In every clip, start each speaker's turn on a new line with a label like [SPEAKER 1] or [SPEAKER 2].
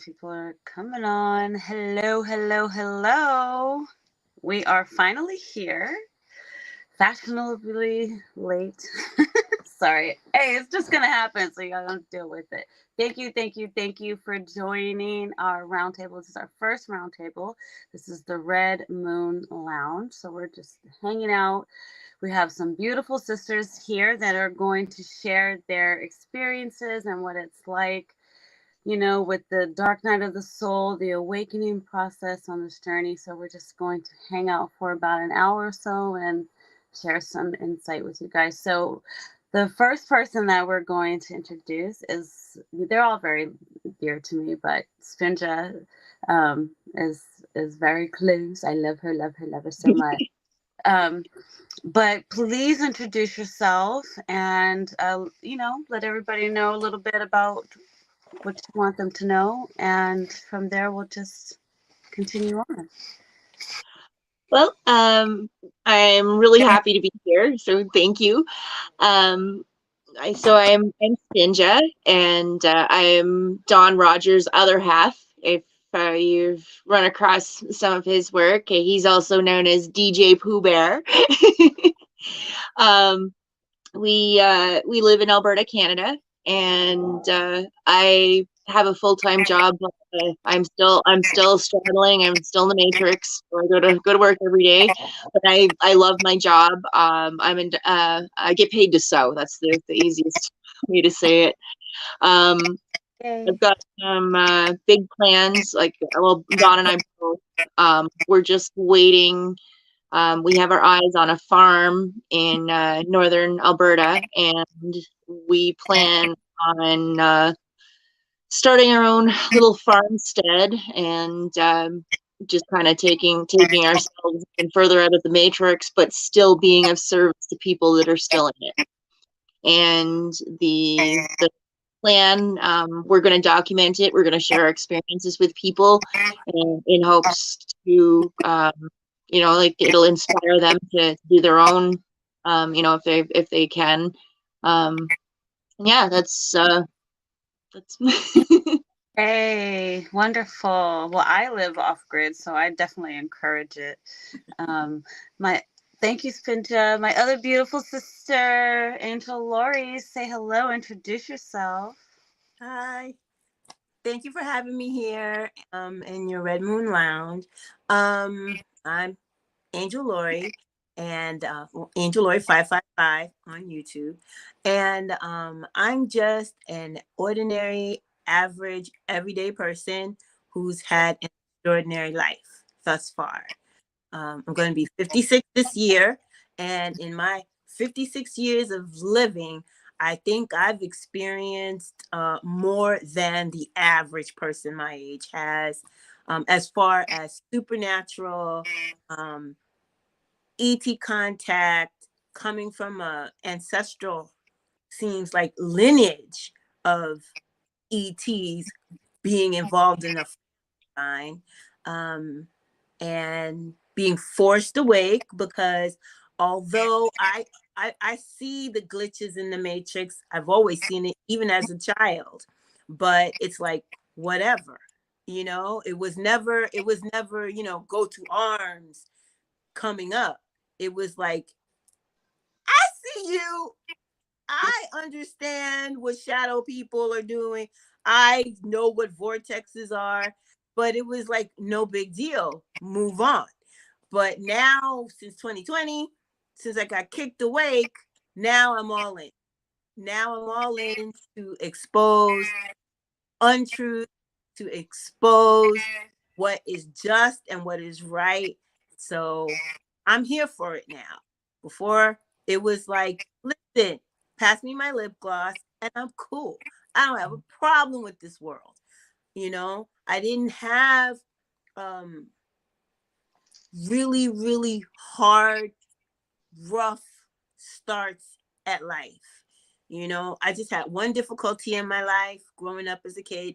[SPEAKER 1] People are coming on. Hello, hello, hello. We are finally here. Fashionably late. Sorry. Hey, it's just going to happen, so you got to deal with it. Thank you for joining our roundtable. This is our first roundtable. This is the Red Moon Lounge. So we're just hanging out. We have some beautiful sisters here that are going to share their experiences and what it's like, with the dark night of the soul, the awakening process on this journey. So we're just going to hang out for about an hour or so and share some insight with you guys. So the first person that we're going to introduce they're all very dear to me, but Spinja is very close. I love her so much. Um, but please introduce yourself and, let everybody know a little bit about what you want them to know, and from there we'll just continue on.
[SPEAKER 2] Well, I'm really happy to be here, so thank you. I'm Stinja, and I am Don Rogers' other half. If you've run across some of his work, he's also known as DJ Pooh Bear. We live in Alberta, Canada, and I have a full-time job. I'm still struggling. I'm still in the matrix. So I go to work every day, but I love my job. I get paid to sew. That's the easiest way to say it. I've got some big plans. Don and I both. We're just waiting. We have our eyes on a farm in northern Alberta, and we plan on starting our own little farmstead and just kind of taking ourselves and further out of the matrix, but still being of service to people that are still in it. And the plan, we're going to document it. We're going to share our experiences with people, and in hopes to it'll inspire them to do their own, if they can. Yeah, that's
[SPEAKER 1] Hey, wonderful. Well, I live off grid, so I definitely encourage it. My Thank you, Spinja. My other beautiful sister, Angel Lori, say hello, introduce yourself.
[SPEAKER 3] Hi. Thank you for having me here in your Red Moon Lounge. I'm Angel Lori, and Angel Lori 555 on YouTube. And I'm just an ordinary, average, everyday person who's had an extraordinary life thus far. I'm going to be 56 this year, and in my 56 years of living, I think I've experienced more than the average person my age has, as far as supernatural, ET contact, coming from a ancestral, seems like, lineage of ETs being involved in a line, and being forced awake, because although I see the glitches in the matrix, I've always seen it even as a child, but it's like, whatever, it was never, go to arms coming up. It was like, I see you. I understand what shadow people are doing. I know what vortexes are, but it was like, no big deal. Move on. But now, since 2020, since I got kicked awake, now I'm all in. Now I'm all in to expose untruth, to expose what is just and what is right. So I'm here for it now. Before, it was like, listen, pass me my lip gloss and I'm cool. I don't have a problem with this world. I didn't have really, really hard, rough starts at life. I just had one difficulty in my life growing up as a kid,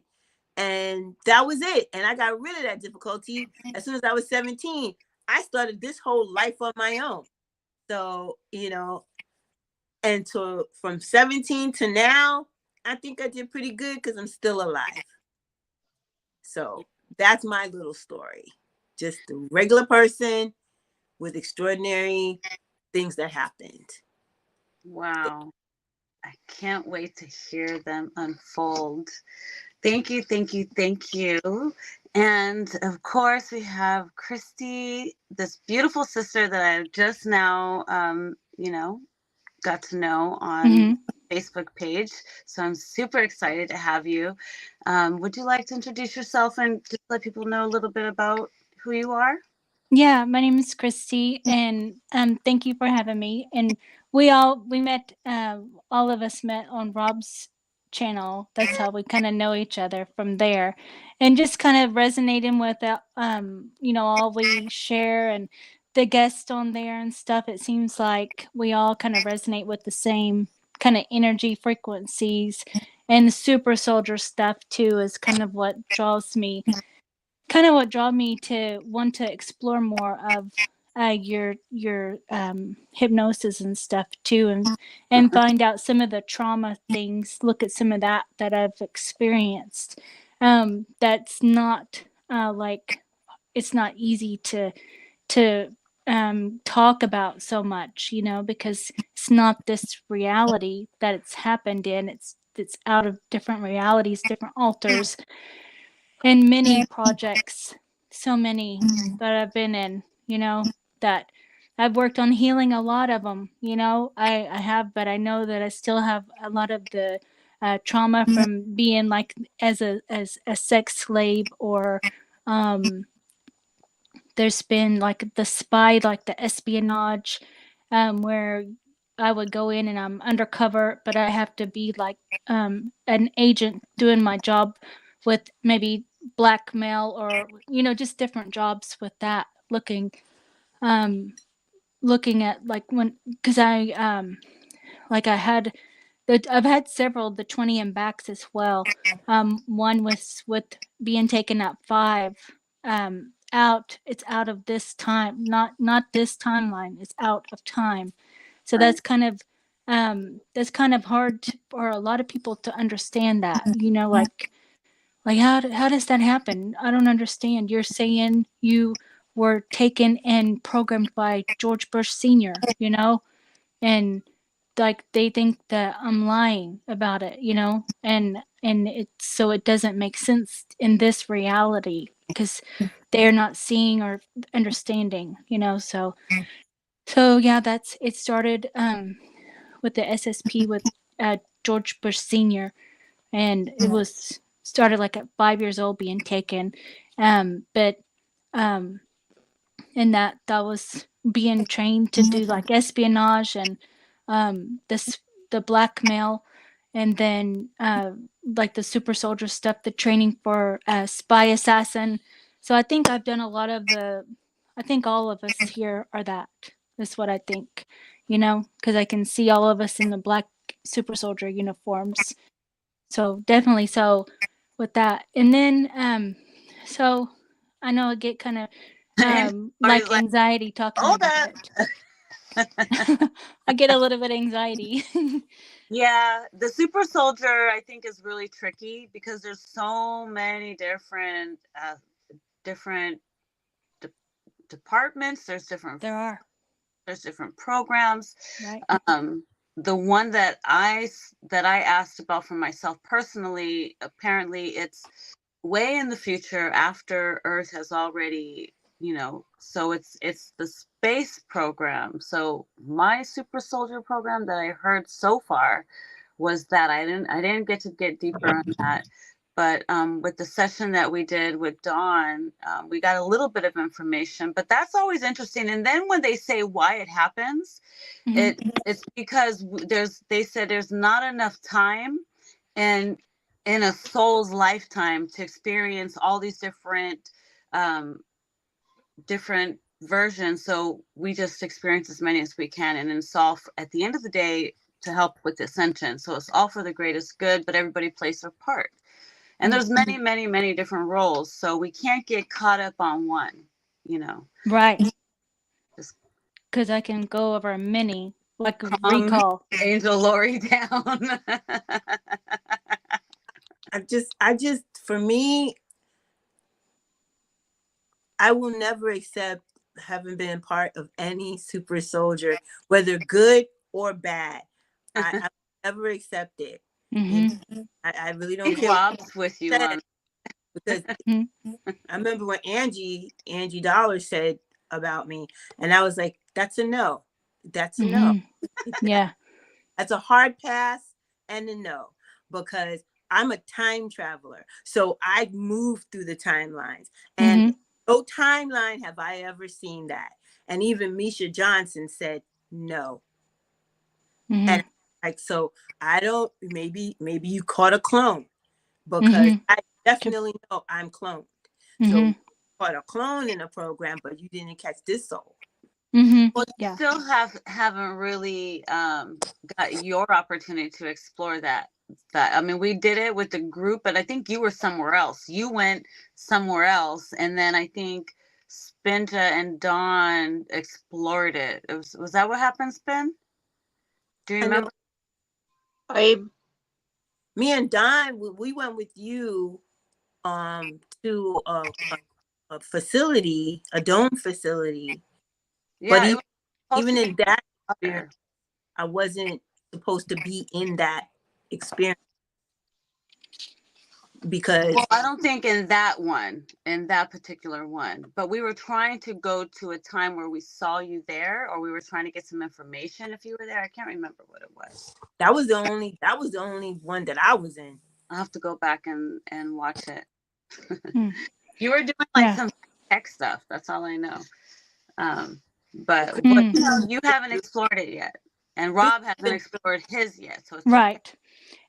[SPEAKER 3] and that was it. And I got rid of that difficulty as soon as I was 17. I started this whole life on my own. So, and from 17 to now, I think I did pretty good because I'm still alive. So that's my little story. Just a regular person with extraordinary things that happened.
[SPEAKER 1] Wow. I can't wait to hear them unfold. Thank you, thank you, thank you. And of course, we have Christy, this beautiful sister that I just now, got to know on Facebook page. So I'm super excited to have you. Would you like to introduce yourself and just let people know a little bit about who you are?
[SPEAKER 4] Yeah, my name is Christy, and thank you for having me. And we met, all of us met on Rob's channel. That's how we kind of know each other from there, and just kind of resonating with all we share and the guests on there and stuff. It seems like we all kind of resonate with the same kind of energy frequencies, and the super soldier stuff too is kind of what draw me to want to explore more of your hypnosis and stuff too, and find out some of the trauma things, look at some of that I've experienced. That's not like it's not easy to talk about so much, because it's not this reality that it's happened in. It's out of different realities, different alters, and many projects, so many that I've been in, that I've worked on healing a lot of them, I have, but I know that I still have a lot of the trauma from being like as a sex slave, or there's been like the spy, like the espionage, where I would go in and I'm undercover, but I have to be like an agent doing my job with maybe blackmail, or just different jobs with that, um looking at like when, because I've had several, the 20 and backs as well. One was with being taken at 5, out. It's out of this time, not this timeline. It's out of time. So
[SPEAKER 1] Right.
[SPEAKER 4] that's kind of hard for a lot of people to understand that. Like how does that happen? I don't understand. You're saying you were taken and programmed by George Bush Sr., and like they think that I'm lying about it, and it doesn't make sense in this reality, because they're not seeing or understanding, so yeah, that's it. Started with the SSP with George Bush Sr., and it was started like at 5 years old being taken, but and that was being trained to do like espionage and the blackmail, and then like the super soldier stuff, the training for spy assassin. So I think I've done a lot of I think all of us here are that. That's what I think, because I can see all of us in the black super soldier uniforms. So definitely so with that. And then so I know I get kind of like anxiety talking
[SPEAKER 1] Hold
[SPEAKER 4] about
[SPEAKER 1] up.
[SPEAKER 4] it. I get a little bit anxiety.
[SPEAKER 1] Yeah, the super soldier I think is really tricky because there's so many different different de- departments. There's different programs.
[SPEAKER 4] Right.
[SPEAKER 1] The one that I asked about for myself personally, apparently it's way in the future after Earth has already, so it's the space program. So my super soldier program that I heard so far was that I didn't get to get deeper on that. But with the session that we did with Dawn, we got a little bit of information, but that's always interesting. And then when they say why it happens, it's because they said there's not enough time and in a soul's lifetime to experience all these different versions. So we just experience as many as we can, and then solve at the end of the day to help with ascension. So it's all for the greatest good, but everybody plays their part. And there's many, many, many different roles. So we can't get caught up on one,
[SPEAKER 4] Right.
[SPEAKER 1] Just
[SPEAKER 4] because I can go over many, like recall.
[SPEAKER 1] Angel Lori down.
[SPEAKER 3] I just, for me, I will never accept having been part of any super soldier, whether good or bad. I will never accept it. You
[SPEAKER 4] Mm-hmm.
[SPEAKER 3] know, I really
[SPEAKER 1] I
[SPEAKER 3] don't
[SPEAKER 1] think
[SPEAKER 3] care what
[SPEAKER 1] Rob's with you
[SPEAKER 3] you
[SPEAKER 1] on.
[SPEAKER 3] said, because
[SPEAKER 4] Mm-hmm.
[SPEAKER 3] I remember when Angie Dollar said about me, and I was like, that's a no. That's a no.
[SPEAKER 4] Mm-hmm. Yeah.
[SPEAKER 3] That's a hard pass and a no, because I'm a time traveler. So I move through the timelines, and
[SPEAKER 4] Mm-hmm.
[SPEAKER 3] no timeline have I ever seen that. And even Misha Johnson said no.
[SPEAKER 4] Mm-hmm.
[SPEAKER 3] And like, so I don't, maybe you caught a clone, because
[SPEAKER 4] Mm-hmm.
[SPEAKER 3] I definitely know I'm cloned. So
[SPEAKER 4] Mm-hmm.
[SPEAKER 3] you caught a clone in a program, but you didn't catch this soul.
[SPEAKER 4] Mm-hmm.
[SPEAKER 1] Well, you
[SPEAKER 4] Yeah.
[SPEAKER 1] still haven't really got your opportunity to explore that. I mean, we did it with the group, but I think you were somewhere else. You went somewhere else, and then I think Spinta and Dawn explored it. Was that what happened, Spin? Do you
[SPEAKER 3] I know
[SPEAKER 1] remember?
[SPEAKER 2] I
[SPEAKER 3] me and Don, we went with you to a facility, a dome facility. But
[SPEAKER 1] Yeah, it was supposed
[SPEAKER 3] even
[SPEAKER 1] to
[SPEAKER 3] in
[SPEAKER 1] be
[SPEAKER 3] that
[SPEAKER 1] there.
[SPEAKER 3] experience, I wasn't supposed to be in that experience, because
[SPEAKER 1] Well, I don't think in that particular one, but we were trying to go to a time where we saw you there, or we were trying to get some information if you were there. I can't remember what it was.
[SPEAKER 3] that was the only one that I was in.
[SPEAKER 1] I'll have to go back and watch it.
[SPEAKER 4] Mm.
[SPEAKER 1] You were doing like
[SPEAKER 4] Yeah.
[SPEAKER 1] some tech stuff. That's all I know. But
[SPEAKER 3] But
[SPEAKER 4] Mm.
[SPEAKER 1] you haven't explored it yet, and Rob hasn't explored his yet. So it's okay.
[SPEAKER 4] Right.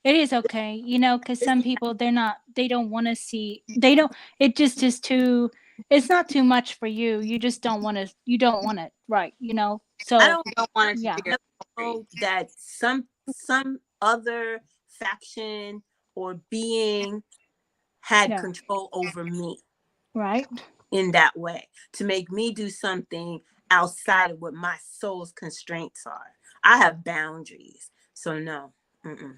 [SPEAKER 4] It is okay, because some people they don't want to see, it just is too, it's not too much for you. You just don't want to, you don't want it, right?
[SPEAKER 3] I
[SPEAKER 4] So
[SPEAKER 1] Don't want it to
[SPEAKER 4] yeah.
[SPEAKER 1] be your story.
[SPEAKER 3] know that some other faction or being had
[SPEAKER 4] Yeah.
[SPEAKER 3] control over me
[SPEAKER 4] Right.
[SPEAKER 3] in that way, to make me do something outside of what my soul's constraints are. I have boundaries, so no. No.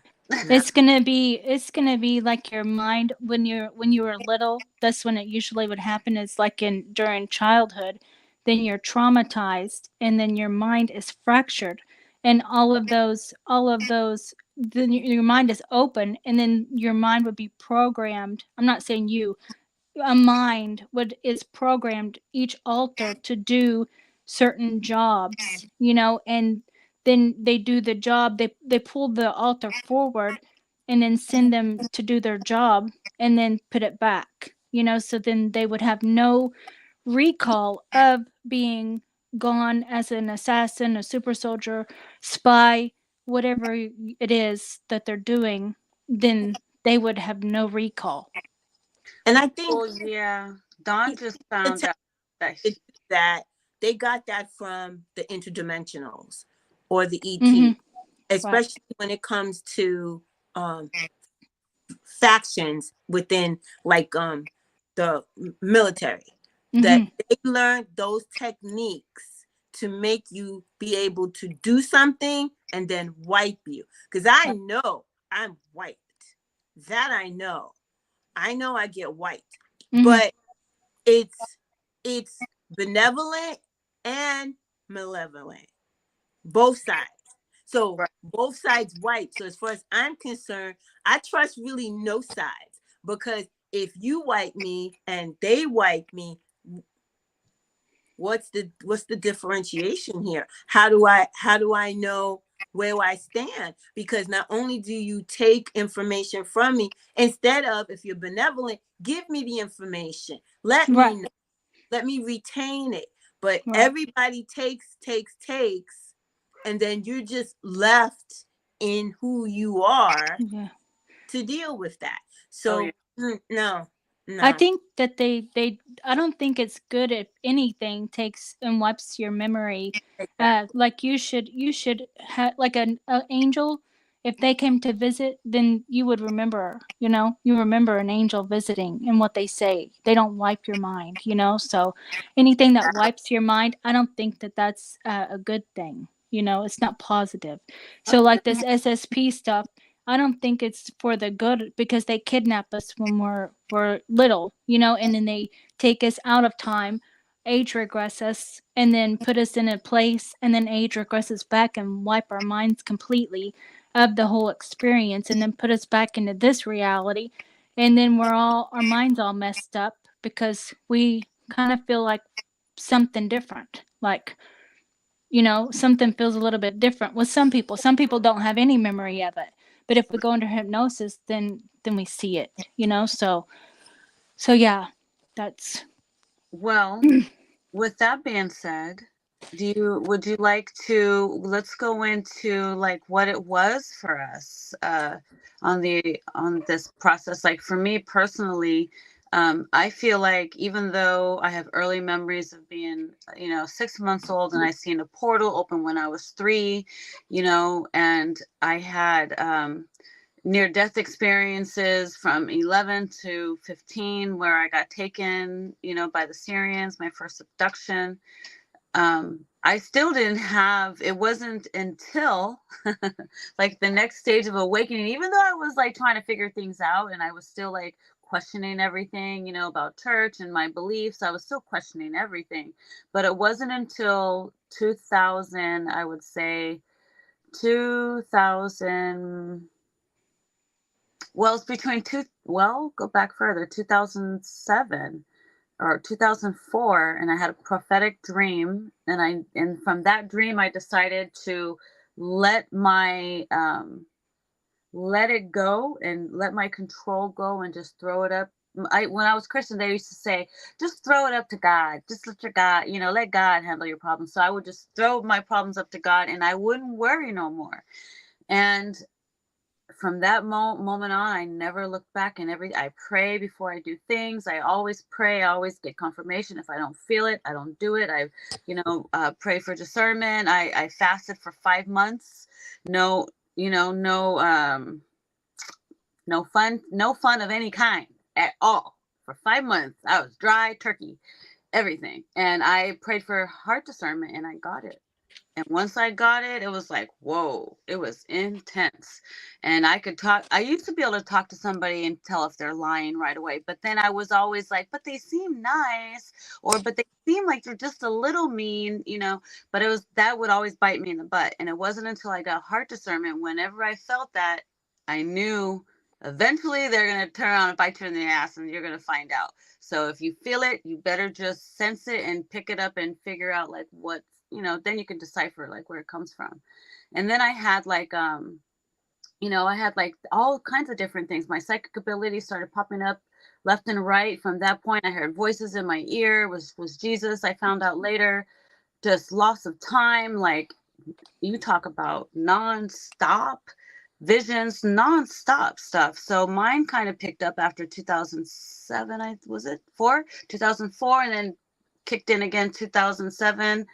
[SPEAKER 4] It's gonna be like your mind when you were little. That's when it usually would happen. Is like in during childhood, then you're traumatized, and then your mind is fractured, and all of those. Then your mind is open, and then your mind would be programmed. I'm not saying you, a mind would is programmed each altar to do certain jobs, and then they do the job, they pull the altar forward and then send them to do their job and then put it back, so then they would have no recall of being gone as an assassin, a super soldier, spy, whatever it is that they're doing, then they would have no recall.
[SPEAKER 3] And I think
[SPEAKER 1] Oh yeah, Dawn just found out that
[SPEAKER 3] that they got that from the interdimensionals or the
[SPEAKER 4] Mm-hmm.
[SPEAKER 3] ET, especially when it comes to um, factions within, like, the military, that
[SPEAKER 4] Mm-hmm.
[SPEAKER 3] they learned those techniques to make you be able to do something and then wipe you. Because I know I'm wiped. That I know I get wiped.
[SPEAKER 4] Mm-hmm.
[SPEAKER 3] But it's benevolent and malevolent, both sides. So
[SPEAKER 1] right.
[SPEAKER 3] both sides wipe. So as far as I'm concerned, I trust really no sides, because if you wipe me and they wipe me, what's the differentiation here? How do I know where I stand? Because not only do you take information from me, instead of, if you're benevolent, give me the information, let me
[SPEAKER 4] Right.
[SPEAKER 3] know, let me retain it. But
[SPEAKER 4] Right.
[SPEAKER 3] everybody takes, and then you're just left in who you are
[SPEAKER 4] Yeah.
[SPEAKER 3] to deal with that.
[SPEAKER 1] Oh yeah.
[SPEAKER 3] So no,
[SPEAKER 4] I
[SPEAKER 3] no.
[SPEAKER 4] think that they I don't think it's good if anything takes and wipes your memory.
[SPEAKER 3] Exactly.
[SPEAKER 4] Like you should have like an angel. If they came to visit, then you would remember. You remember an angel visiting and what they say. They don't wipe your mind. So anything that wipes your mind, I don't think that that's a good thing. It's not positive. So like this SSP stuff, I don't think it's for the good, because they kidnap us when we're little, you know, and then they take us out of time, age regress us, and then put us in a place, and then age regress us back and wipe our minds completely of the whole experience, and then put us back into this reality, and then our minds all messed up because we kind of feel like something different, like, you know, something feels a little bit different with some people. Some people don't have any memory of it, but if we go into hypnosis, then we see it, you know. So yeah, that's
[SPEAKER 1] Well, with that being said, would you like to, let's go into like what it was for us on this process. Like for me personally, I feel like even though I have early memories of being, 6 months old, and I seen a portal open when I was 3, and I had near-death experiences from 11 to 15 where I got taken, by the Syrians, my first abduction. I still didn't have, it wasn't until like the next stage of awakening, even though I was like trying to figure things out and I was still like questioning everything, about church and my beliefs. I was still questioning everything, but it wasn't until 2000, I would say 2000. Well, it's between go back further, 2007 or 2004, and I had a prophetic dream, and from that dream I decided to let my let it go and let my control go and just throw it up. When I was Christian, they used to say, just throw it up to God. Just let your God, let God handle your problems. So I would just throw my problems up to God and I wouldn't worry no more. And from that moment on, I never look back. And I pray before I do things. I always pray. I always get confirmation. If I don't feel it, I don't do it. I, pray for discernment. I fasted for 5 months. No, no fun of any kind at all. For 5 months, I was dry turkey, everything. And I prayed for heart discernment and I got it. And once I got it, it was like, whoa, it was intense. And I could talk. I used to be able to talk to somebody and tell if they're lying right away. But then I was always like, but they seem nice, but they seem like they're just a little mean, but that would always bite me in the butt. And it wasn't until I got heart discernment, whenever I felt that, I knew eventually they're going to turn around and bite you in the ass and you're going to find out. So if you feel it, you better just sense it and pick it up and figure out like what's, then you can decipher like where it comes from. And then I had like, I had like all kinds of different things. My psychic ability started popping up left and right. From that point, I heard voices in my ear, was Jesus. I found out later, just loss of time. Like you talk about nonstop visions, nonstop stuff. So mine kind of picked up after 2007. Was it 2004, and then kicked in again 2007.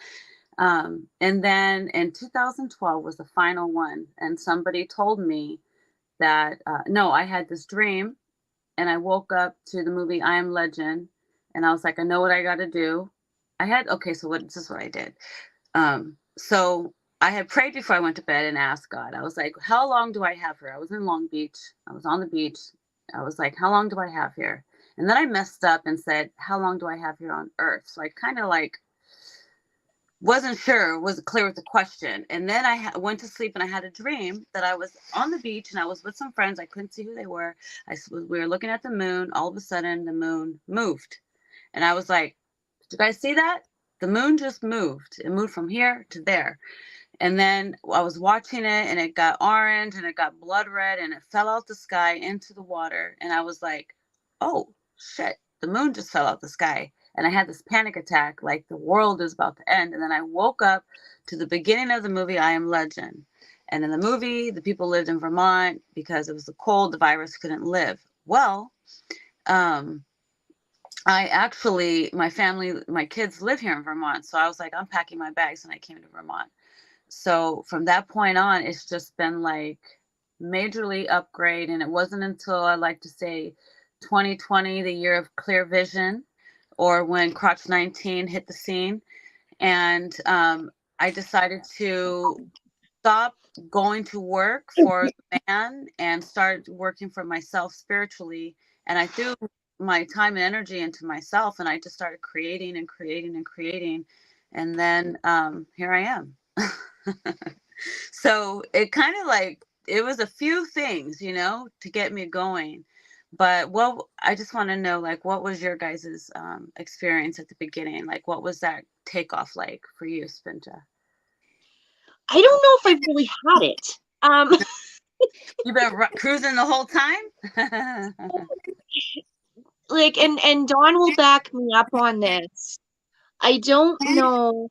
[SPEAKER 1] And then in 2012 was the final one. And somebody told me that, no, I had this dream and I woke up to the movie I Am Legend. And I was like, I know what I got to do. This is what I did. So I had prayed before I went to bed and asked God. I was like, how long do I have here? I was in Long Beach. I was on the beach. I was like, how long do I have here? And then I messed up and said, how long do I have here on Earth? So I kind of like, wasn't sure, wasn't clear with the question. And then I went to sleep and I had a dream that I was on the beach and I was with some friends. I couldn't see who they were. We were looking at the moon. All of a sudden, the moon moved. And I was like, did you guys see that? The moon just moved. It moved from here to there. And then I was watching it and it got orange and it got blood red and it fell out the sky into the water. And I was like, oh, shit, the moon just fell out the sky. And I had this panic attack, like the world is about to end. And then I woke up to the beginning of the movie, I Am Legend. And in the movie, the people lived in Vermont because it was the cold, the virus couldn't live. Well, my family, my kids live here in Vermont. So I was like, I'm packing my bags and I came to Vermont. So from that point on, it's just been like majorly upgrade. And it wasn't until I like to say 2020, the year of clear vision, or when Crotch 19 hit the scene. And I decided to stop going to work for the man and start working for myself spiritually. And I threw my time and energy into myself, and I just started creating and creating and creating. And then here I am. So it kind of like, it was a few things, you know, to get me going. But what I just want to know, like, what was your guys's experience at the beginning? Like, what was that takeoff like for you, Spinta?
[SPEAKER 2] I don't know if I've really had it.
[SPEAKER 1] You've been cruising the whole time?
[SPEAKER 2] Like, and Dawn will back me up on this. I don't know,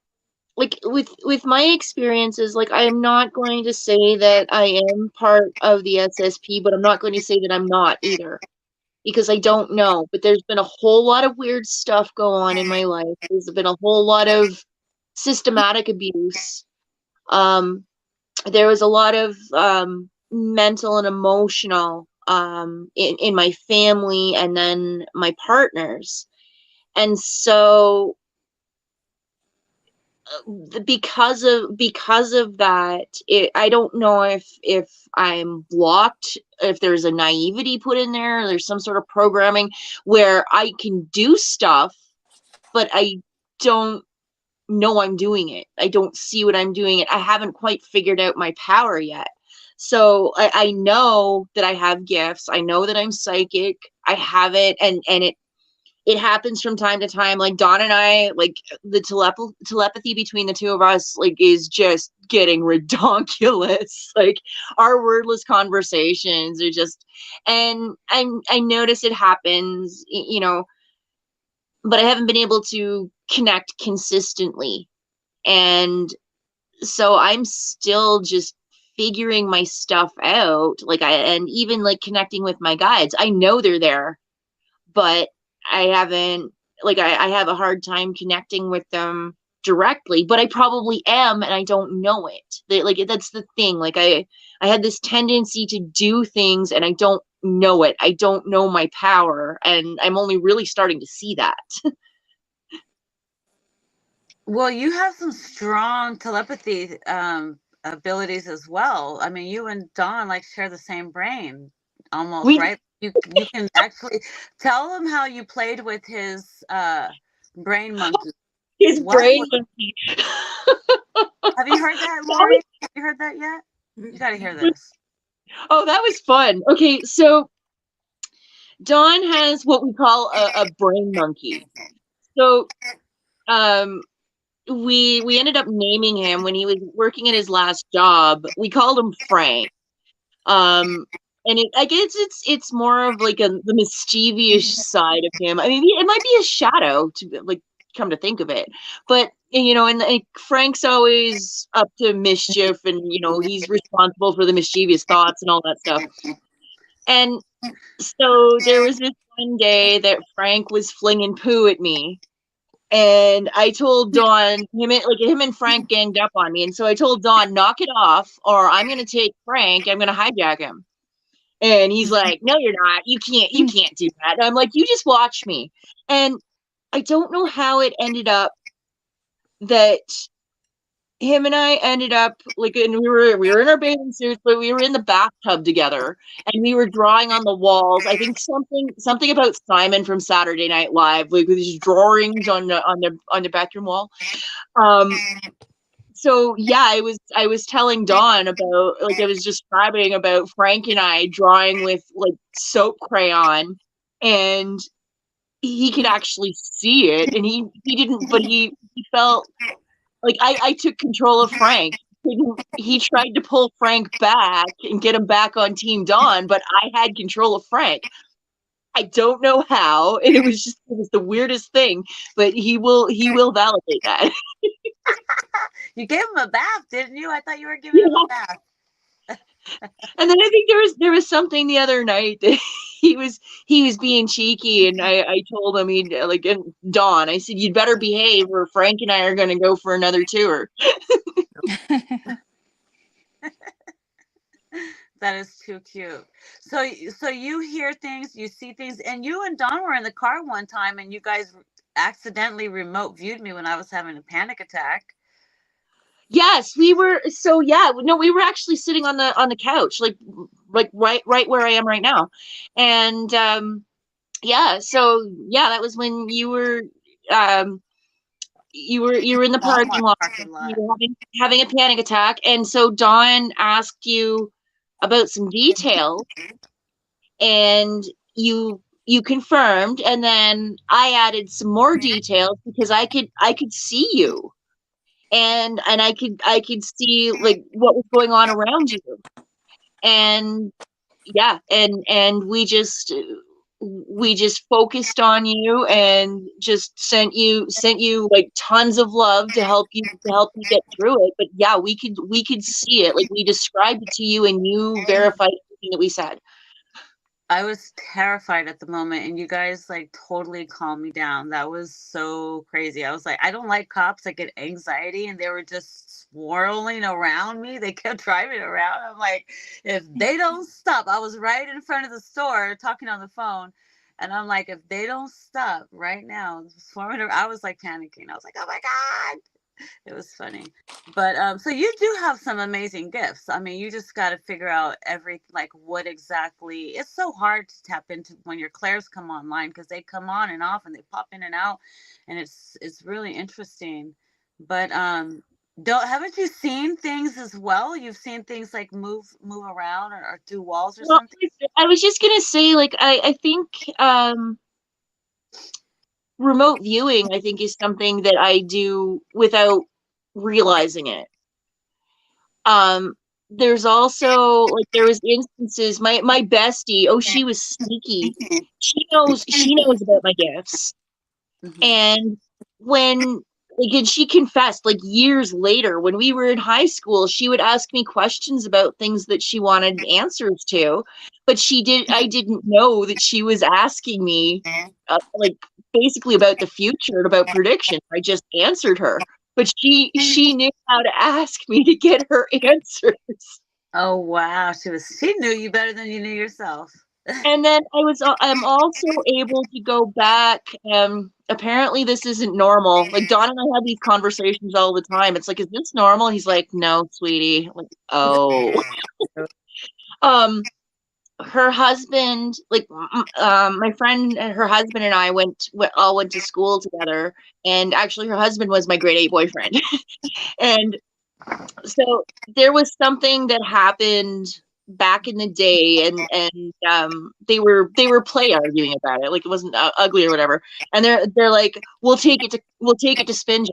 [SPEAKER 2] like with my experiences, like I am not going to say that I am part of the SSP, but I'm not going to say that I'm not either, because I don't know. But there's been a whole lot of weird stuff go on in my life. There's been a whole lot of systematic abuse. There was a lot of mental and emotional in my family, and then my partners. And so because of that, I don't know if I'm blocked, if there's a naivety put in there, there's some sort of programming where I can do stuff, but I don't know I'm doing it. I don't see what I'm doing it. I haven't quite figured out my power yet. So I know that I have gifts. I know that I'm psychic. I have it, and it happens from time to time. Like Dawn and I, like the telepathy between the two of us, like, is just getting redonkulous. Like our wordless conversations are just, and I notice it happens, you know, but I haven't been able to connect consistently. And so I'm still just figuring my stuff out. And even like connecting with my guides, I know they're there, but I haven't, like, I have a hard time connecting with them directly, but I probably am, and I don't know it. Like, that's the thing. Like, I had this tendency to do things, and I don't know it. I don't know my power, and I'm only really starting to see that.
[SPEAKER 1] Well, you have some strong telepathy abilities as well. I mean, you and Dawn like share the same brain almost,
[SPEAKER 2] We
[SPEAKER 1] right? You can actually tell him how you played with his brain monkey.
[SPEAKER 2] his
[SPEAKER 1] What
[SPEAKER 2] brain.
[SPEAKER 1] have you heard that, Lori? Have you heard that yet? You got to hear this.
[SPEAKER 2] Oh, that was fun. Okay, so Dawn has what we call a brain monkey. So, we ended up naming him when he was working at his last job. We called him Frank. And I guess it's more of like the mischievous side of him. I mean, it might be a shadow to like come to think of it, but you know, and Frank's always up to mischief, and you know, he's responsible for the mischievous thoughts and all that stuff. And so there was this one day that Frank was flinging poo at me. And I told Dawn, him and Frank ganged up on me. And so I told Dawn, knock it off, or I'm going to take Frank. I'm going to hijack him. And he's like, no, you're not. You can't do that. And I'm like, you just watch me. And I don't know how it ended up that him and I ended up like, and we were in our bathing suits, but we were in the bathtub together, and we were drawing on the walls. I think something about Simon from Saturday Night Live, like with these drawings on the bathroom wall. So yeah, I was telling Dawn about, like, I was describing about Frank and I drawing with like soap crayon, and he could actually see it, and he didn't, but he felt like I took control of Frank. He tried to pull Frank back and get him back on Team Dawn, but I had control of Frank. I don't know how, and it was the weirdest thing, but he will validate that.
[SPEAKER 1] You gave him a bath, didn't you? I thought you were giving him a bath.
[SPEAKER 2] And then I think there was something the other night that he was being cheeky, and I told him, Dawn, I said, you'd better behave, or Frank and I are going to go for another tour.
[SPEAKER 1] That is too cute. So you hear things, you see things, and you and Dawn were in the car one time, and you guys accidentally remote viewed me when I was having a panic attack.
[SPEAKER 2] Yes, we were. So yeah, no, we were actually sitting on the couch, like right where I am right now, and yeah. So yeah, that was when um you were in the parking
[SPEAKER 1] Walmart
[SPEAKER 2] lot.
[SPEAKER 1] parking
[SPEAKER 2] You
[SPEAKER 1] lot.
[SPEAKER 2] were having a panic attack, and so Dawn asked you about some details, and you confirmed, and then I added some more details because I could see you, and I could see like what was going on around you, and yeah, and we just focused on you and just sent you like tons of love to help you get through it. But yeah, we could see it, like we described it to you and you verified everything that we said.
[SPEAKER 1] I was terrified at the moment, and you guys like totally calmed me down. That was so crazy. I was like, I don't like cops. I get anxiety, and they were just swirling around me. They kept driving around. I'm like, if they don't stop, I was right in front of the store talking on the phone, and I'm like, if they don't stop right now, swarming around, I was like panicking. I was like, oh my god. It was funny. But so you do have some amazing gifts. I mean, you just got to figure out like what exactly. It's so hard to tap into when your clairs come online because they come on and off and they pop in and out, and it's really interesting. But don't haven't you seen things as well? You've seen things like move around or through walls or
[SPEAKER 2] Well,
[SPEAKER 1] something.
[SPEAKER 2] I was just gonna say, like, I think remote viewing, I think, is something that I do without realizing it. Um, there's also like there was instances, my bestie, oh, she was sneaky. She knows about my gifts.
[SPEAKER 1] Hmm.
[SPEAKER 2] And when like and she confessed like years later when we were in high school, she would ask me questions about things that she wanted answers to, but I didn't know that she was asking me like basically about the future and about predictions. I just answered her, but she knew how to ask me to get her answers.
[SPEAKER 1] Oh wow, she knew you better than you knew yourself.
[SPEAKER 2] And then I'm also able to go back. Apparently this isn't normal. Like Don and I have these conversations all the time. It's like, is this normal? He's like, no, sweetie. I'm like, oh. Um, her husband, like my friend and her husband and I all went to school together. And actually her husband was my grade 8 boyfriend. And so there was something that happened back in the day, and they were play arguing about it, like it wasn't ugly or whatever, and they're like, we'll take it to spin judge.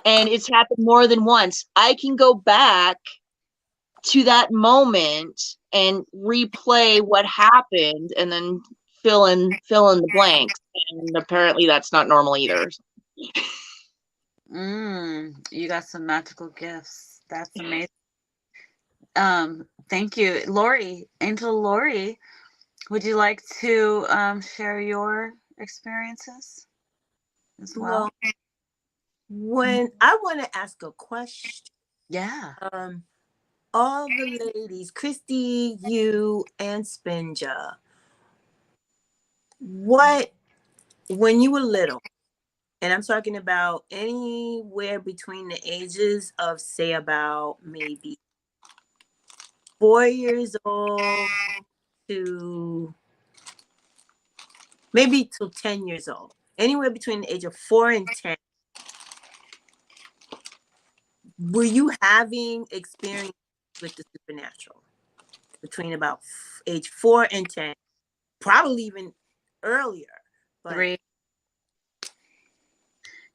[SPEAKER 2] And it's happened more than once. I can go back to that moment and replay what happened and then fill in the blanks, and apparently that's not normal either.
[SPEAKER 1] You got some magical gifts. That's amazing. Thank you, Lori. Angel Lori, would you like to share your experiences as well?
[SPEAKER 3] Well, when I want to ask a question,
[SPEAKER 1] Yeah.
[SPEAKER 3] all the ladies, Christy, you, and Spinja, when you were little, and I'm talking about anywhere between the ages of, say, about maybe 4 years old to maybe till 10 years old, anywhere between the age of 4 and 10, were you having experience with the supernatural between about age 4 and 10? Probably even earlier. But
[SPEAKER 1] 3.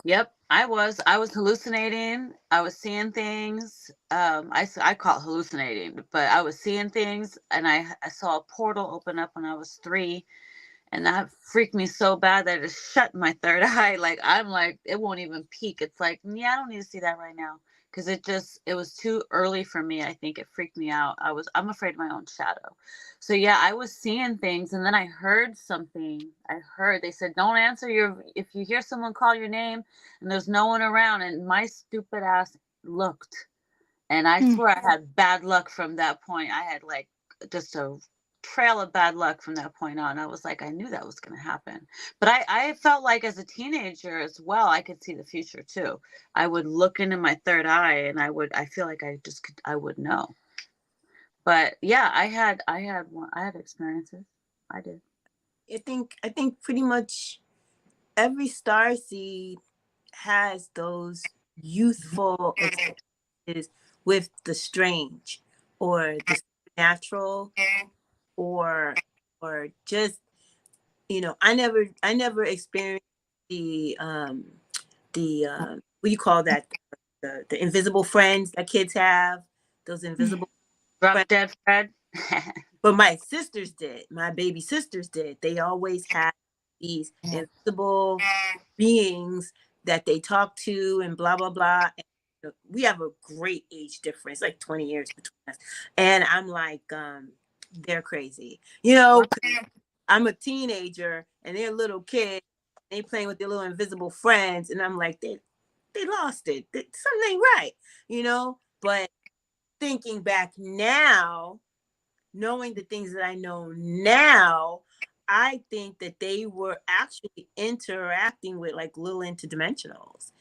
[SPEAKER 1] Yep, I was hallucinating. I was seeing things. I call it hallucinating, but I was seeing things, and I saw a portal open up when I was 3, and that freaked me so bad that it shut my third eye. Like I'm like, it won't even peek. It's like, yeah, I don't need to see that right now because it was too early for me. I think it freaked me out. I'm afraid of my own shadow. So yeah, I was seeing things, and then I heard something. I heard they said, don't answer if you hear someone call your name and there's no one around, and my stupid ass looked, and I swear I had bad luck from that point. I had like just a trail of bad luck from that point on. I was like, I knew that was going to happen. But I felt like as a teenager as well, I could see the future too. I would look into my third eye and I feel like I would know. But yeah, I had experiences. I did.
[SPEAKER 3] I think pretty much every star seed has those youthful experiences with the strange or the supernatural, or just, I never experienced the what do you call that, the invisible friends that kids have, those invisible
[SPEAKER 1] Drop
[SPEAKER 3] friends.
[SPEAKER 1] Dead Fred.
[SPEAKER 3] But my sisters did. My baby sisters did. They always had these invisible beings that they talk to and blah blah blah. And we have a great age difference, like 20 years between us. And I'm like, they're crazy. I'm a teenager and they're little kids. They playing with their little invisible friends, and I'm like, they lost it. Something ain't right. But thinking back now, knowing the things that I know now, I think that they were actually interacting with like little interdimensionals.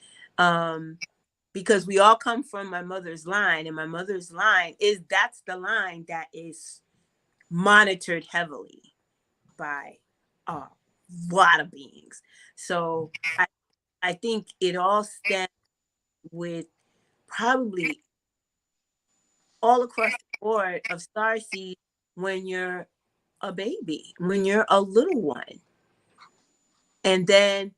[SPEAKER 3] Because we all come from my mother's line, and my mother's line that's the line that is monitored heavily by a lot of beings. So I think it all stems with probably all across the board of starseed when you're a baby, when you're a little one. And then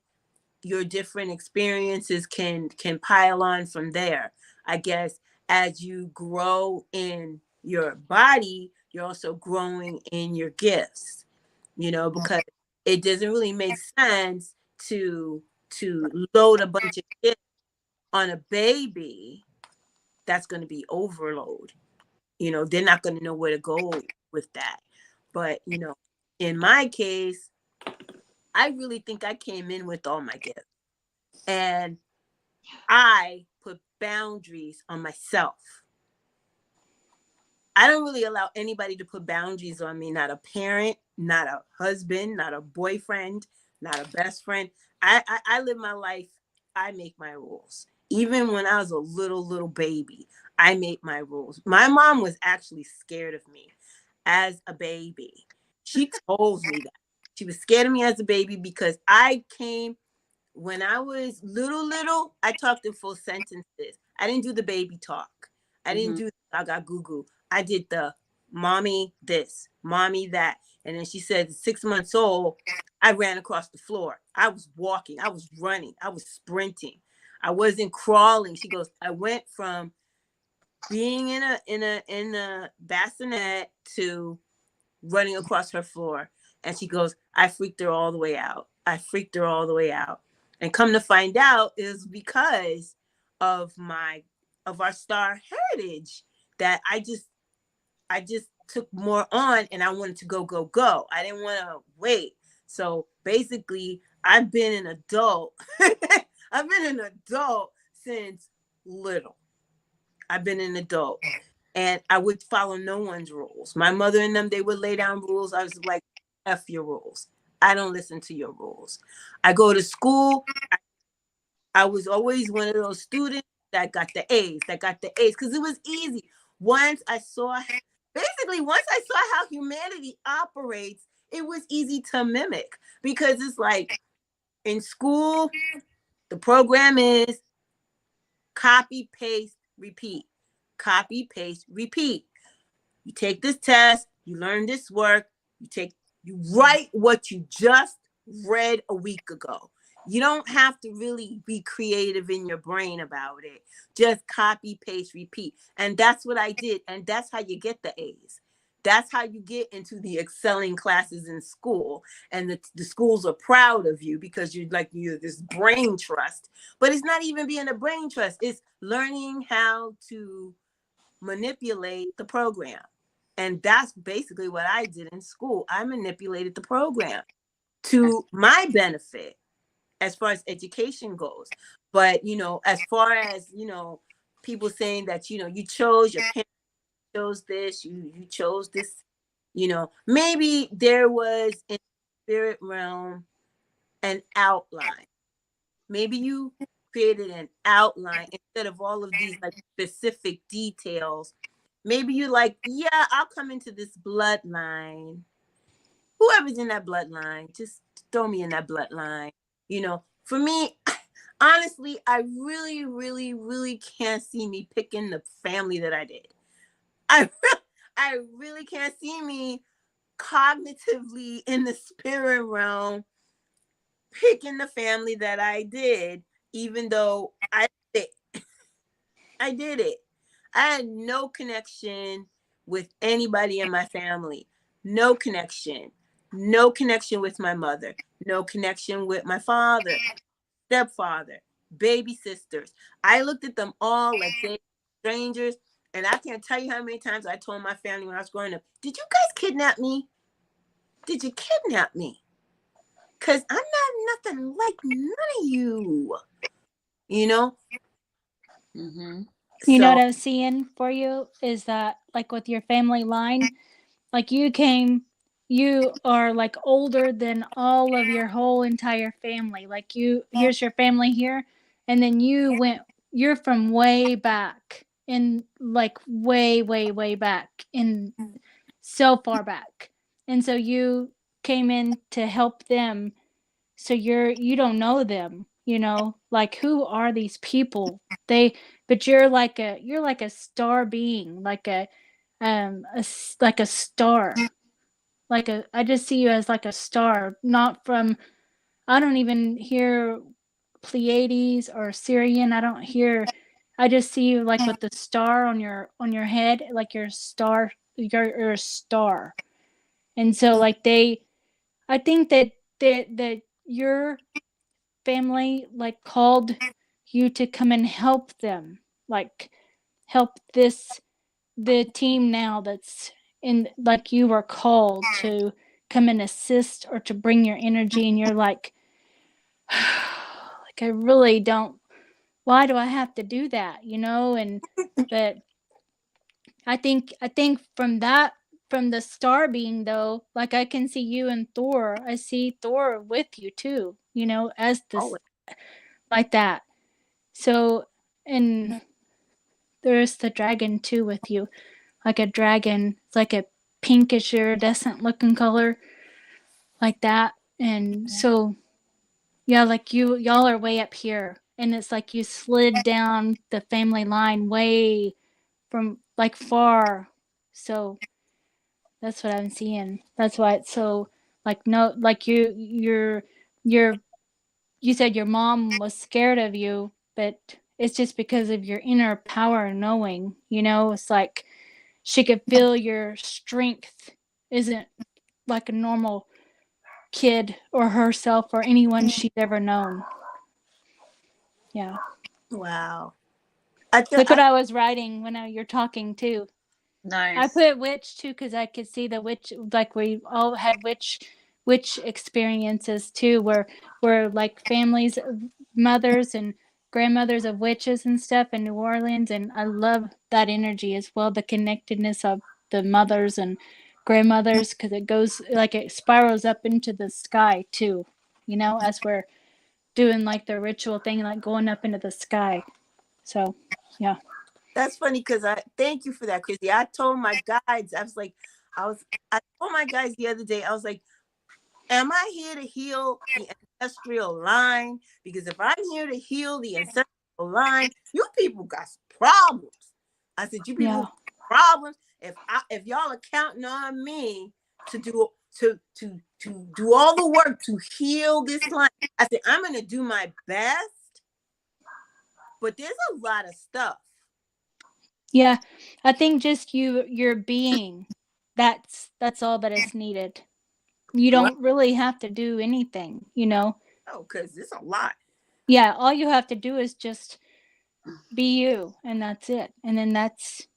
[SPEAKER 3] your different experiences can pile on from there. I guess as you grow in your body, you're also growing in your gifts, because it doesn't really make sense to load a bunch of gifts on a baby. That's going to be overload. They're not going to know where to go with that. But in my case, I really think I came in with all my gifts, and I put boundaries on myself. I don't really allow anybody to put boundaries on me, not a parent, not a husband, not a boyfriend, not a best friend. I live my life. I make my rules. Even when I was a little baby, I made my rules. My mom was actually scared of me as a baby. She told me that. She was scared of me as a baby because when I was little, I talked in full sentences. I didn't do the baby talk. I didn't do the gaga goo goo. I did the mommy this, mommy that. And then she said, 6 months old, I ran across the floor. I was walking, I was running, I was sprinting. I wasn't crawling. She goes, I went from being in a bassinet to running across her floor. And she goes, I freaked her all the way out. I freaked her all the way out. And come to find out is because of our star heritage that I just took more on, and I wanted to go. I didn't want to wait. So basically, I've been an adult. I've been an adult since little. I've been an adult. And I would follow no one's rules. My mother and them, they would lay down rules. I was like, F your rules. I don't listen to your rules. I go to school. I was always one of those students that got the A's, because it was easy. Once I saw how humanity operates, it was easy to mimic, because it's like in school, the program is copy, paste, repeat. Copy, paste, repeat. You take this test, you learn this work, you write what you just read a week ago. You don't have to really be creative in your brain about it. Just copy, paste, repeat. And that's what I did. And that's how you get the A's. That's how you get into the excelling classes in school. And the schools are proud of you because you're this brain trust. But it's not even being a brain trust. It's learning how to manipulate the program. And that's basically what I did in school. I manipulated the program to my benefit as far as education goes. But, as far as, people saying that, your parents chose this, you chose this You know, maybe there was in the spirit realm an outline. Maybe you created an outline instead of all of these like specific details. Maybe you like, yeah, I'll come into this bloodline. Whoever's in that bloodline, just throw me in that bloodline. You know, for me, honestly, I really, really, really can't see me picking the family that I did. I, I really can't see me cognitively in the spirit realm picking the family that I did, even though I did it. I did it. I had no connection with anybody in my family. No connection. No connection with my mother. No connection with my father, stepfather, baby sisters. I looked at them all like they were strangers. And I can't tell you how many times I told my family when I was growing up, did you guys kidnap me? Did you kidnap me? Because I'm not nothing like none of you. You know?
[SPEAKER 1] Mm-hmm.
[SPEAKER 4] You know
[SPEAKER 3] So,
[SPEAKER 4] what I was seeing for you is that, like, with your family line, like you are like older than all of your whole entire family. Like, here's your family here, and then you're from way back in, like, way back in, so far back. And so you came in to help them. So you don't know them, like, who are these people? But you're like a star being, like like a star, I just see you as like a star, not from, I don't even hear Pleiades or Syrian. I just see you like with the star on your head, like you're a star. And so, like, I think that your family, like, called you to come and help them, like, help the team now that's in, like, you were called to come and assist or to bring your energy, and you're like, like, I really don't, why do I have to do that, and but I think from the star being, though, like, I can see you and Thor. I see Thor with you too, as this,
[SPEAKER 3] oh,
[SPEAKER 4] like that. So, and there's the dragon too with you, like a dragon. It's like a pinkish iridescent looking color, like that. And so, yeah, like, y'all are way up here, and it's like you slid down the family line way from, like, far. So that's what I'm seeing. That's why it's so, like, no, like, you're you said your mom was scared of you, but it's just because of your inner power knowing, it's like she could feel your strength isn't like a normal kid or herself or anyone she's ever known. Yeah.
[SPEAKER 3] wow. I
[SPEAKER 4] Look what
[SPEAKER 3] I
[SPEAKER 4] I was writing when you're talking too. I
[SPEAKER 1] Nice.
[SPEAKER 4] put witch too because I could see the witch, like, we all had witch experiences too, where like families, mothers and grandmothers of witches and stuff in New Orleans, and I love that energy as well, the connectedness of the mothers and grandmothers, because it goes, like, it spirals up into the sky too, as we're doing, like, the ritual thing, like going up into the sky. So yeah.
[SPEAKER 3] That's funny because I thank you for that, Chrissy. I told my guides, I told my guys the other day, I was like, am I here to heal the ancestral line? Because if I'm here to heal the ancestral line, you people got problems. I said, you people
[SPEAKER 4] Yeah.
[SPEAKER 3] got problems. If y'all are counting on me to do all the work to heal this line, I said, I'm gonna do my best, but there's a lot of stuff.
[SPEAKER 4] Yeah, I think just your being, that's all that is needed. You
[SPEAKER 3] Well,
[SPEAKER 4] don't really have to do anything,
[SPEAKER 3] no, because it's a lot.
[SPEAKER 4] Yeah, all you have to do is just be you, and that's it. And then that's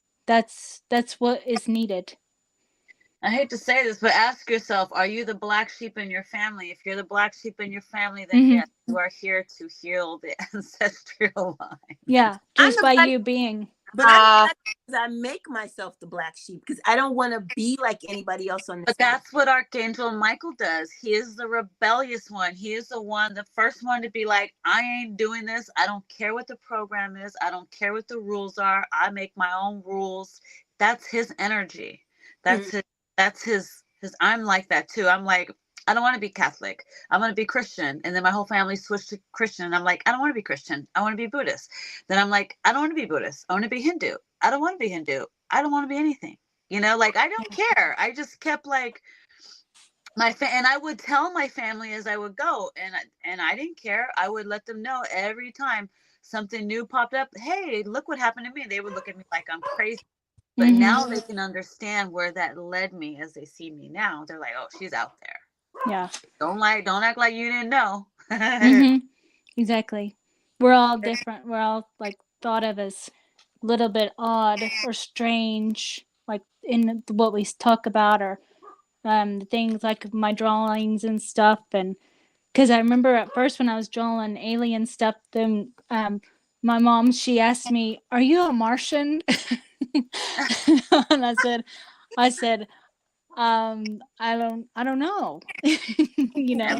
[SPEAKER 4] what is needed.
[SPEAKER 1] I hate to say this, but ask yourself, are you the black sheep in your family? If you're the black sheep in your family, then
[SPEAKER 4] Mhm.
[SPEAKER 1] yes, you are here to heal the ancestral line.
[SPEAKER 4] Yeah,
[SPEAKER 3] I'm
[SPEAKER 4] just
[SPEAKER 3] the
[SPEAKER 4] by
[SPEAKER 3] black
[SPEAKER 4] you being.
[SPEAKER 3] But I make myself the black sheep because I don't want to be like anybody else on this.
[SPEAKER 1] But that's what Archangel Michael does. He is the rebellious one. He is the one, the first one to be like, I ain't doing this. I don't care what the program is. I don't care what the rules are. I make my own rules. That's his energy. That's his. That's his. I'm like that too. I'm like, I don't want to be Catholic. I want to be Christian. And then my whole family switched to Christian. And I'm like, I don't want to be Christian. I want to be Buddhist. Then I'm like, I don't want to be Buddhist. I want to be Hindu. I don't want to be Hindu. I don't want to be anything. You know, like, I don't care. I just kept like and I would tell my family as I would go, and I didn't care. I would let them know every time something new popped up. Hey, look what happened to me. They would look at me like I'm crazy. But now they can understand where that led me as they see me now. They're like, oh, she's out there.
[SPEAKER 4] Yeah.
[SPEAKER 1] Don't act like you didn't know.
[SPEAKER 4] Exactly. We're all different. We're all like thought of as a little bit odd or strange, like in what we talk about, or things like my drawings and stuff. And because I remember at first when I was drawing alien stuff, then my mom, she asked me, "Are you a Martian?" And I said, I don't know. You know,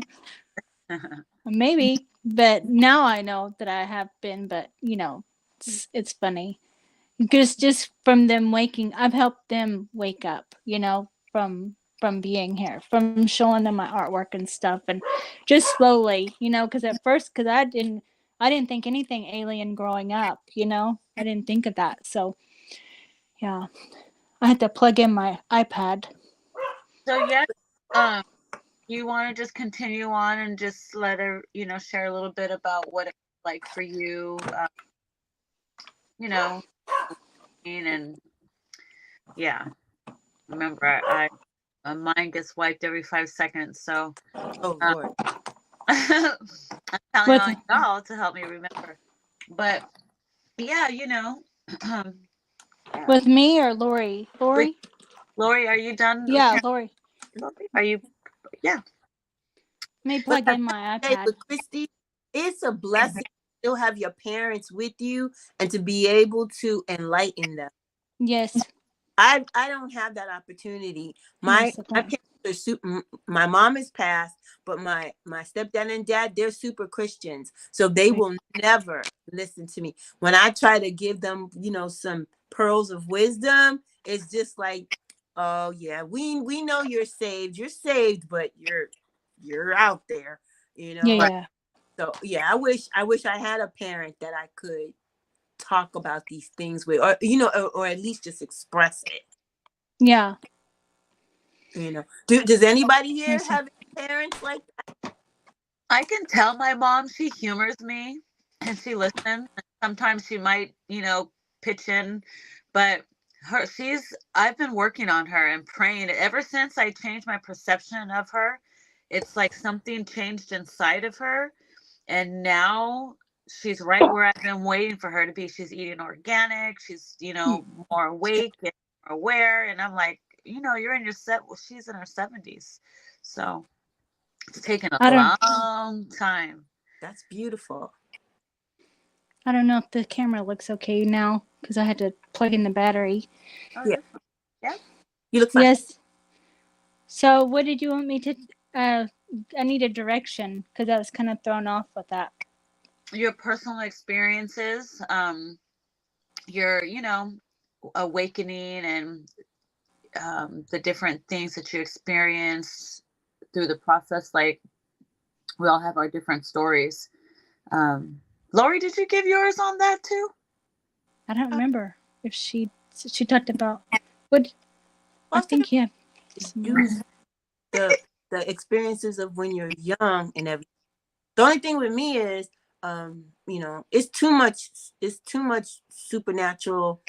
[SPEAKER 4] maybe, but now I know that I have been. But you know, it's funny because just from them waking, I've helped them wake up. You know, from being here, from showing them my artwork and stuff, and just slowly, you know, because at first, because I didn't think anything alien growing up. You know, I didn't think of that. So yeah, I had to plug in my iPad.
[SPEAKER 1] So yeah, you want to just continue on and just let her, share a little bit about what it's like for you, you know, and yeah. Remember, my mind gets wiped every 5 seconds, so
[SPEAKER 3] Oh Lord.
[SPEAKER 1] I'm counting on y'all to help me remember. But yeah,
[SPEAKER 4] With me or Lori? Lori?
[SPEAKER 1] Lori, are you done?
[SPEAKER 4] Yeah, Lori.
[SPEAKER 1] Are you? Yeah.
[SPEAKER 4] Let me plug in my iPad.
[SPEAKER 3] But Christy, it's a blessing to still have your parents with you and to be able to enlighten them.
[SPEAKER 4] Yes.
[SPEAKER 3] I don't have that opportunity. My parents are super. My mom is passed, but my stepdad and dad, they're super Christians, so they will never listen to me when I try to give them, some pearls of wisdom. It's just like, oh yeah, we know you're saved, but you're out there,
[SPEAKER 4] Yeah.
[SPEAKER 3] So yeah, I wish I had a parent that I could talk about these things with, or or at least just express it.
[SPEAKER 4] Yeah.
[SPEAKER 3] Does anybody here have parents like that?
[SPEAKER 1] I can tell my mom, she humors me and she listens. Sometimes she might, pitch in, but I've been working on her and praying ever since I changed my perception of her. It's like something changed inside of her. And now she's right where I've been waiting for her to be. She's eating organic. She's, more awake and more aware. And I'm like, you're in your she's in her 70s. So it's taken a long time.
[SPEAKER 3] That's beautiful.
[SPEAKER 4] I don't know if the camera looks okay now because I had to plug in the battery.
[SPEAKER 1] Oh, yeah.
[SPEAKER 3] You look fine.
[SPEAKER 4] Yes. So what did you want me to I need a direction because I was kind of thrown off with that.
[SPEAKER 1] Your personal experiences, your, awakening and the different things that you experience through the process. Like, we all have our different stories. Lori, did you give yours on that too?
[SPEAKER 4] I don't remember if she talked about what. I think yeah.
[SPEAKER 3] Use the experiences of when you're young and everything. The only thing with me is, it's too much supernatural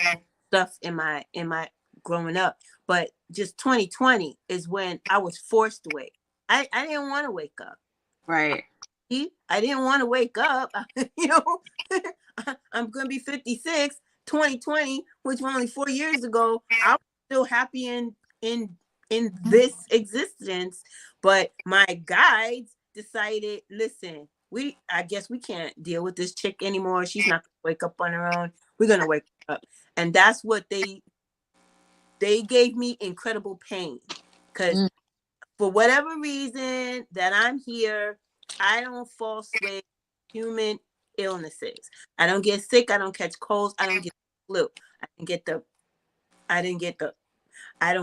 [SPEAKER 3] stuff in my growing up. But just 2020 is when I was forced to wake. I didn't want to wake up.
[SPEAKER 1] Right.
[SPEAKER 3] I didn't want to wake up. I'm going to be 56, 2020, which was only 4 years ago. I was still happy in this existence, but my guides decided, listen, I guess we can't deal with this chick anymore. She's not going to wake up on her own. We're gonna wake up. And that's what they gave me incredible pain. Because for whatever reason that I'm here, I don't fall sway to human illnesses. I don't get sick. I don't catch colds. I don't get flu. I don't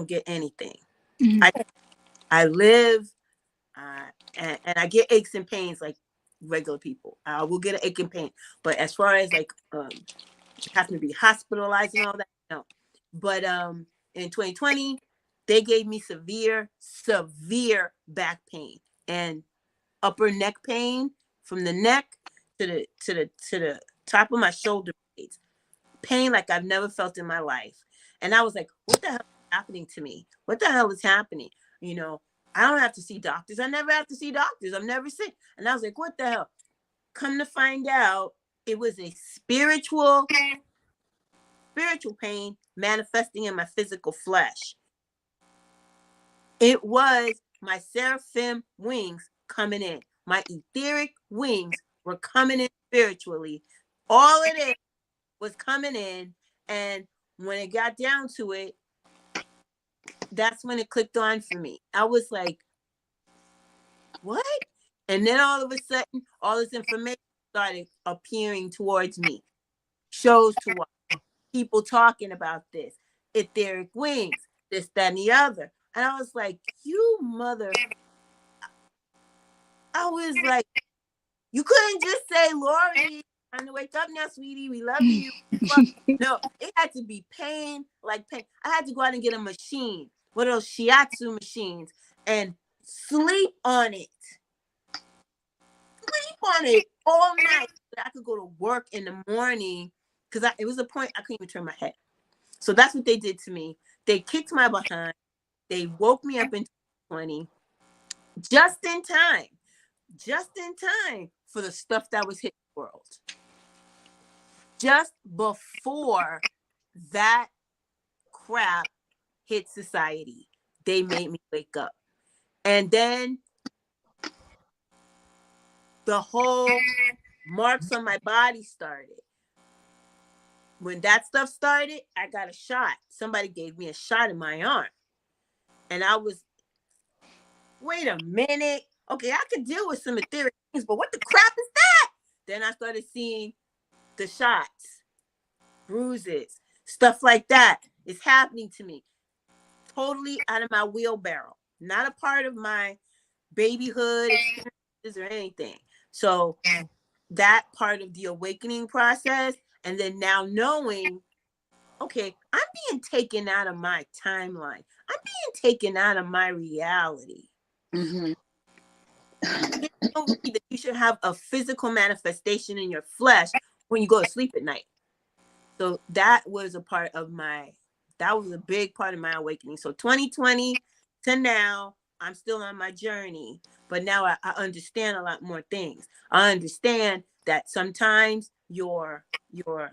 [SPEAKER 3] get anything.
[SPEAKER 4] Mhm.
[SPEAKER 3] I live, and I get aches and pains like regular people. I will get an ache and pain. But as far as like having to be hospitalized and all that, no. But in 2020, they gave me severe back pain and upper neck pain from the neck to the top of my shoulder blades. Pain like I've never felt in my life. And I was like, what the hell is happening to me? What the hell is happening? You know, I don't have to see doctors. I never have to see doctors. I'm never sick. And I was like, what the hell? Come to find out, it was a spiritual pain manifesting in my physical flesh. It was my seraphim wings coming in. My etheric wings were coming in spiritually. All it is was coming in. And when it got down to it, that's when it clicked on for me. I was like, what? And then all of a sudden, all this information started appearing towards me. Shows to watch, people talking about this, etheric wings, this, that, and the other. And I was like, you mother. I was like, you couldn't just say, Lori, time to wake up now, sweetie. We love you. No, it had to be pain, like pain. I had to go out and get a machine, one of those shiatsu machines, and sleep on it. Sleep on it all night. So I could go to work in the morning because it was a point I couldn't even turn my head. So that's what they did to me. They kicked my behind. They woke me up in 2020 just in time for the stuff that was hitting the world. Just before that crap hit society, they made me wake up. And then the whole marks on my body started. When that stuff started, I got a shot. Somebody gave me a shot in my arm. And I was, wait a minute. Okay, I could deal with some etheric things, but what the crap is that? Then I started seeing the shots, bruises, stuff like that is happening to me. Totally out of my wheelbarrow. Not a part of my babyhood experiences or anything. So that part of the awakening process, and then now knowing, okay, I'm being taken out of my timeline. I'm being taken out of my reality.
[SPEAKER 1] Mm-hmm.
[SPEAKER 3] That you should have a physical manifestation in your flesh when you go to sleep at night. So that was a big part of my awakening. So 2020 to now, I'm still on my journey, but now I understand a lot more things. I understand that sometimes your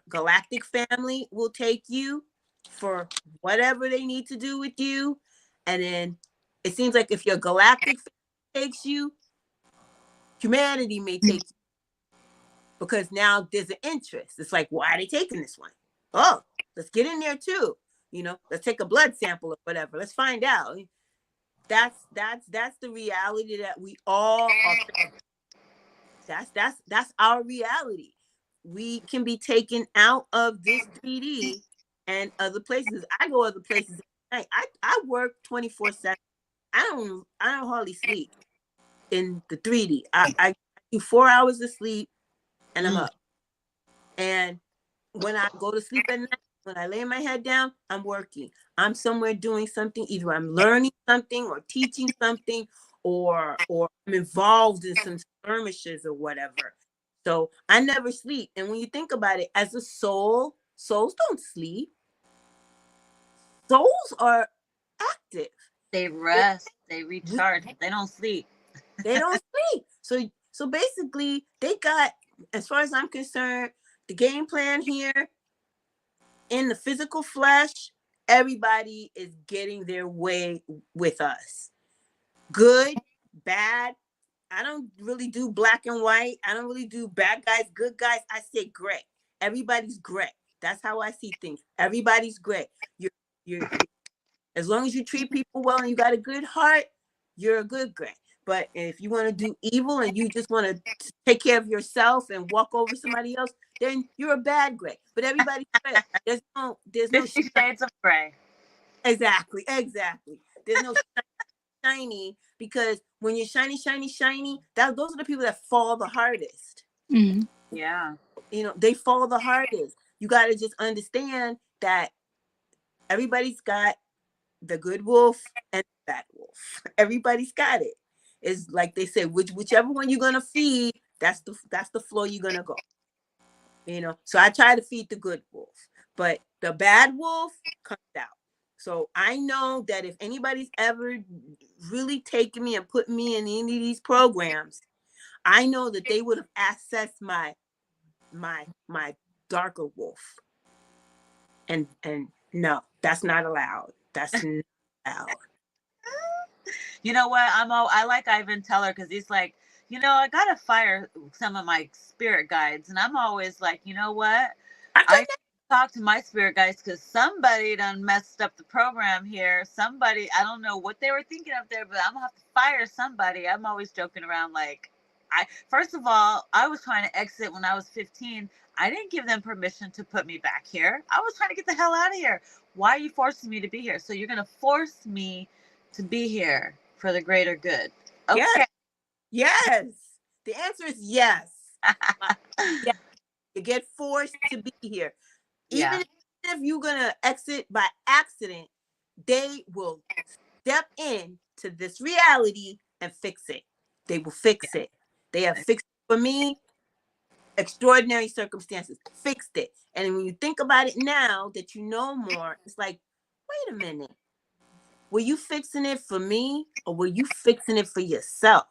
[SPEAKER 3] galactic family will take you for whatever they need to do with you. And then it seems like if your galactic family takes you, humanity may take you, because now there's an interest. It's like, why are they taking this one? Oh, let's get in there too. Let's take a blood sample or whatever. Let's find out. That's the reality that we all are. That's our reality. We can be taken out of this 3D and other places. I go other places at night. I work 24/7. I don't hardly sleep in the 3D. I do 4 hours of sleep and I'm up. And when I go to sleep at night, when I lay my head down, I'm working. I'm somewhere doing something. Either I'm learning something or teaching something, or I'm involved in some skirmishes or whatever. So I never sleep. And when you think about it, as a soul, souls don't sleep. Souls are active.
[SPEAKER 1] They rest, they recharge, they don't sleep.
[SPEAKER 3] They don't sleep. So basically, they got, as far as I'm concerned, the game plan here in the physical flesh, everybody is getting their way with us. Good, bad. I don't really do black and white. I don't really do bad guys, good guys. I say gray. Everybody's gray. That's how I see things. Everybody's great. You're as long as you treat people well and you got a good heart, you're a good gray. But if you want to do evil and you just want to take care of yourself and walk over somebody else, then you're a bad gray. But everybody's gray. There's no
[SPEAKER 1] 50 shades of gray.
[SPEAKER 3] Exactly. There's no shiny, because when you're shiny, those are the people that fall the hardest.
[SPEAKER 4] Mm.
[SPEAKER 1] Yeah.
[SPEAKER 3] You know, they fall the hardest. You got to just understand that everybody's got the good wolf and the bad wolf. Everybody's got it. It's like they say, whichever one you're gonna feed, that's the floor you're gonna go. You know, so I try to feed the good wolf, but the bad wolf comes out. So I know that if anybody's ever really taken me and put me in any of these programs, I know that they would have accessed my darker wolf. And no, that's not allowed. That's not allowed.
[SPEAKER 1] You know what? I like Ivan Teller because he's like, I gotta fire some of my spirit guides, and I'm always like, you know what? I talk to my spirit guides because somebody done messed up the program here. Somebody, I don't know what they were thinking up there, but I'm gonna have to fire somebody. I'm always joking around like, first of all, I was trying to exit when I was 15. I didn't give them permission to put me back here. I was trying to get the hell out of here. Why are you forcing me to be here? So you're gonna force me to be here for the greater good. Okay.
[SPEAKER 3] Yes. The answer is yes. Yes. You get forced to be here. Even if you're gonna exit by accident, they will step in to this reality and fix it. They will fix it. They have fixed it for me. Extraordinary circumstances fixed it. And when you think about it now that you know more, it's like, wait a minute. Were you fixing it for me or were you fixing it for yourself?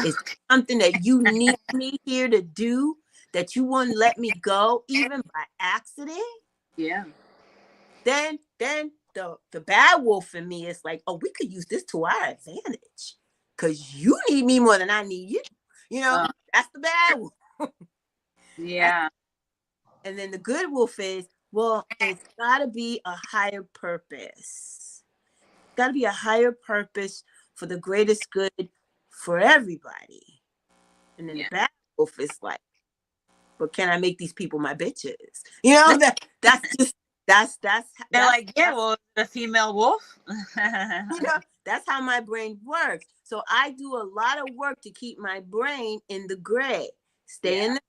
[SPEAKER 3] Is something that you need me here to do that you wouldn't let me go even by accident?
[SPEAKER 1] Yeah.
[SPEAKER 3] Then the bad wolf in me is like, oh, we could use this to our advantage because you need me more than I need you. You know, that's the bad wolf.
[SPEAKER 1] Yeah.
[SPEAKER 3] And then the good wolf is, well, it's got to be a higher purpose. Got to be a higher purpose for the greatest good for everybody. And then the bad wolf is like, but can I make these people my bitches? You know, that's
[SPEAKER 1] they're like, yeah, well, the female wolf.
[SPEAKER 3] You know, that's how my brain works. So I do a lot of work to keep my brain in the gray. Stay in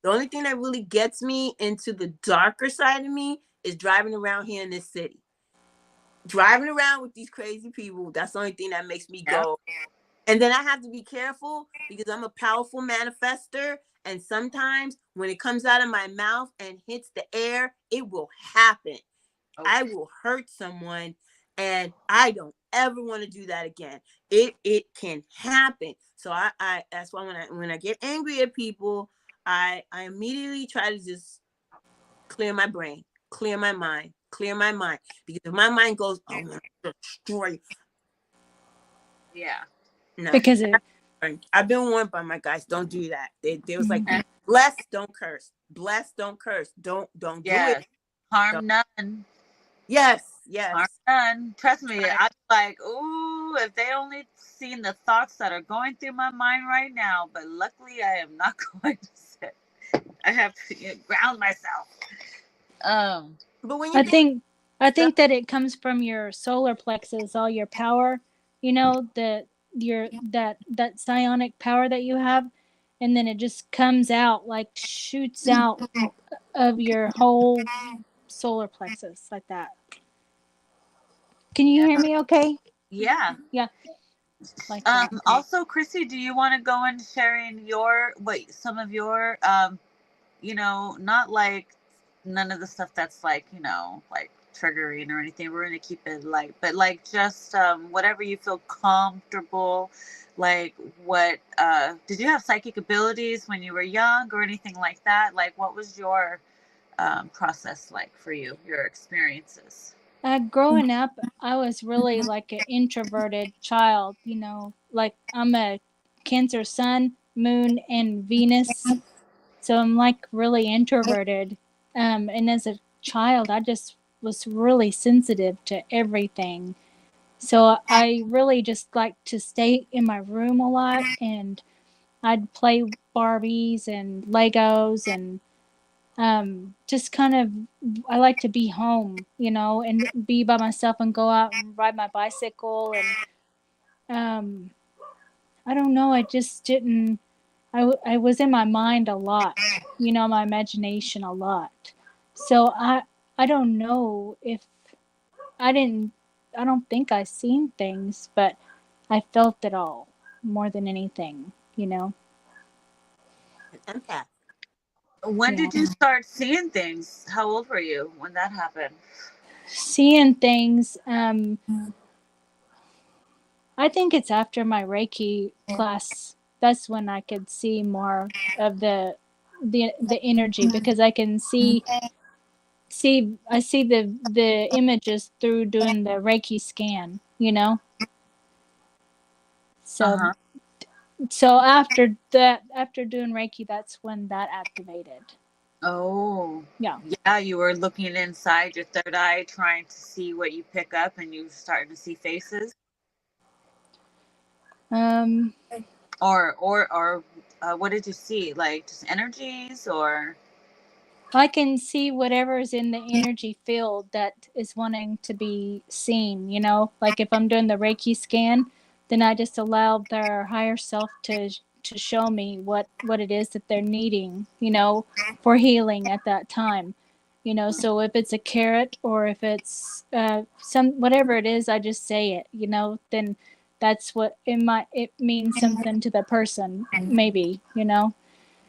[SPEAKER 3] the only thing that really gets me into the darker side of me is driving around here in this city. Driving around with these crazy people, that's the only thing that makes me go. And then I have to be careful because I'm a powerful manifester. And sometimes when it comes out of my mouth and hits the air, it will happen. Okay. I will hurt someone, and I don't ever want to do that again. It can happen. So I that's why when I get angry at people, I immediately try to just clear my brain, clear my mind. Because if my mind goes, oh, I'm gonna destroy you. Yeah. No.
[SPEAKER 4] Because
[SPEAKER 3] I've been warned by my guys, don't do that. They was like, bless, don't curse. Bless, don't curse. Don't do it.
[SPEAKER 1] Harm none.
[SPEAKER 3] Yes.
[SPEAKER 1] Harm none. Trust me, I'm like, ooh, if they only seen the thoughts that are going through my mind right now. But luckily, I am not going to sit. I have to ground myself.
[SPEAKER 3] But when
[SPEAKER 4] you I think that it comes from your solar plexus, all your power, you know, that psionic power that you have, and then it just comes out, like shoots out of your whole solar plexus like that. Can you hear me okay?
[SPEAKER 1] Yeah.
[SPEAKER 4] Like
[SPEAKER 1] also, Chrissy, do you want to go into sharing some of your not like none of the stuff that's like, like triggering or anything. We're going to keep it light, but like just whatever you feel comfortable. Like what, did you have psychic abilities when you were young or anything like that? Like what was your process like for you, your experiences?
[SPEAKER 4] Growing up, I was really like an introverted child, you know, like I'm a Cancer sun, moon, and Venus. So I'm like really introverted. And as a child, I just was really sensitive to everything. So I really just like to stay in my room a lot, and I'd play Barbies and Legos, and just kind of, I like to be home, you know, and be by myself and go out and ride my bicycle. And um, I don't know, I just didn't, I was in my mind a lot, you know, my imagination a lot. So I don't know if I didn't, I don't think I seen things, but I felt it all more than anything, you know?
[SPEAKER 3] An empath.
[SPEAKER 1] When
[SPEAKER 4] Yeah.
[SPEAKER 1] did you start seeing things? How old were you when that happened?
[SPEAKER 4] Seeing things, I think it's after my Reiki class. That's when I could see more of the energy, because I can I see the images through doing the Reiki scan, you know? So
[SPEAKER 1] Uh-huh.
[SPEAKER 4] so after that, after doing Reiki, that's when that activated.
[SPEAKER 1] Oh,
[SPEAKER 4] Yeah.
[SPEAKER 1] yeah, you were looking inside your third eye, trying to see what you pick up, and you were starting to see faces,
[SPEAKER 4] Um
[SPEAKER 1] or what did you see? Like just energies, or
[SPEAKER 4] I can see whatever's in the energy field that is wanting to be seen, you know? Like if I'm doing the Reiki scan, then I just allow their higher self to show me what it is that they're needing, you know, for healing at that time. You know, so if it's a carrot, or if it's some whatever it is, I just say it, you know, then that's what it means something to the person, maybe, you know.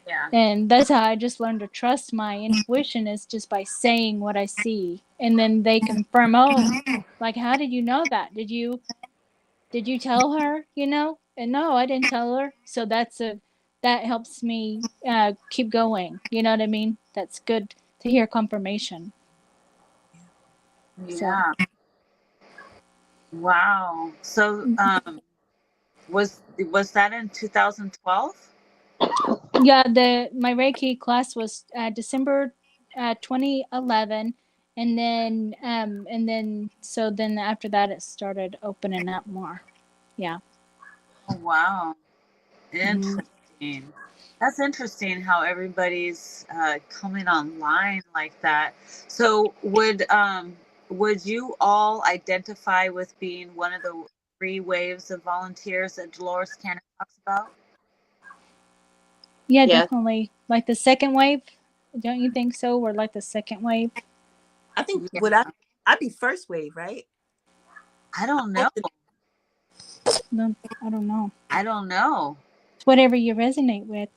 [SPEAKER 1] yeah,
[SPEAKER 4] And that's how I just learned to trust my intuition, is just by saying what I see. And then they confirm, oh, like, how did you know that? Did you tell her, you know? And no, I didn't tell her. So that helps me keep going. You know what I mean? That's good to hear confirmation. So
[SPEAKER 1] yeah. Wow. So, was that in 2012?
[SPEAKER 4] yeah, the my Reiki class was December 2011, and then so then after that it started opening up more. Yeah.
[SPEAKER 1] Oh, wow.
[SPEAKER 4] Hmm.
[SPEAKER 1] Interesting. That's interesting how everybody's coming online like that. So would you all identify with being one of the three waves of volunteers that Dolores Cannon talks about?
[SPEAKER 4] Yeah,
[SPEAKER 2] Yeah.
[SPEAKER 4] definitely. Like the second wave, don't you think so? Or like the second wave?
[SPEAKER 3] I think
[SPEAKER 1] Yeah.
[SPEAKER 3] I'd be first wave, right?
[SPEAKER 1] I don't
[SPEAKER 3] I'm
[SPEAKER 1] know.
[SPEAKER 3] the-
[SPEAKER 4] No, I don't know.
[SPEAKER 1] I don't know.
[SPEAKER 4] It's whatever you resonate with.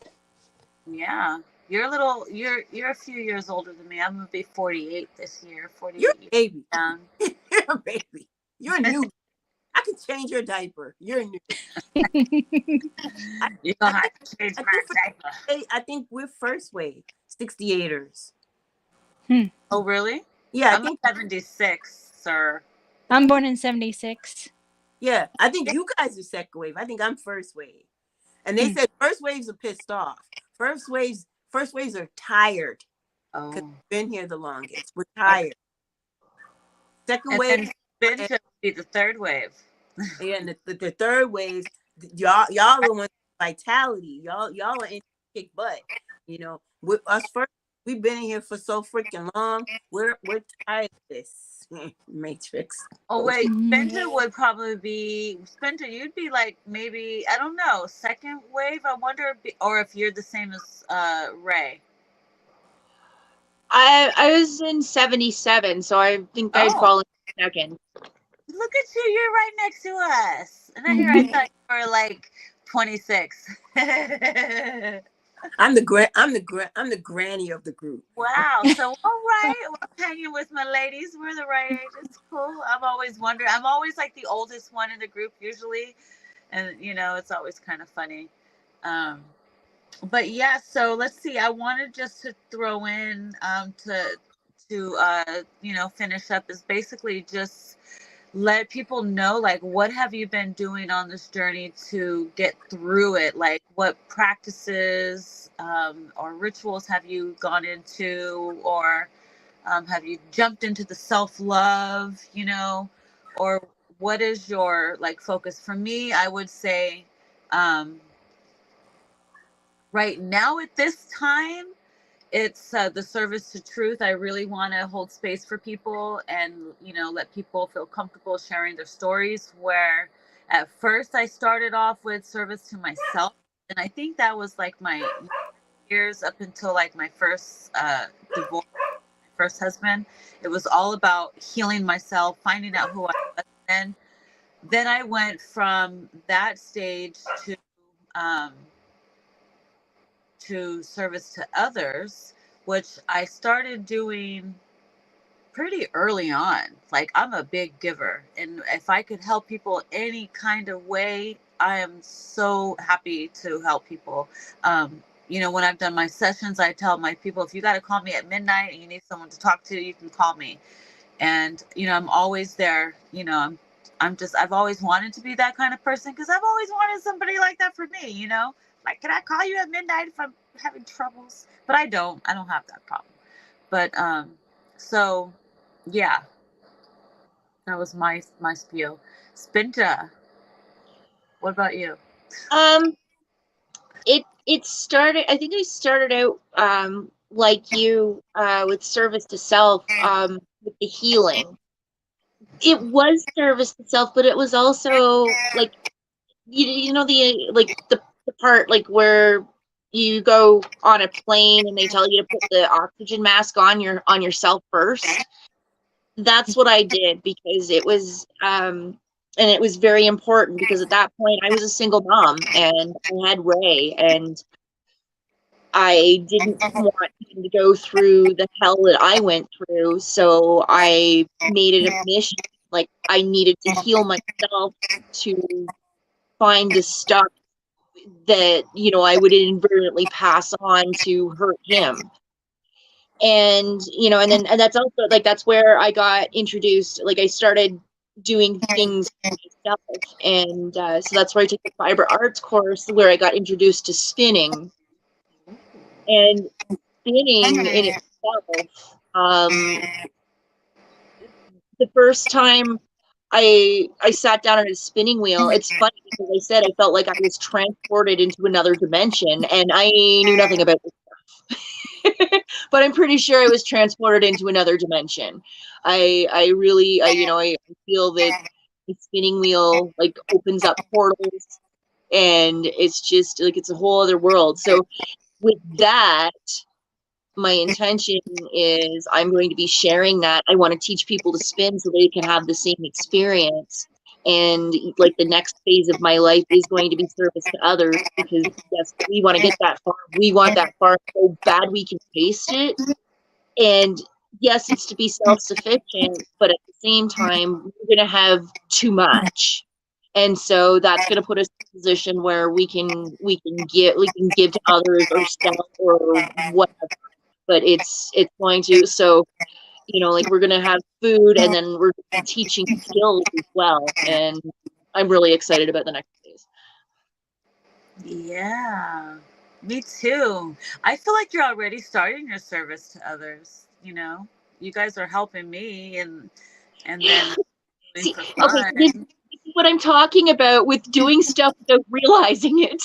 [SPEAKER 1] Yeah. You're a few years older than me. I'm gonna be 48 this year.
[SPEAKER 3] You're
[SPEAKER 1] 48
[SPEAKER 3] a
[SPEAKER 1] years
[SPEAKER 3] baby.
[SPEAKER 1] young.
[SPEAKER 3] You're a baby. You're a new. I can change your diaper. You're a new. I,
[SPEAKER 1] You're
[SPEAKER 3] I
[SPEAKER 1] gonna
[SPEAKER 3] think
[SPEAKER 1] have to change
[SPEAKER 3] I
[SPEAKER 1] my
[SPEAKER 3] think
[SPEAKER 1] diaper.
[SPEAKER 3] I think we're first wave 68ers.
[SPEAKER 4] Hmm.
[SPEAKER 1] Oh, really?
[SPEAKER 3] Yeah, I
[SPEAKER 1] I'm a
[SPEAKER 3] think
[SPEAKER 1] 76, sir.
[SPEAKER 4] I'm born in 76.
[SPEAKER 3] yeah, I think you guys are second wave. I think I'm first wave. And they
[SPEAKER 4] Hmm.
[SPEAKER 3] said first waves are pissed off. First waves are tired because
[SPEAKER 1] Oh.
[SPEAKER 3] we've been here the longest. We're
[SPEAKER 1] Okay.
[SPEAKER 3] tired. Second
[SPEAKER 1] And
[SPEAKER 3] wave
[SPEAKER 1] then spin to be the third wave.
[SPEAKER 3] and the third waves, y'all are the ones with vitality. Y'all are in kick butt. You know, with us first, we've been in here for so freaking long. We're tired of this matrix.
[SPEAKER 1] Oh wait,
[SPEAKER 4] Mm.
[SPEAKER 1] Spencer would probably be Spencer. You'd be like maybe I don't know second wave. I wonder, or if you're the same as Ray.
[SPEAKER 2] I was in 77, so I think I'd
[SPEAKER 1] Oh,
[SPEAKER 2] fall in second.
[SPEAKER 1] look at you! You're right next to us. And here I
[SPEAKER 4] Mhm.
[SPEAKER 1] thought you were like 26.
[SPEAKER 3] I'm the granny of the group.
[SPEAKER 1] Wow. So all right, well, I'm hanging with my ladies. We're the right age. It's cool. I'm always wondering. I'm always like the oldest one in the group usually, and it's always kind of funny. Um, but yeah, so let's see. I wanted just to throw in to finish up is basically just let people know like what have you been doing on this journey to get through it, like what practices or rituals have you gone into, or Have you jumped into the self-love, you know, or what is your like focus? For me, I would say right now at this time, it's the service to truth. I really want to hold space for people and, you know, let people feel comfortable sharing their stories, where at first I started off with service to myself, and I think that was like my years up until like my first divorce, my first husband. It was all about healing myself, finding out who I was. And then I went from that stage um, to service to others, which I started doing pretty early on. Like, I'm a big giver, and if I could help people any kind of way, I am so happy to help people. You know, when I've done my sessions, I tell my people, if you got to call me at midnight and you need someone to talk to, you can call me. And you know, I'm always there. You know, I've always wanted to be that kind of person, because I've always wanted somebody like that for me, you know, like, can I call you at midnight if I'm having troubles? But I don't have that problem. But so yeah, that was my spiel. Spinta, what about you?
[SPEAKER 2] Um, it started. I think I started out like you with service to self, with the healing. It was service to self, but it was also like you know the part like where you go on a plane and they tell you to put the oxygen mask on yourself first. That's what I did, because it was and it was very important, because at that point I was a single mom and I had Ray, and I didn't want him to go through the hell that I went through. So I made it a mission. Like, I needed to heal myself to find the stuff that, you know, I would inadvertently pass on to hurt him. And, you know, and that's also like, that's where I got introduced. Like, I started doing things for myself. And so that's where I took the fiber arts course, where I got introduced to spinning. And spinning in itself, the first time I sat down at a spinning wheel, it's funny because I said I felt like I was transported into another dimension, and I knew nothing about this stuff. But I'm pretty sure I was transported into another dimension. I really, you know, I feel that the spinning wheel like opens up portals, and it's just like it's a whole other world. So with that, my intention is I'm going to be sharing that. I want to teach people to spin so they can have the same experience. And like the next phase of my life is going to be service to others, because yes, we want to get that far. We want that far so bad we can taste it. And yes, it's to be self-sufficient, but at the same time, we're going to have too much. And so that's going to put us in a position where we can give to others or sell or whatever. But it's going to, so you know, like, we're going to have food, and then we're teaching skills as well, and I'm really excited about the next phase.
[SPEAKER 1] Yeah, me too. I feel like you're already starting your service to others, you know, you guys are helping me, and then doing
[SPEAKER 2] See,
[SPEAKER 1] for
[SPEAKER 2] okay, this
[SPEAKER 1] fun.
[SPEAKER 2] is what I'm talking about with doing stuff without realizing it.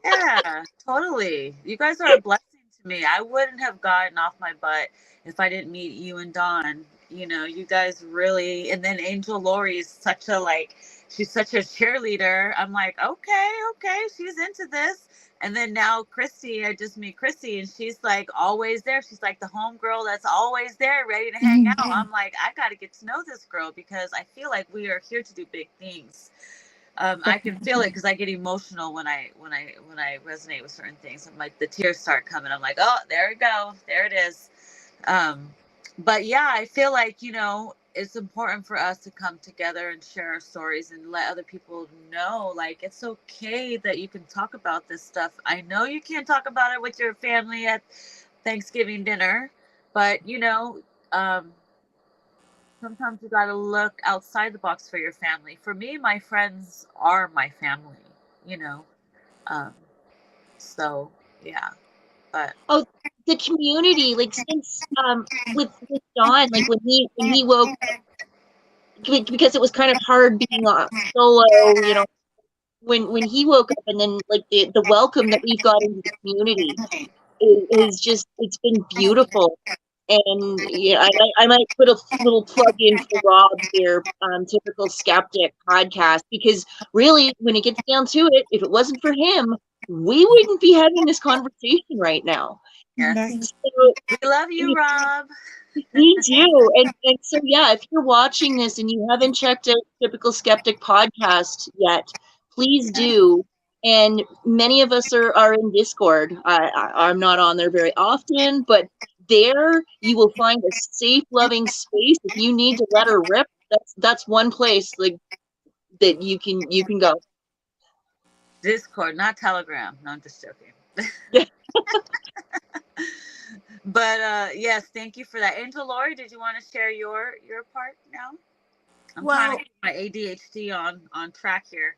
[SPEAKER 1] Yeah, totally. You guys are a blessing to me. I wouldn't have gotten off my butt if I didn't meet you and Dawn. You know, you guys really, and then Angel Lori is such a like, she's such a cheerleader. I'm like, okay, okay, she's into this. And then now Christy, I just meet Christy, and she's like always there. She's like the home girl that's always there, ready to hang out. I'm like, I got to get to know this girl, because I feel like we are here to do big things. I can feel it, because I get emotional when I resonate with certain things. I'm like, the tears start coming. I'm like, oh, there we go, there it is. Um, but yeah, I feel like, you know, it's important for us to come together and share our stories and let other people know, like, it's okay that you can talk about this stuff. I know you can't talk about it with your family at Thanksgiving dinner, but you know, sometimes you got to look outside the box for your family. For me, my friends are my family, you know. Um, so, yeah.
[SPEAKER 2] Oh, the community, like since with John, like when he woke, because it was kind of hard being solo, you know, when he woke up, and then like the welcome that we've got into the community is just, it's been beautiful. And yeah, I might put a little plug in for Rob here, Typical Skeptic podcast, because really, when it gets down to it, if it wasn't for him, we wouldn't be having this conversation right now.
[SPEAKER 1] Yes.
[SPEAKER 2] So,
[SPEAKER 1] We love you, Rob.
[SPEAKER 2] me too. And so, yeah, if you're watching this and you haven't checked out Typical Skeptic podcast yet, please do. And many of us are in Discord. I'm not on there very often, but there you will find a safe, loving space. If you need to let her rip, that's one place like that you can go.
[SPEAKER 1] Discord, not Telegram. No, I'm just joking.
[SPEAKER 2] Yeah.
[SPEAKER 1] But yes, thank you for that. Angel Lori, did you want to share your part now? I'm trying to keep my ADHD on track here.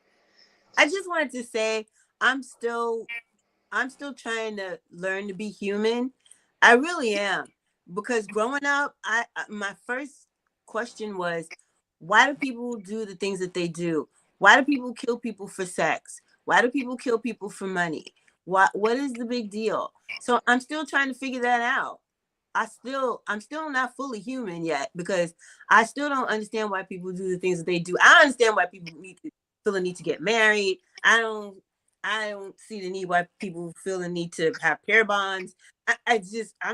[SPEAKER 3] I just wanted to say I'm still trying to learn to be human. I really am, because growing up, my first question was, why do people do the things that they do? Why do people kill people for sex? Why do people kill people for money? What is the big deal? So I'm still trying to figure that out. I'm still not fully human yet, because I still don't understand why people do the things that they do. I understand why people feel the need to get married. I don't see the need why people feel the need to have pair bonds. I'm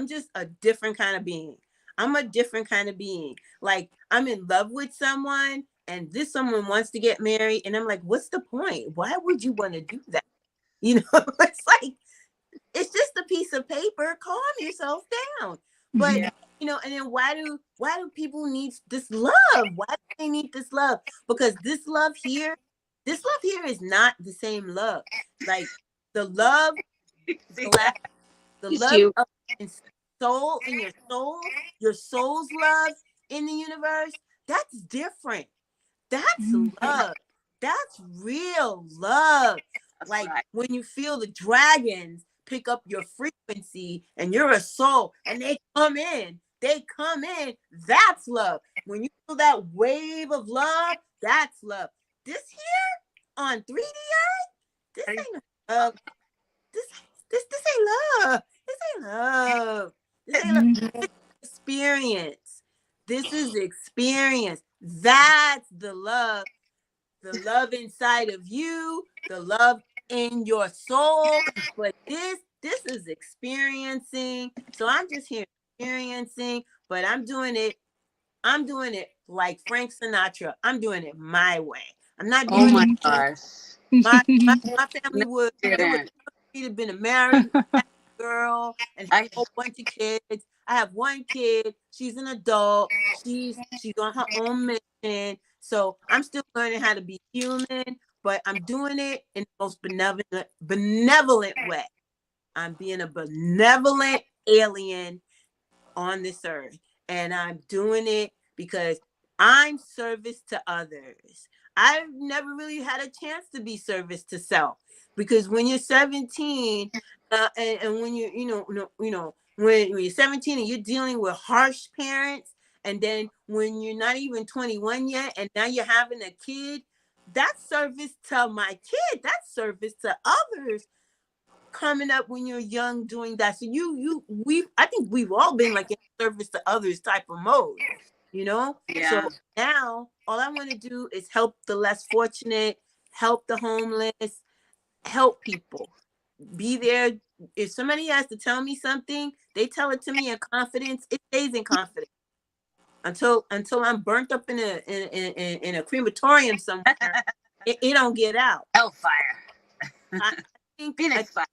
[SPEAKER 3] just a different kind of being. I'm a different kind of being. Like, I'm in love with someone, and this someone wants to get married, and I'm like, what's the point? Why would you want to do that? You know, it's like, it's just a piece of paper. Calm yourself down. But you know, and then why do people need this love? Why do they need this love? Because this love here is not the same love. Like the love, the love of soul in your soul's love in the universe, that's different. That's love. That's real love.
[SPEAKER 1] That's
[SPEAKER 3] like
[SPEAKER 1] right.
[SPEAKER 3] when you feel the dragons pick up your frequency and you're a soul and they come in, that's love. When you feel that wave of love, that's love. This here on 3D Earth, this ain't love. This ain't love. This ain't love. This ain't love. This is experience. This is experience. That's the love. The love inside of you, the love in your soul. But this is experiencing. So I'm just here experiencing, but I'm doing it like Frank Sinatra. I'm doing it my way. I'm not doing
[SPEAKER 1] Oh my gosh.
[SPEAKER 3] my family
[SPEAKER 1] No,
[SPEAKER 3] would have been a married girl and have a whole bunch of kids. I have one kid. She's an adult. She's on her own mission. So I'm still learning how to be human, but I'm doing it in the most benevolent way. I'm being a benevolent alien on this earth, and I'm doing it because I'm service to others. I've never really had a chance to be service to self, because when you're 17 and when when you're 17 and you're dealing with harsh parents, and then when you're not even 21 yet and now you're having a kid, that's service to my kid, that's service to others. Coming up when you're young doing that, so I think we've all been like in service to others type of mode, you know. So now all I want to do is help the less fortunate, help the homeless, help people, be there. If somebody has to tell me something, they tell it to me in confidence. It stays in confidence until I'm burnt up in a crematorium somewhere. it don't get out.
[SPEAKER 1] Hellfire.
[SPEAKER 3] I think
[SPEAKER 1] Phoenix fire.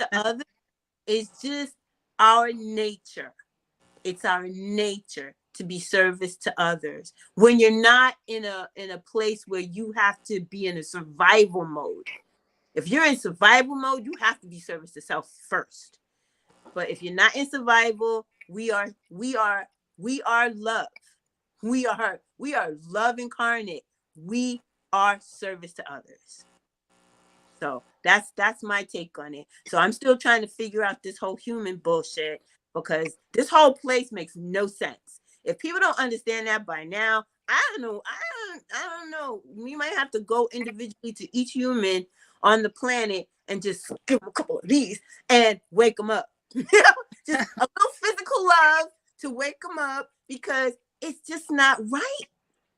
[SPEAKER 3] the other is just our nature. It's our nature to be service to others. When you're not in a place where you have to be in a survival mode. If you're in survival mode, you have to be service to self first. But if you're not in survival, we are love. We are love incarnate. We are service to others. So that's my take on it. So I'm still trying to figure out this whole human bullshit, because this whole place makes no sense. If people don't understand that by now, I don't know. I don't know. We might have to go individually to each human on the planet and just give them a couple of these and wake them up. Just a little physical love to wake them up, because it's just not right.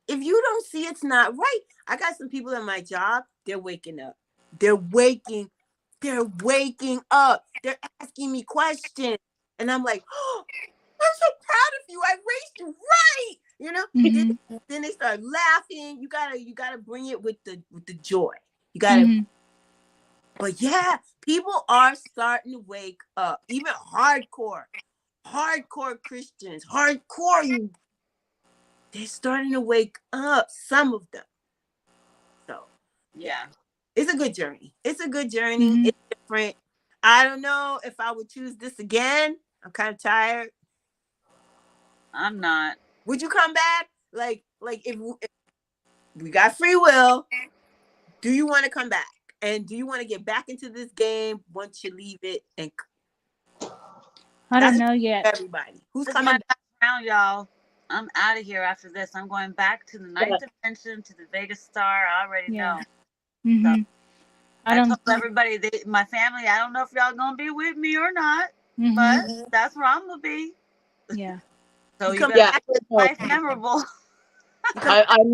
[SPEAKER 3] If you don't see it's not right, I got some people at my job, they're waking up. They're waking up. They're asking me questions. And I'm like, oh, I'm so proud of you. I raised you right. You know?
[SPEAKER 4] Mm-hmm.
[SPEAKER 3] Then they start laughing. You gotta bring it with the joy. You gotta.
[SPEAKER 4] Mm-hmm.
[SPEAKER 3] But yeah, people are starting to wake up. Even hardcore Christians, they're starting to wake up. Some of them. So
[SPEAKER 1] Yeah.
[SPEAKER 3] it's a good journey.
[SPEAKER 4] Mm-hmm.
[SPEAKER 3] It's different. I don't know if I would choose this again. I'm kind of tired.
[SPEAKER 1] I'm not.
[SPEAKER 3] Would you come back? Like if we got free will, do you want to come back? And do you want to get back into this game once you leave it? And
[SPEAKER 4] I don't know yet.
[SPEAKER 3] everybody. Who's
[SPEAKER 1] This is
[SPEAKER 3] coming
[SPEAKER 1] my
[SPEAKER 3] back?
[SPEAKER 1] last round, y'all. I'm out of here after this. I'm going back to the ninth dimension, to the Vegas Star. I already know.
[SPEAKER 4] Mm-hmm.
[SPEAKER 1] So, I told everybody, my family, I don't know if y'all gonna be with me or not,
[SPEAKER 4] Mm-hmm.
[SPEAKER 1] but that's where I'm gonna be.
[SPEAKER 4] Yeah.
[SPEAKER 1] So
[SPEAKER 3] You
[SPEAKER 1] you
[SPEAKER 3] come
[SPEAKER 1] better
[SPEAKER 2] back.
[SPEAKER 1] make life memorable.
[SPEAKER 2] I'm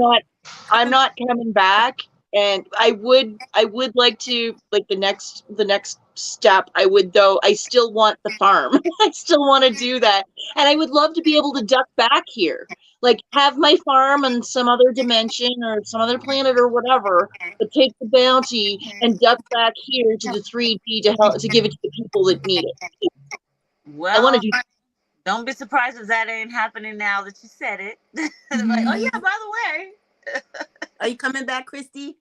[SPEAKER 2] not coming back, and I would like to, like, the next step. I still want the farm. I still want to do that, and I would love to be able to duck back here, like have my farm on some other dimension or some other planet or whatever, but take the bounty and duck back here to the 3D to help, to give it to the people that need it. I want to do.
[SPEAKER 1] Don't be surprised if that ain't happening now that you said it.
[SPEAKER 4] Mm-hmm.
[SPEAKER 1] Like, oh yeah, by the way.
[SPEAKER 3] Are you coming back, Christy?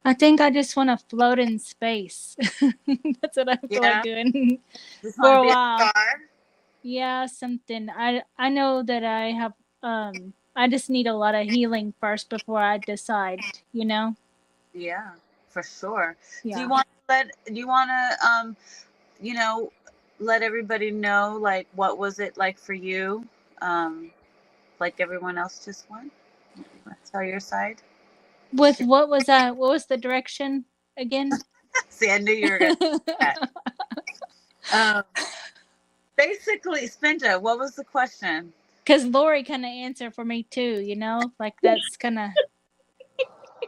[SPEAKER 4] I think I just want to float in space. That's what I feel like doing
[SPEAKER 1] Just
[SPEAKER 4] for
[SPEAKER 1] want to
[SPEAKER 4] a
[SPEAKER 1] be
[SPEAKER 4] while.
[SPEAKER 1] a star.
[SPEAKER 4] Yeah, something. I know that I have. I just need a lot of healing first before I decide. You know.
[SPEAKER 1] Yeah, for sure.
[SPEAKER 4] Yeah.
[SPEAKER 1] Do you want to you know, let everybody know, like, what was it like for you? Like everyone else just went. Tell your side.
[SPEAKER 4] With what was that? What was the direction again?
[SPEAKER 1] See, I knew you were gonna do that. Basically, Spinja, what was the question?
[SPEAKER 4] Because Lori kind of answered for me too. You know, like that's kind of.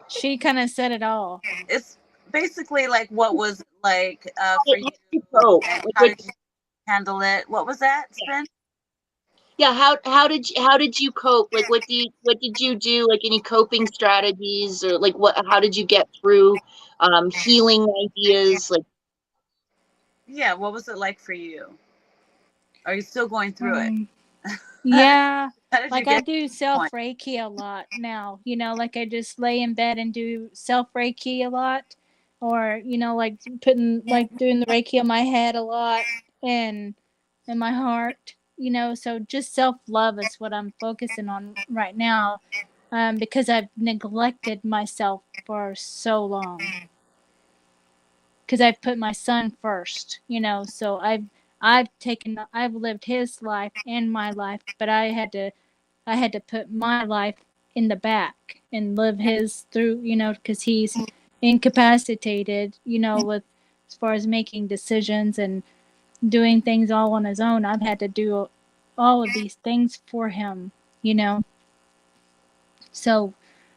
[SPEAKER 4] She kind of said it all.
[SPEAKER 1] It's basically like, what was it like for you? How did you handle it? What was that, Spin?
[SPEAKER 2] Yeah, how did you cope? Like, what did you do? Like, any coping strategies, or like how did you get through healing ideas? Like,
[SPEAKER 1] Yeah, what was it like for you? Are you still going through it?
[SPEAKER 4] Yeah,
[SPEAKER 1] like
[SPEAKER 4] I do self Reiki a lot now. You know, like I just lay in bed and do self Reiki a lot, or you know, like doing the Reiki on my head a lot and in my heart. You know, so just self love is what I'm focusing on right now, because I've neglected myself for so long. Because I've put my son first, you know, so I've lived his life and my life, but I had to put my life in the back and live his through, you know, because he's incapacitated, you know, with as far as making decisions and doing things all on his own. I've had to do all of these things for him, you know. So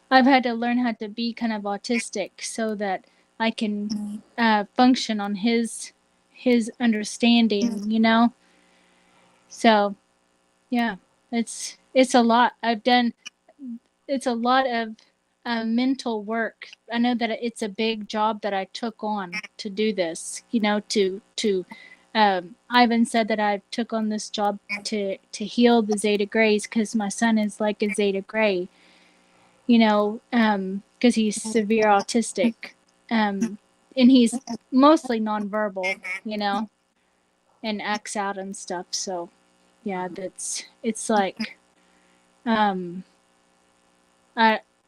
[SPEAKER 4] I've had to learn how to be kind of autistic so that I can function on his understanding, you know. So yeah, it's a lot. It's a lot of mental work. I know that it's a big job that I took on to do this. You know, to Ivan said that I took on this job to heal the Zeta Grays because my son is like a Zeta Gray. You know, because he's severe autistic, and he's mostly nonverbal. You know, and acts out and stuff. So yeah, it's like I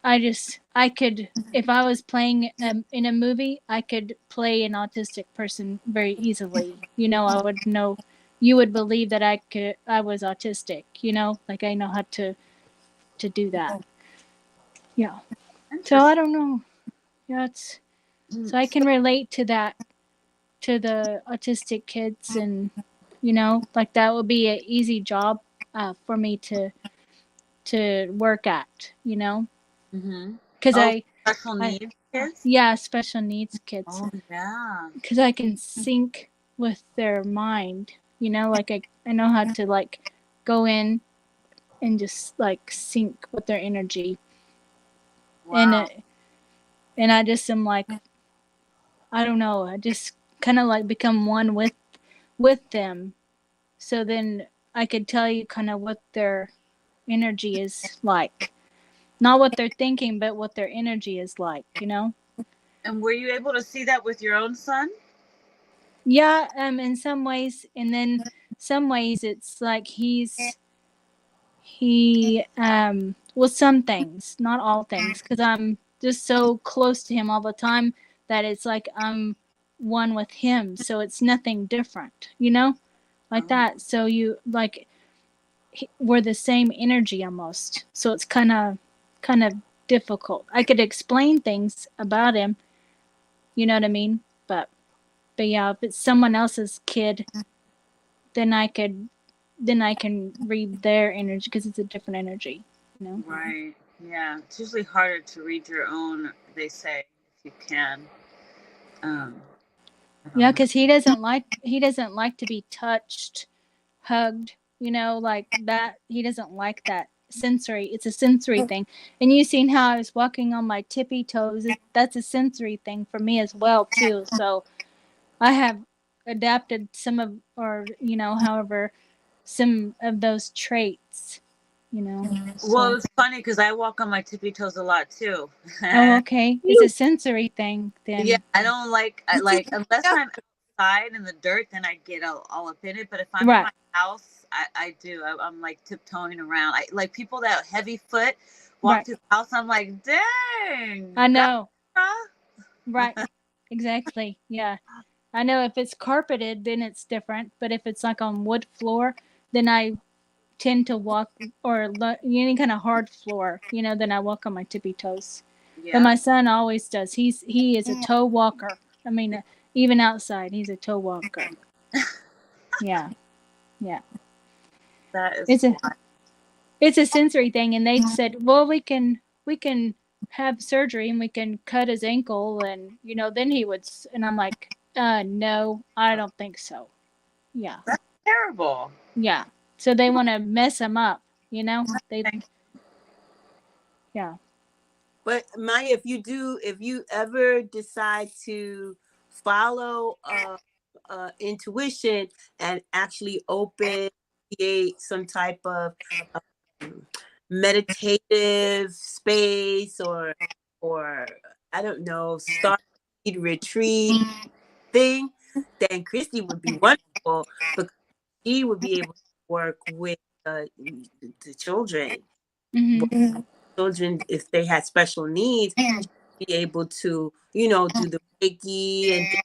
[SPEAKER 4] I could, if I was playing in a movie, I could play an autistic person very easily. You know, I would know, you would believe that I was autistic, you know, like I know how to do that. Yeah. So I don't know. Yeah, so I can relate to that, to the autistic kids, and you know, like that would be an easy job for me to work at, you know,
[SPEAKER 1] Mm-hmm.
[SPEAKER 4] because
[SPEAKER 1] Oh, special
[SPEAKER 4] I
[SPEAKER 1] needs kids.
[SPEAKER 4] yeah, special needs kids,
[SPEAKER 1] Oh yeah.
[SPEAKER 4] because I can sync with their mind, you know, like I know how to like go in and just like sync with their energy, and
[SPEAKER 1] Wow.
[SPEAKER 4] and I just am like, I don't know, I just kind of like become one with them. So then I could tell you kind of what their energy is like. Not what they're thinking, but what their energy is like, you know?
[SPEAKER 1] And were you able to see that with your own son?
[SPEAKER 4] Yeah, in some ways, and then some ways it's like he well, some things, not all things, because I'm just so close to him all the time that it's like I'm one with him, so it's nothing different, you know? Like
[SPEAKER 1] Oh,
[SPEAKER 4] that. So you like we're the same energy almost. So it's kind of difficult. I could explain things about him, you know what I mean? But yeah, if it's someone else's kid, then I can read their energy because it's a different energy, you know?
[SPEAKER 1] right. Yeah. It's usually harder to read your own, they say, if you can. Um, I don't
[SPEAKER 4] Yeah,
[SPEAKER 1] know.
[SPEAKER 4] because he doesn't like to be touched, hugged, you know, like that. He doesn't like that sensory. It's a sensory thing. And you seen how I was walking on my tippy toes. That's a sensory thing for me as well too. So I have adapted some of, or you know, however, some of those traits, you know.
[SPEAKER 1] Well,
[SPEAKER 4] So
[SPEAKER 1] it's funny because I walk on my tippy toes a lot too.
[SPEAKER 4] oh, okay, it's a sensory thing
[SPEAKER 1] Yeah,
[SPEAKER 4] then.
[SPEAKER 1] I don't like like unless I'm outside in the dirt, then I get all up in it. But if I'm in
[SPEAKER 4] Right,
[SPEAKER 1] my house, I do. I'm like tiptoeing around. I like people that heavy foot walk
[SPEAKER 4] right.
[SPEAKER 1] through the house. I'm like, dang,
[SPEAKER 4] I know.
[SPEAKER 1] Gatra.
[SPEAKER 4] Right, exactly. Yeah. I know if it's carpeted, then it's different. But if it's like on wood floor, then I tend to walk, or any kind of hard floor, you know, then I walk on my tippy toes. But
[SPEAKER 1] Yeah,
[SPEAKER 4] my son always does. He is a toe walker. I mean, even outside, he's a toe walker. Yeah, yeah.
[SPEAKER 1] that is
[SPEAKER 4] It's a
[SPEAKER 1] wild.
[SPEAKER 4] it's a sensory thing, and they said, well, we can have surgery and we can cut his ankle, and you know, then he would. And I'm like, no, I don't think so. Yeah.
[SPEAKER 1] That's terrible.
[SPEAKER 4] Yeah. So they want to mess him up, you know? Yeah.
[SPEAKER 3] But Maya, if you ever decide to follow intuition and actually create some type of um, meditative space, or I don't know, start a retreat thing, then Christy would be wonderful because she would be able to work with the children.
[SPEAKER 4] Hmm.
[SPEAKER 3] Children, if they had special needs, be able to, do the Reiki and teach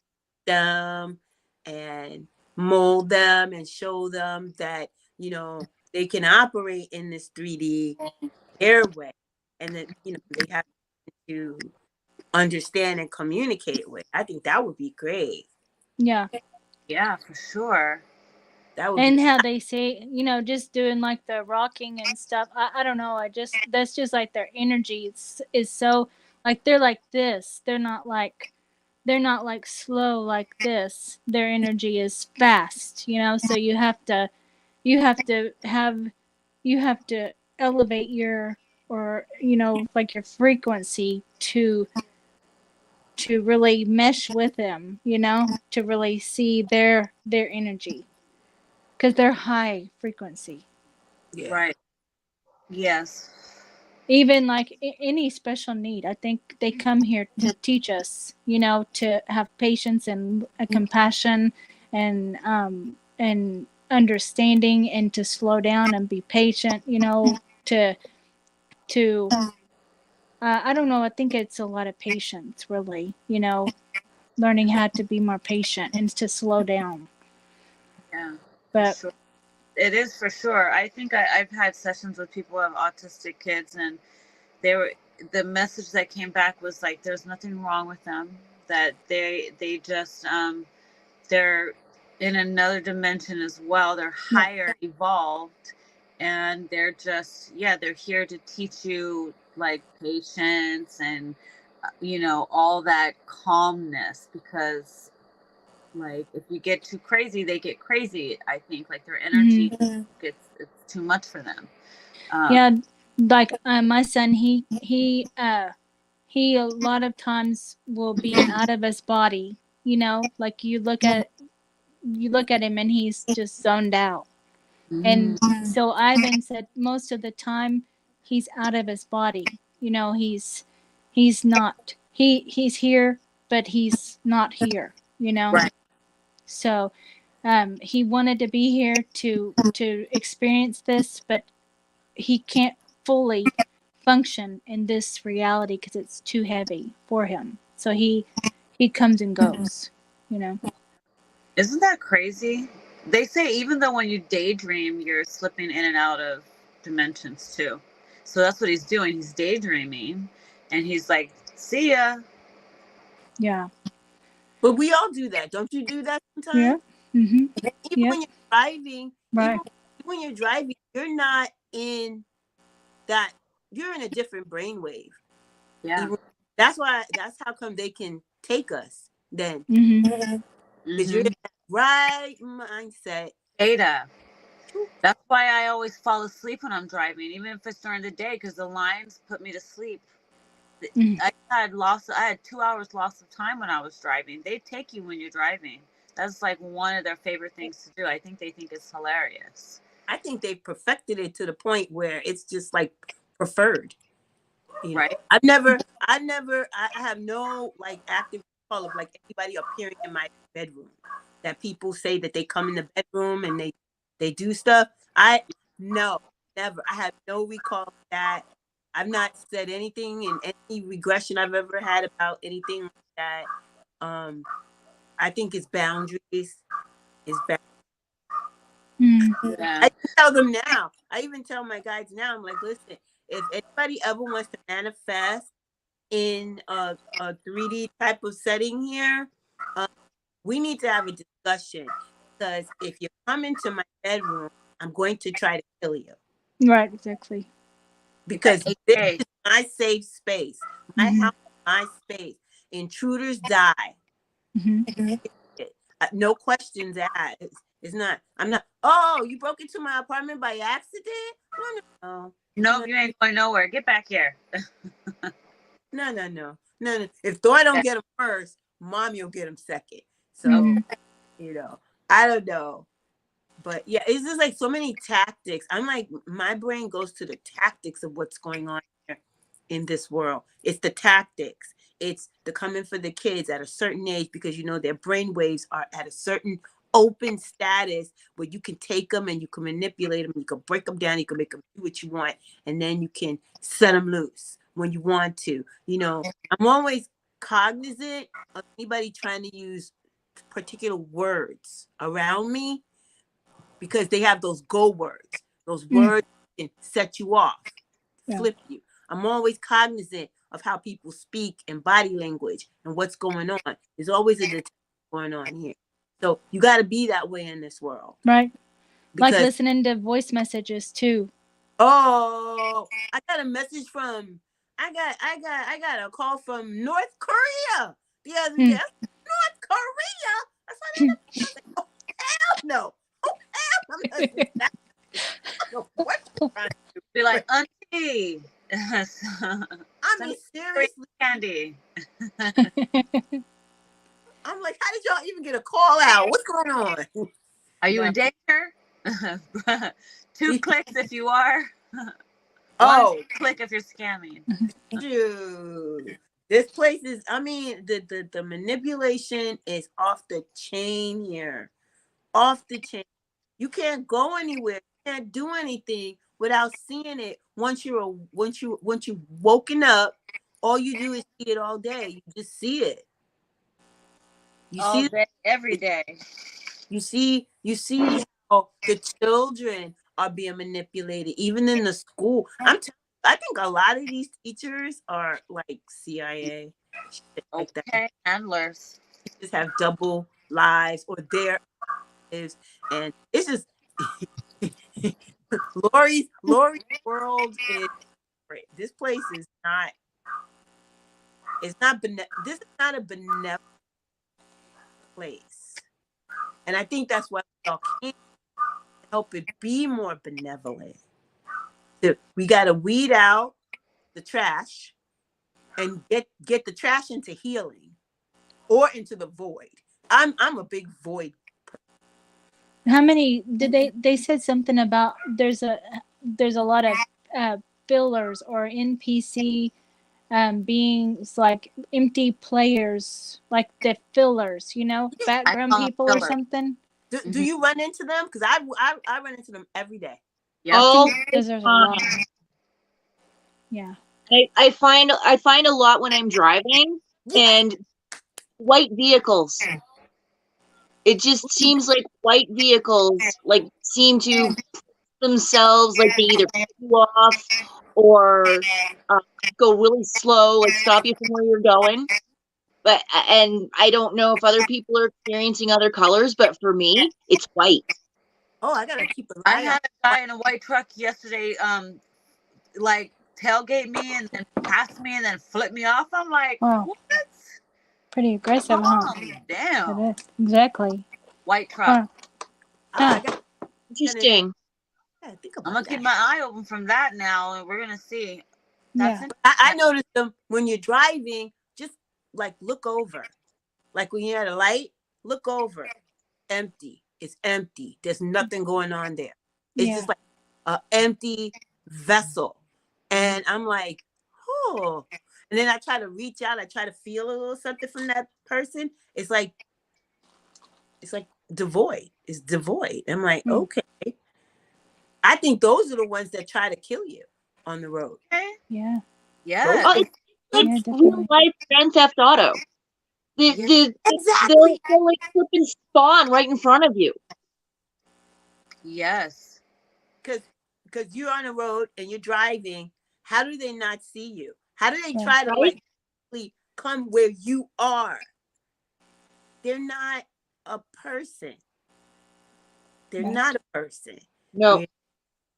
[SPEAKER 3] them and mold them and show them that, they can operate in this 3D airway, and that, they have to understand and communicate with. I think that would be great.
[SPEAKER 4] Yeah.
[SPEAKER 1] Yeah, for sure.
[SPEAKER 3] That would be
[SPEAKER 4] And how they say, you know, just doing like the rocking and stuff. I don't know. That's just like their energy is so, like, they're like this. They're not like slow like this. Their energy is fast, you know? So you have to have, you have to elevate your, or, you know, like your frequency to really mesh with them, you know, to really see their energy, because they're high frequency.
[SPEAKER 3] yeah.
[SPEAKER 1] Right. Yes.
[SPEAKER 4] Even like any special need, I think they come here to teach us, you know, to have patience and compassion, and understanding, and to slow down and be patient, you know, to I don't know. I think it's a lot of patience, really. You know, learning how to be more patient and to slow down.
[SPEAKER 1] Yeah, for
[SPEAKER 4] But
[SPEAKER 1] sure. It is for sure. I think I've had sessions with people who have autistic kids, and they were the message that came back was like, there's nothing wrong with them. That they just they're in another dimension as well. They're
[SPEAKER 4] yeah.
[SPEAKER 1] higher evolved, and they're just, yeah, they're here to teach you like patience and all that calmness, because like if you get too crazy, they get crazy. I think like their energy gets, it's too much for them.
[SPEAKER 4] Yeah, like my son, he a lot of times will be out of his body. You know, like you look at him and he's just zoned out. And so Ivan said most of the time he's out of his body. You know, he's not he's here, but he's not here. You know,
[SPEAKER 1] Right.
[SPEAKER 4] so he wanted to be here to experience this, but he can't fully function in this reality because it's too heavy for him. So he comes and goes, you know.
[SPEAKER 1] Isn't that crazy? They say even though when you daydream, you're slipping in and out of dimensions too. So that's what he's doing. He's daydreaming, and he's like, "See ya."
[SPEAKER 4] Yeah.
[SPEAKER 3] But we all do that. Don't you do that
[SPEAKER 4] Yeah.
[SPEAKER 3] sometimes?
[SPEAKER 4] Mm-hmm.
[SPEAKER 3] Even
[SPEAKER 4] Yep.
[SPEAKER 3] when you're driving,
[SPEAKER 4] Right.
[SPEAKER 3] even when you're driving, you're not in that. You're in a different brainwave.
[SPEAKER 1] Yeah.
[SPEAKER 3] That's how come they can take us then,
[SPEAKER 4] Mm-hmm.
[SPEAKER 3] because you're in that right mindset.
[SPEAKER 1] Data. That's why I always fall asleep when I'm driving, even if it's during the day, because the lines put me to sleep.
[SPEAKER 4] Mm-hmm.
[SPEAKER 1] I had 2 hours loss of time when I was driving. They take you when you're driving. That's like one of their favorite things to do. I think they think it's hilarious.
[SPEAKER 3] I think they've perfected it to the point where it's just like preferred. You know,
[SPEAKER 1] Right?
[SPEAKER 3] I have no like active recall of like anybody appearing in my bedroom. That people say that they come in the bedroom and they do stuff. No, never. I have no recall of that. I've not said anything in any regression I've ever had about anything like that. I think it's boundaries. It's boundaries.
[SPEAKER 1] Yeah.
[SPEAKER 3] I tell them now. I even tell my guides now. I'm like, listen, if anybody ever wants to manifest in a 3D type of setting here, we need to have a discussion, because if you come into my bedroom, I'm going to try to kill you,
[SPEAKER 4] Right. Exactly.
[SPEAKER 3] because
[SPEAKER 1] The
[SPEAKER 3] this
[SPEAKER 1] 8K.
[SPEAKER 3] is my safe space. My house, my space. Intruders die.
[SPEAKER 4] Mm-hmm.
[SPEAKER 3] No questions asked. It's not. I'm not. Oh, you broke into my apartment by accident? No.
[SPEAKER 1] Nope, you ain't going nowhere. Get back here.
[SPEAKER 3] No. If Thor don't get him first, Mommy will get him second. So,
[SPEAKER 4] Mm-hmm.
[SPEAKER 3] I don't know. But yeah, it's just like so many tactics. I'm like, my brain goes to the tactics of what's going on here in this world. It's the tactics. It's the coming for the kids at a certain age, because their brain waves are at a certain open status where you can take them and you can manipulate them, you can break them down, you can make them do what you want, and then you can set them loose when you want to. I'm always cognizant of anybody trying to use particular words around me, because they have those go words. Those words can set you off, flip you. I'm always cognizant of how people speak and body language and what's going on. There's always a detective going on here. So you got to be that way in this world.
[SPEAKER 4] Right. Like
[SPEAKER 3] Because,
[SPEAKER 4] listening to voice messages too.
[SPEAKER 3] I got a message from, I got a call from North Korea the other day. North Korea? That's how they know. I was like, oh, hell no. Oh, hell no. I'm not what you're trying to do.
[SPEAKER 1] Be like, Auntie.
[SPEAKER 3] I mean,
[SPEAKER 1] Free
[SPEAKER 3] seriously.
[SPEAKER 1] candy.
[SPEAKER 3] I'm like, how did y'all even get a call out? What's going on?
[SPEAKER 1] Are you in danger? 2 clicks if you are.
[SPEAKER 3] Oh,
[SPEAKER 1] 1 click if you're scamming.
[SPEAKER 3] dude. This place is, I mean, the manipulation is off the chain here. Off the chain. You can't go anywhere. You can't do anything without seeing it once you've woken up all you do is see it all day. You just see it. You
[SPEAKER 1] All
[SPEAKER 3] see
[SPEAKER 1] day, every day.
[SPEAKER 3] You see how the children are being manipulated, even in the school. I think a lot of these teachers are like CIA, shit like that.
[SPEAKER 1] Okay, handlers.
[SPEAKER 3] Just have double lives or their lives, and it's just Lori's world is great. This place is not. It's not this is not a benevolent place, and I think that's why we all came to help it be more benevolent. We got to weed out the trash and get the trash into healing or into the void. I'm a big void.
[SPEAKER 4] How many did they said something about there's a lot of fillers or NPC beings, like empty players, like the fillers, you know, background people or something.
[SPEAKER 3] Do you run into them? Because I run into them every day.
[SPEAKER 1] Yeah.
[SPEAKER 2] All
[SPEAKER 4] Because there's a lot. Yeah.
[SPEAKER 2] I find a lot when I'm driving, and white vehicles. It just seems like white vehicles like seem to themselves, like they either cut you off or go really slow, like stop you from where you're going. And I don't know if other people are experiencing other colors, but for me, it's white.
[SPEAKER 3] Oh, I gotta keep an
[SPEAKER 1] I
[SPEAKER 3] eye
[SPEAKER 1] had a guy in a white truck yesterday, like tailgate me and then pass me and then flip me off. I'm like, what?
[SPEAKER 4] Pretty aggressive, huh?
[SPEAKER 1] Damn.
[SPEAKER 4] It is. Exactly.
[SPEAKER 1] White truck.
[SPEAKER 2] Interesting.
[SPEAKER 3] I'm
[SPEAKER 1] gonna keep my eye open from that now, and we're gonna see.
[SPEAKER 3] I noticed them when you're driving. Just like look over, like when you're at a light, look over. Empty. It's empty. There's nothing going on there. It's just like an empty vessel, and I'm like, oh. And then I try to reach out. I try to feel a little something from that person. It's like devoid. It's devoid. I'm like, okay. I think those are the ones that try to kill you on the road.
[SPEAKER 4] Yeah.
[SPEAKER 1] Yeah.
[SPEAKER 2] Oh, it's real life Grand Theft Auto. Exactly. They'll like flip and spawn right in front of you.
[SPEAKER 1] Yes.
[SPEAKER 3] Because you're on the road and you're driving. How do they not see you? How do they try to like come where you are? They're not a person. They're not a person.
[SPEAKER 2] No.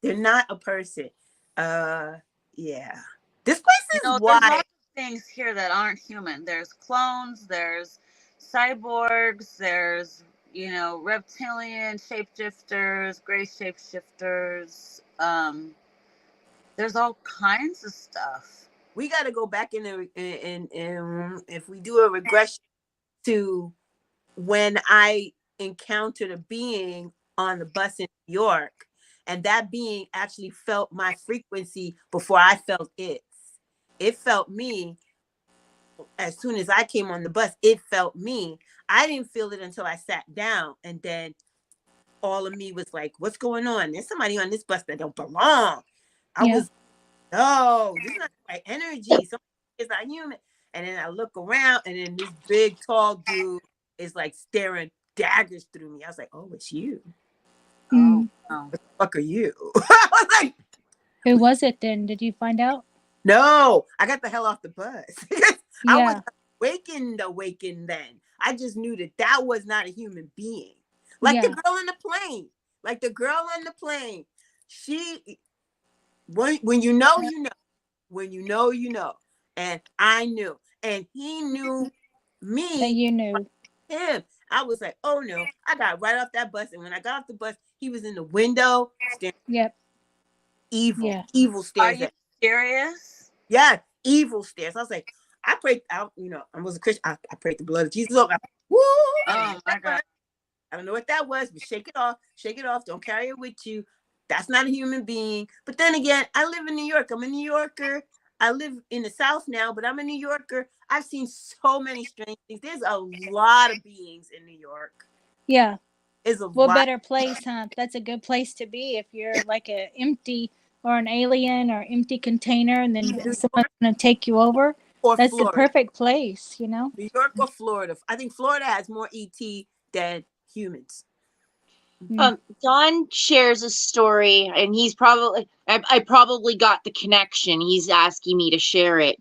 [SPEAKER 3] They're not a person. Yeah. This place is
[SPEAKER 1] wild. There's lots of things here that aren't human. There's clones, there's cyborgs, there's, reptilian shapeshifters, gray shapeshifters. There's all kinds of stuff.
[SPEAKER 3] We got to go back in if we do a regression to when I encountered a being on the bus in New York, and that being actually felt my frequency before I felt it. It felt me as soon as I came on the bus. It felt me. I didn't feel it until I sat down, and then all of me was like, what's going on? There's somebody on this bus that don't belong. I was, no, this is not my energy. Somebody is not human. And then I look around, and then this big, tall dude is like staring daggers through me. I was like, oh, it's you. Oh, what the fuck are you? I was like,
[SPEAKER 4] who was it then? Did you find out?
[SPEAKER 3] No, I got the hell off the bus. I was awakened then. I just knew that was not a human being. Like the girl on the plane. Like the girl on the plane. When you know, you know. When you know, you know. And I knew. And he knew me.
[SPEAKER 4] That you knew.
[SPEAKER 3] Him. I was like, oh no. I got right off that bus. And when I got off the bus, he was in the window staring.
[SPEAKER 4] Yep.
[SPEAKER 3] Evil. Yeah. Evil stares.
[SPEAKER 1] Are you serious?
[SPEAKER 3] Yeah. Evil stares. I was like, I prayed out, I was a Christian. I prayed the blood of Jesus. Woo!
[SPEAKER 1] Oh my God.
[SPEAKER 3] I don't know what that was, but shake it off. Shake it off. Don't carry it with you. That's not a human being. But then again, I live in New York. I'm a New Yorker. I live in the South now, but I'm a New Yorker. I've seen so many strange things. There's a lot of beings in New York.
[SPEAKER 4] Yeah.
[SPEAKER 3] It's a
[SPEAKER 4] what better place, huh? That's a good place to be if you're like an empty or an alien or empty container, and then someone's going to take you over.
[SPEAKER 3] or
[SPEAKER 4] That's the
[SPEAKER 3] Florida.
[SPEAKER 4] perfect place, you know?
[SPEAKER 3] New York or Florida. I think Florida has more ET than humans.
[SPEAKER 4] Mm.
[SPEAKER 2] Don shares a story, and he's probably I probably got the connection. He's asking me to share it.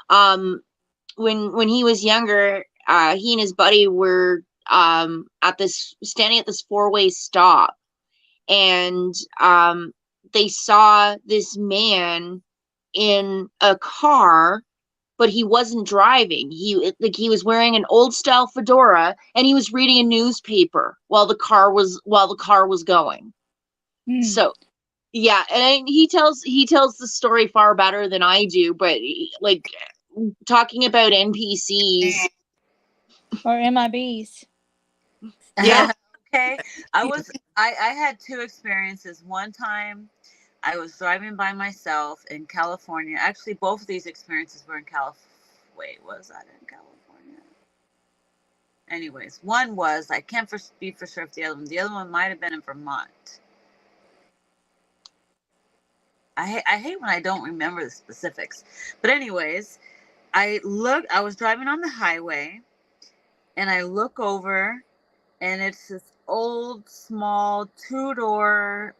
[SPEAKER 2] When he was younger, he and his buddy were at this standing at this four-way stop, and they saw this man in a car, but he wasn't driving. He was wearing an old style fedora, and he was reading a newspaper while the car was going.
[SPEAKER 4] Mm.
[SPEAKER 2] So yeah, and he tells the story far better than I do, but like talking about NPCs.
[SPEAKER 4] Or MIBs.
[SPEAKER 2] Yeah.
[SPEAKER 1] Okay. I had two experiences. One time I was driving by myself in California. Actually, both of these experiences were in California. Wait, was that in California? Anyways, one was, I can't be for sure if the other one might have been in Vermont. I hate when I don't remember the specifics. But anyways, I was driving on the highway, and I look over, and it's this old small two-door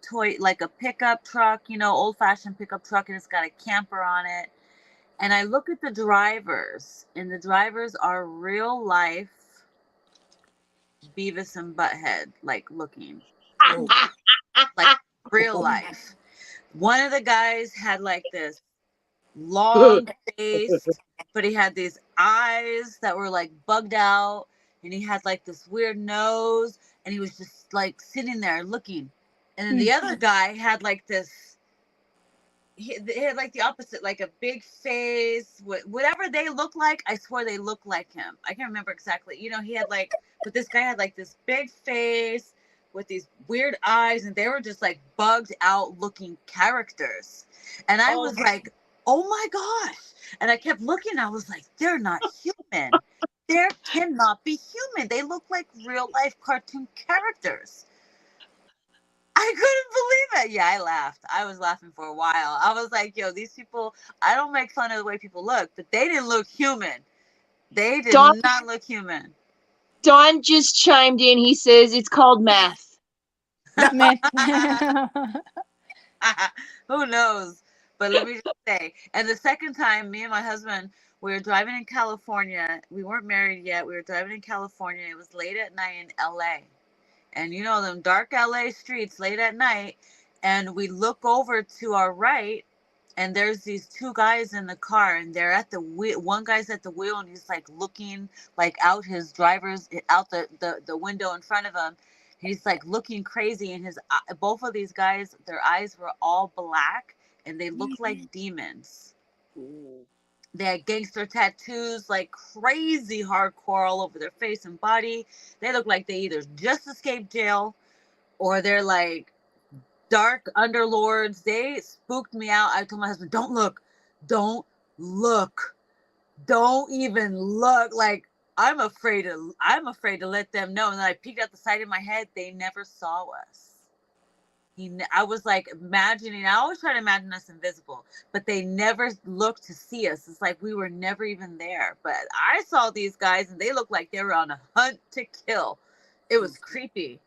[SPEAKER 1] toy, like a pickup truck, old fashioned pickup truck, and it's got a camper on it. And I look at the drivers, and the drivers are real life Beavis and Butthead, like looking.
[SPEAKER 3] Oh.
[SPEAKER 1] Like real life. One of the guys had like this long face, but he had these eyes that were like bugged out, and he had like this weird nose, and he was just like sitting there looking. And then the other guy had like this, he had like the opposite, like a big face, whatever they look like. I swear they look like him. I can't remember exactly. He had like, but this guy had like this big face with these weird eyes, and they were just like bugged out looking characters. And I was like, oh my gosh. And I kept looking. I was like, they're not human. They cannot be human. They look like real life cartoon characters. I couldn't believe it. Yeah, I laughed. I was laughing for a while. I was like, yo, these people, I don't make fun of the way people look, but they didn't look human. They did not look human.
[SPEAKER 2] Don just chimed in. He says it's called meth.
[SPEAKER 4] Meth.
[SPEAKER 1] Who knows? But let me just say, and the second time, me and my husband, we were driving in California. We weren't married yet. We were driving in California. It was late at night in LA. And them dark LA streets late at night. And we look over to our right, and there's these two guys in the car, and they're at the wheel. One guy's at the wheel, and he's like looking like out the window in front of him. He's like looking crazy, and both of these guys, their eyes were all black, and they look like demons. They had gangster tattoos, like crazy hardcore, all over their face and body. They look like they either just escaped jail, or they're like dark underlords. They spooked me out. I told my husband, don't look, don't even look. Like, I'm afraid to let them know. And then I peeked out the side of my head. They never saw us. I was like imagining, I always try to imagine us invisible, but they never looked to see us. It's like we were never even there. But I saw these guys, and they looked like they were on a hunt to kill. It was creepy.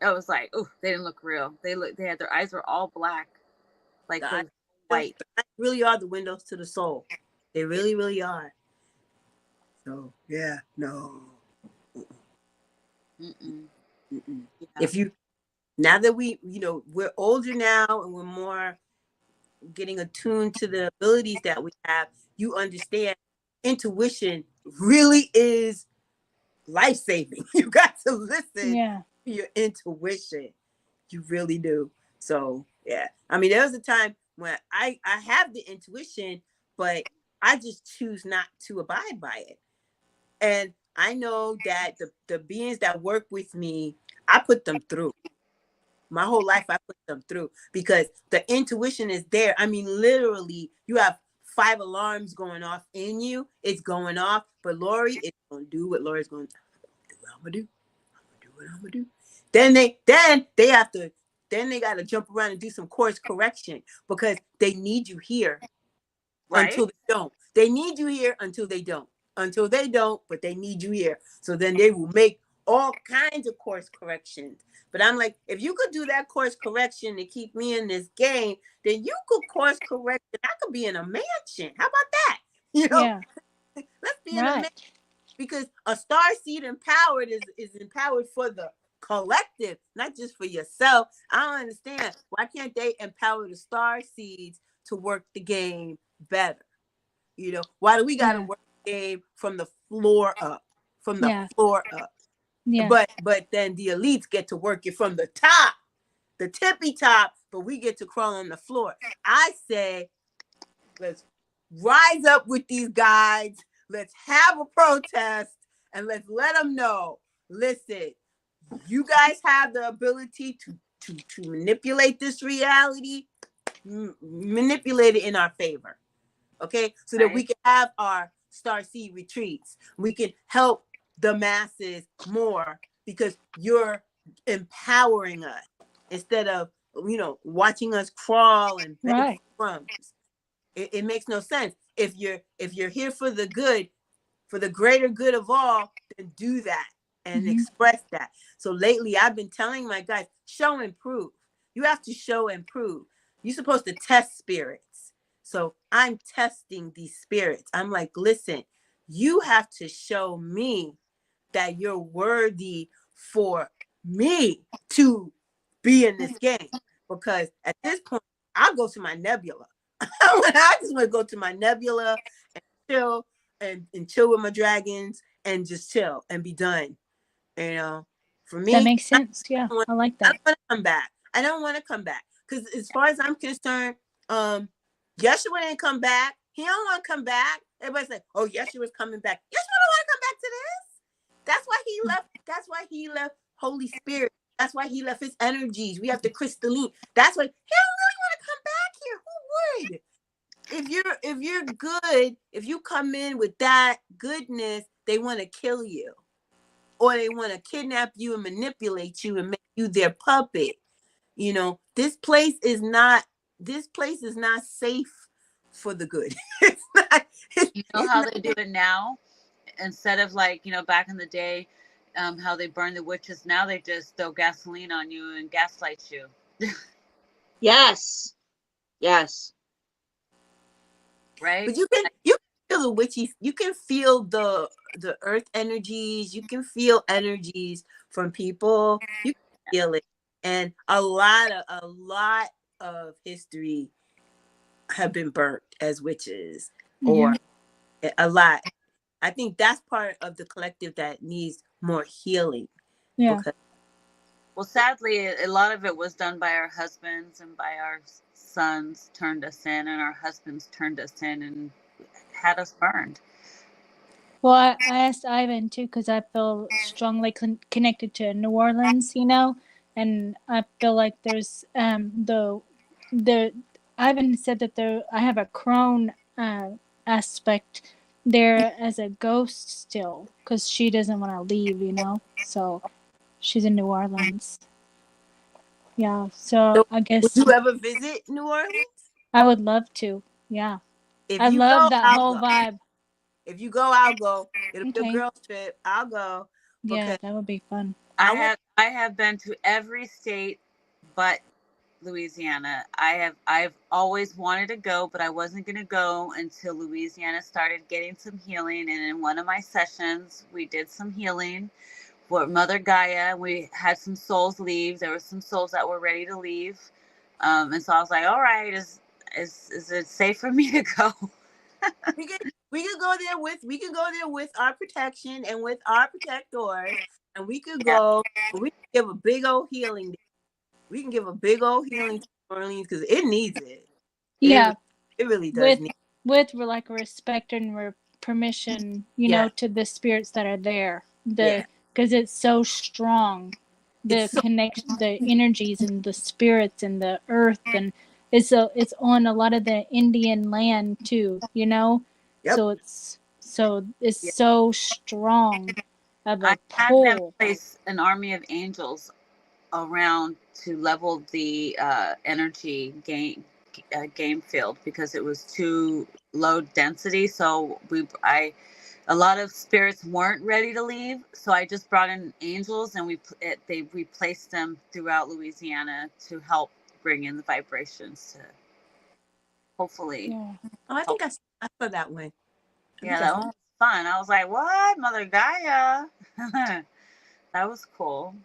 [SPEAKER 1] I was like, oh, they didn't look real. They had, their eyes were all black, like white.
[SPEAKER 3] The eyes really are the windows to the soul. They really, really are. So yeah, no.
[SPEAKER 1] Mm-mm.
[SPEAKER 3] Mm-mm.
[SPEAKER 1] Yeah.
[SPEAKER 3] If you, now that we're older now, and we're more getting attuned to the abilities that we have, you understand intuition really is life-saving. You got to listen to your intuition. You really do. So yeah, I mean, there was a time when I have the intuition, but I just choose not to abide by it. And I know that the beings that work with me, I put them through. My whole life, I put them through, because the intuition is there. I mean, literally, you have 5 alarms going off in you. It's going off, but Lori is going to do what Lori's going to do. What I'm going to do. I'm going to do what I'm going to do. Then they got to jump around and do some course correction, because they need you here.
[SPEAKER 1] Right.
[SPEAKER 3] Until they don't. They need you here until they don't. Until they don't, but they need you here. So then they will make all kinds of course corrections. But I'm like, if you could do that course correction to keep me in this game, then you could course correct and I could be in a mansion. How about that? You know,
[SPEAKER 4] Yeah.
[SPEAKER 3] let's be in a mansion.
[SPEAKER 4] Right.
[SPEAKER 3] Because a star seed empowered is empowered for the collective, not just for yourself. I don't understand. Why can't they empower the star seeds to work the game better? You know, why do we got to
[SPEAKER 4] Yeah.
[SPEAKER 3] work the game from the floor up? From the
[SPEAKER 4] Yeah.
[SPEAKER 3] floor up.
[SPEAKER 4] Yeah.
[SPEAKER 3] But then the elites get to work it from the top, the tippy top, but we get to crawl on the floor. I say, let's rise up with these guides. Let's have a protest and let's let them know, listen, you guys have the ability to manipulate this reality, manipulate it in our favor. Okay, so that we can have our star seed retreats. We can help the masses more because you're empowering us instead of, you know, watching us crawl and beg
[SPEAKER 4] Right.
[SPEAKER 3] for crumbs. It makes no sense. If you're here for the good, for the greater good of all, then do that and express that. So lately I've been telling my guys, show and prove. You have to show and prove. You're supposed to test spirits. So I'm testing these spirits. I'm like, listen, you have to show me that you're worthy for me to be in this game. Because at this point, I'll go to my nebula. I just want to go to my nebula and chill and chill with my dragons and just chill and be done. You know, for me,
[SPEAKER 4] That makes sense. Yeah, I like
[SPEAKER 3] I
[SPEAKER 4] that.
[SPEAKER 3] don't want to come back. I don't want to come back because as far as I'm concerned, Yeshua didn't come back. He don't want to come back. Everybody's like, "Oh, Yeshua's coming back." Yeshua don't want to come back to this. That's why he left. That's why he left Holy Spirit. That's why he left his energies. We have the crystalline. That's why he don't really want to come back here. Who would? If you're good, if you come in with that goodness, they want to kill you. Or they want to kidnap you and manipulate you and make you their puppet. You know, this place is not safe for the good. It's not.
[SPEAKER 1] You know how they do it now? Instead of like, you know, back in the day, how they burn the witches, now they just throw gasoline on you and gaslight you.
[SPEAKER 2] Yes. Yes.
[SPEAKER 1] Right?
[SPEAKER 3] But you can feel the witchy, you can feel the earth energies, you can feel energies from people. You can feel it. And a lot of history have been burnt as witches, or a lot. I think that's part of the collective that needs more healing.
[SPEAKER 4] Yeah.
[SPEAKER 3] Because,
[SPEAKER 1] well, sadly, a lot of it was done by our husbands and by our sons turned us in, and our husbands turned us in and had us burned.
[SPEAKER 4] Well, I asked Ivan too because I feel strongly connected to New Orleans, you know, and I feel like there's the Ivan said that I have a crone aspect there as a ghost still because she doesn't want to leave, you know, so she's in New Orleans. Yeah, so I
[SPEAKER 3] would
[SPEAKER 4] guess
[SPEAKER 3] you ever visit New Orleans?
[SPEAKER 4] I would love to. Yeah,
[SPEAKER 3] If
[SPEAKER 4] I
[SPEAKER 3] you
[SPEAKER 4] love
[SPEAKER 3] go,
[SPEAKER 4] that
[SPEAKER 3] I'll
[SPEAKER 4] whole
[SPEAKER 3] go.
[SPEAKER 4] vibe.
[SPEAKER 3] If you go, I'll go. It'll be a
[SPEAKER 4] Okay.
[SPEAKER 3] girls trip. I'll go.
[SPEAKER 4] Yeah, that would be fun.
[SPEAKER 1] I have been to every state but Louisiana. I've always wanted to go, but I wasn't going to go until Louisiana started getting some healing. And in one of my sessions, we did some healing for Mother Gaia. We had some souls leave. There were some souls that were ready to leave, and so I was like, "All right, is it safe for me to go?"
[SPEAKER 3] we could go there with our protection and with our protectors, and we could go. We can give a big old healing. We can give a big old healing to New Orleans because it needs it.
[SPEAKER 4] Yeah,
[SPEAKER 3] it really does need.
[SPEAKER 4] with like respect and permission, you know, to the spirits that are there. Because it's so strong, the connection, the energies and the spirits and the earth, and it's on a lot of the Indian land too, you know.
[SPEAKER 3] Yep.
[SPEAKER 4] So it's so strong of a
[SPEAKER 1] I had them
[SPEAKER 4] pull.
[SPEAKER 1] place an army of angels around to level the energy gain game field because it was too low density. So a lot of spirits weren't ready to leave. So I just brought in angels, and we placed them throughout Louisiana to help bring in the vibrations to hopefully.
[SPEAKER 4] Yeah.
[SPEAKER 3] Oh, I think I saw that one.
[SPEAKER 1] Yeah, that one was fun. I was like, "What, Mother Gaia?" That was cool.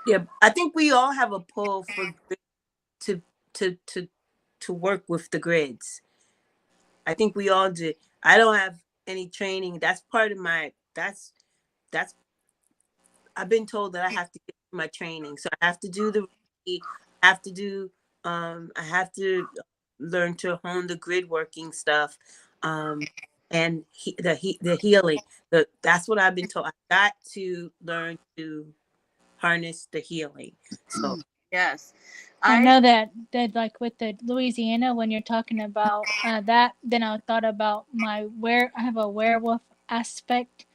[SPEAKER 3] Yeah, I think we all have a pull for to to work with the grids. I think we all do. I don't have any training. That's part of my. That's. I've been told that I have to get my training, so I have to do the. I have to do. I have to learn to hone the grid working stuff, and the healing. That's what I've been told. I got to learn to harness the healing. So
[SPEAKER 1] Yes,
[SPEAKER 4] I know that like with the Louisiana, when you're talking about that, then I thought about I have a werewolf aspect,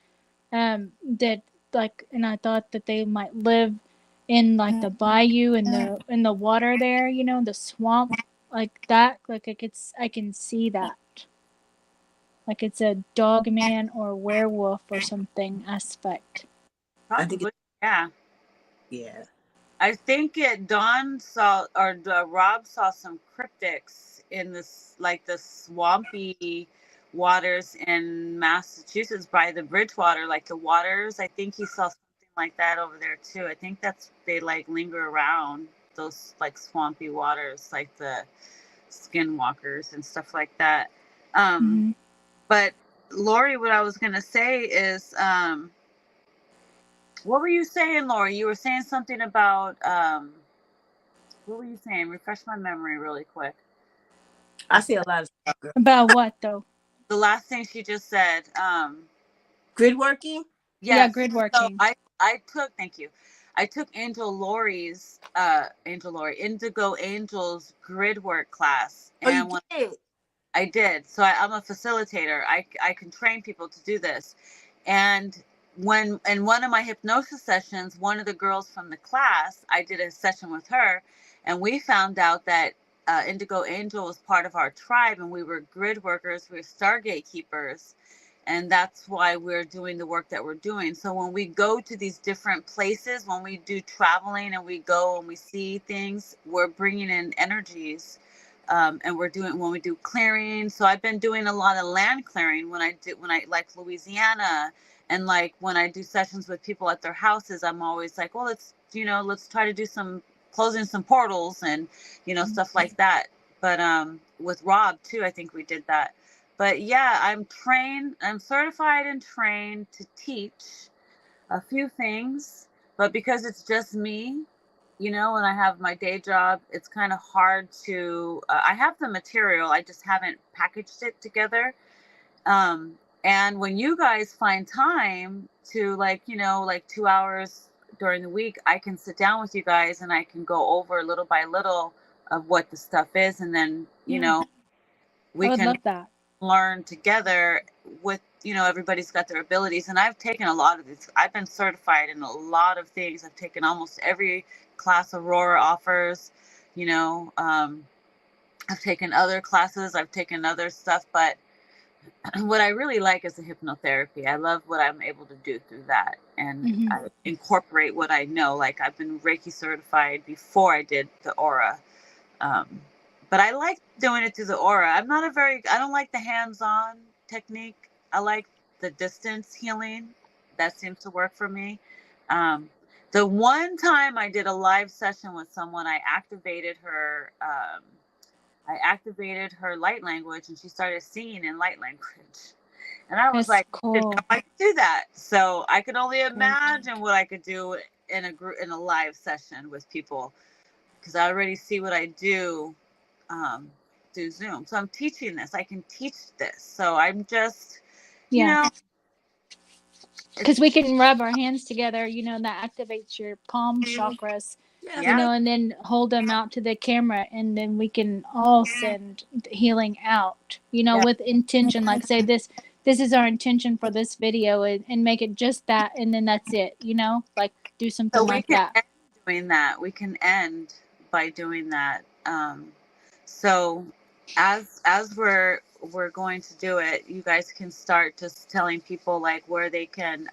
[SPEAKER 4] that like, and I thought that they might live in like the bayou and the water there, you know, the swamp, like that. Like I can see that, like it's a dog man or werewolf or something aspect.
[SPEAKER 3] I think
[SPEAKER 1] probably. Yeah.
[SPEAKER 3] yeah.
[SPEAKER 1] I think Dawn saw, or Rob saw some cryptics in this, like the swampy waters in Massachusetts by the Bridgewater, like the waters. I think he saw something like that over there too. I think they like linger around those like swampy waters, like the skinwalkers and stuff like that.
[SPEAKER 4] Mm-hmm.
[SPEAKER 1] But Lori, what I was gonna say is, what were you saying, Lori? You were saying something about what were you saying? Refresh my memory really quick.
[SPEAKER 3] I see a lot of stuff. Girl.
[SPEAKER 4] About what though?
[SPEAKER 1] The last thing she just said.
[SPEAKER 3] Grid working?
[SPEAKER 1] Yes.
[SPEAKER 4] Yeah, grid
[SPEAKER 1] So
[SPEAKER 4] working.
[SPEAKER 1] I took, thank you. I took Indigo Angel's grid work class. And
[SPEAKER 3] Oh, you did?
[SPEAKER 1] I did. So I'm a facilitator. I can train people to do this. And when in one of my hypnosis sessions, one of the girls from the class, I did a session with her, and we found out that Indigo Angel was part of our tribe, and we were grid workers, we were Stargate keepers, and that's why we're doing the work that we're doing. So when we go to these different places, when we do traveling and we go and we see things, we're bringing in energies. And when we do clearing. So I've been doing a lot of land clearing when I like Louisiana, and like when I do sessions with people at their houses, I'm always like, well, let's try to do some closing some portals and stuff like that. But with Rob too, I think we did that. But yeah, I'm certified and trained to teach a few things, but because it's just me, and I have my day job, it's kind of hard to, I have the material, I just haven't packaged it together. And when you guys find time to like 2 hours during the week, I can sit down with you guys and I can go over little by little of what the stuff is. And then, we
[SPEAKER 4] I would
[SPEAKER 1] can
[SPEAKER 4] love that.
[SPEAKER 1] learn together with, everybody's got their abilities. And I've taken a lot of these. I've been certified in a lot of things. I've taken almost every class Aurora offers, I've taken other classes, I've taken other stuff, but what I really like is the hypnotherapy. I love what I'm able to do through that. And I incorporate what I know. Like I've been Reiki certified before I did the aura. But I like doing it through the aura. I don't like the hands-on technique. I like the distance healing. That seems to work for me. The one time I did a live session with someone, I activated her light language, and she started singing in light language. And I was like,
[SPEAKER 4] cool.
[SPEAKER 1] I could do that. So I could only imagine what I could do in a live session with people, because I already see what I do through Zoom. So I'm teaching this. I can teach this. So I'm just,
[SPEAKER 4] because we can rub our hands together, that activates your palm chakras, and then hold them out to the camera, and then we can all send healing out, with intention, like say this is our intention for this video, and make it just that, and then that's it, like do something like that.
[SPEAKER 1] Doing that, we can end by doing that. So as we're going to do it, you guys can start just telling people like where they can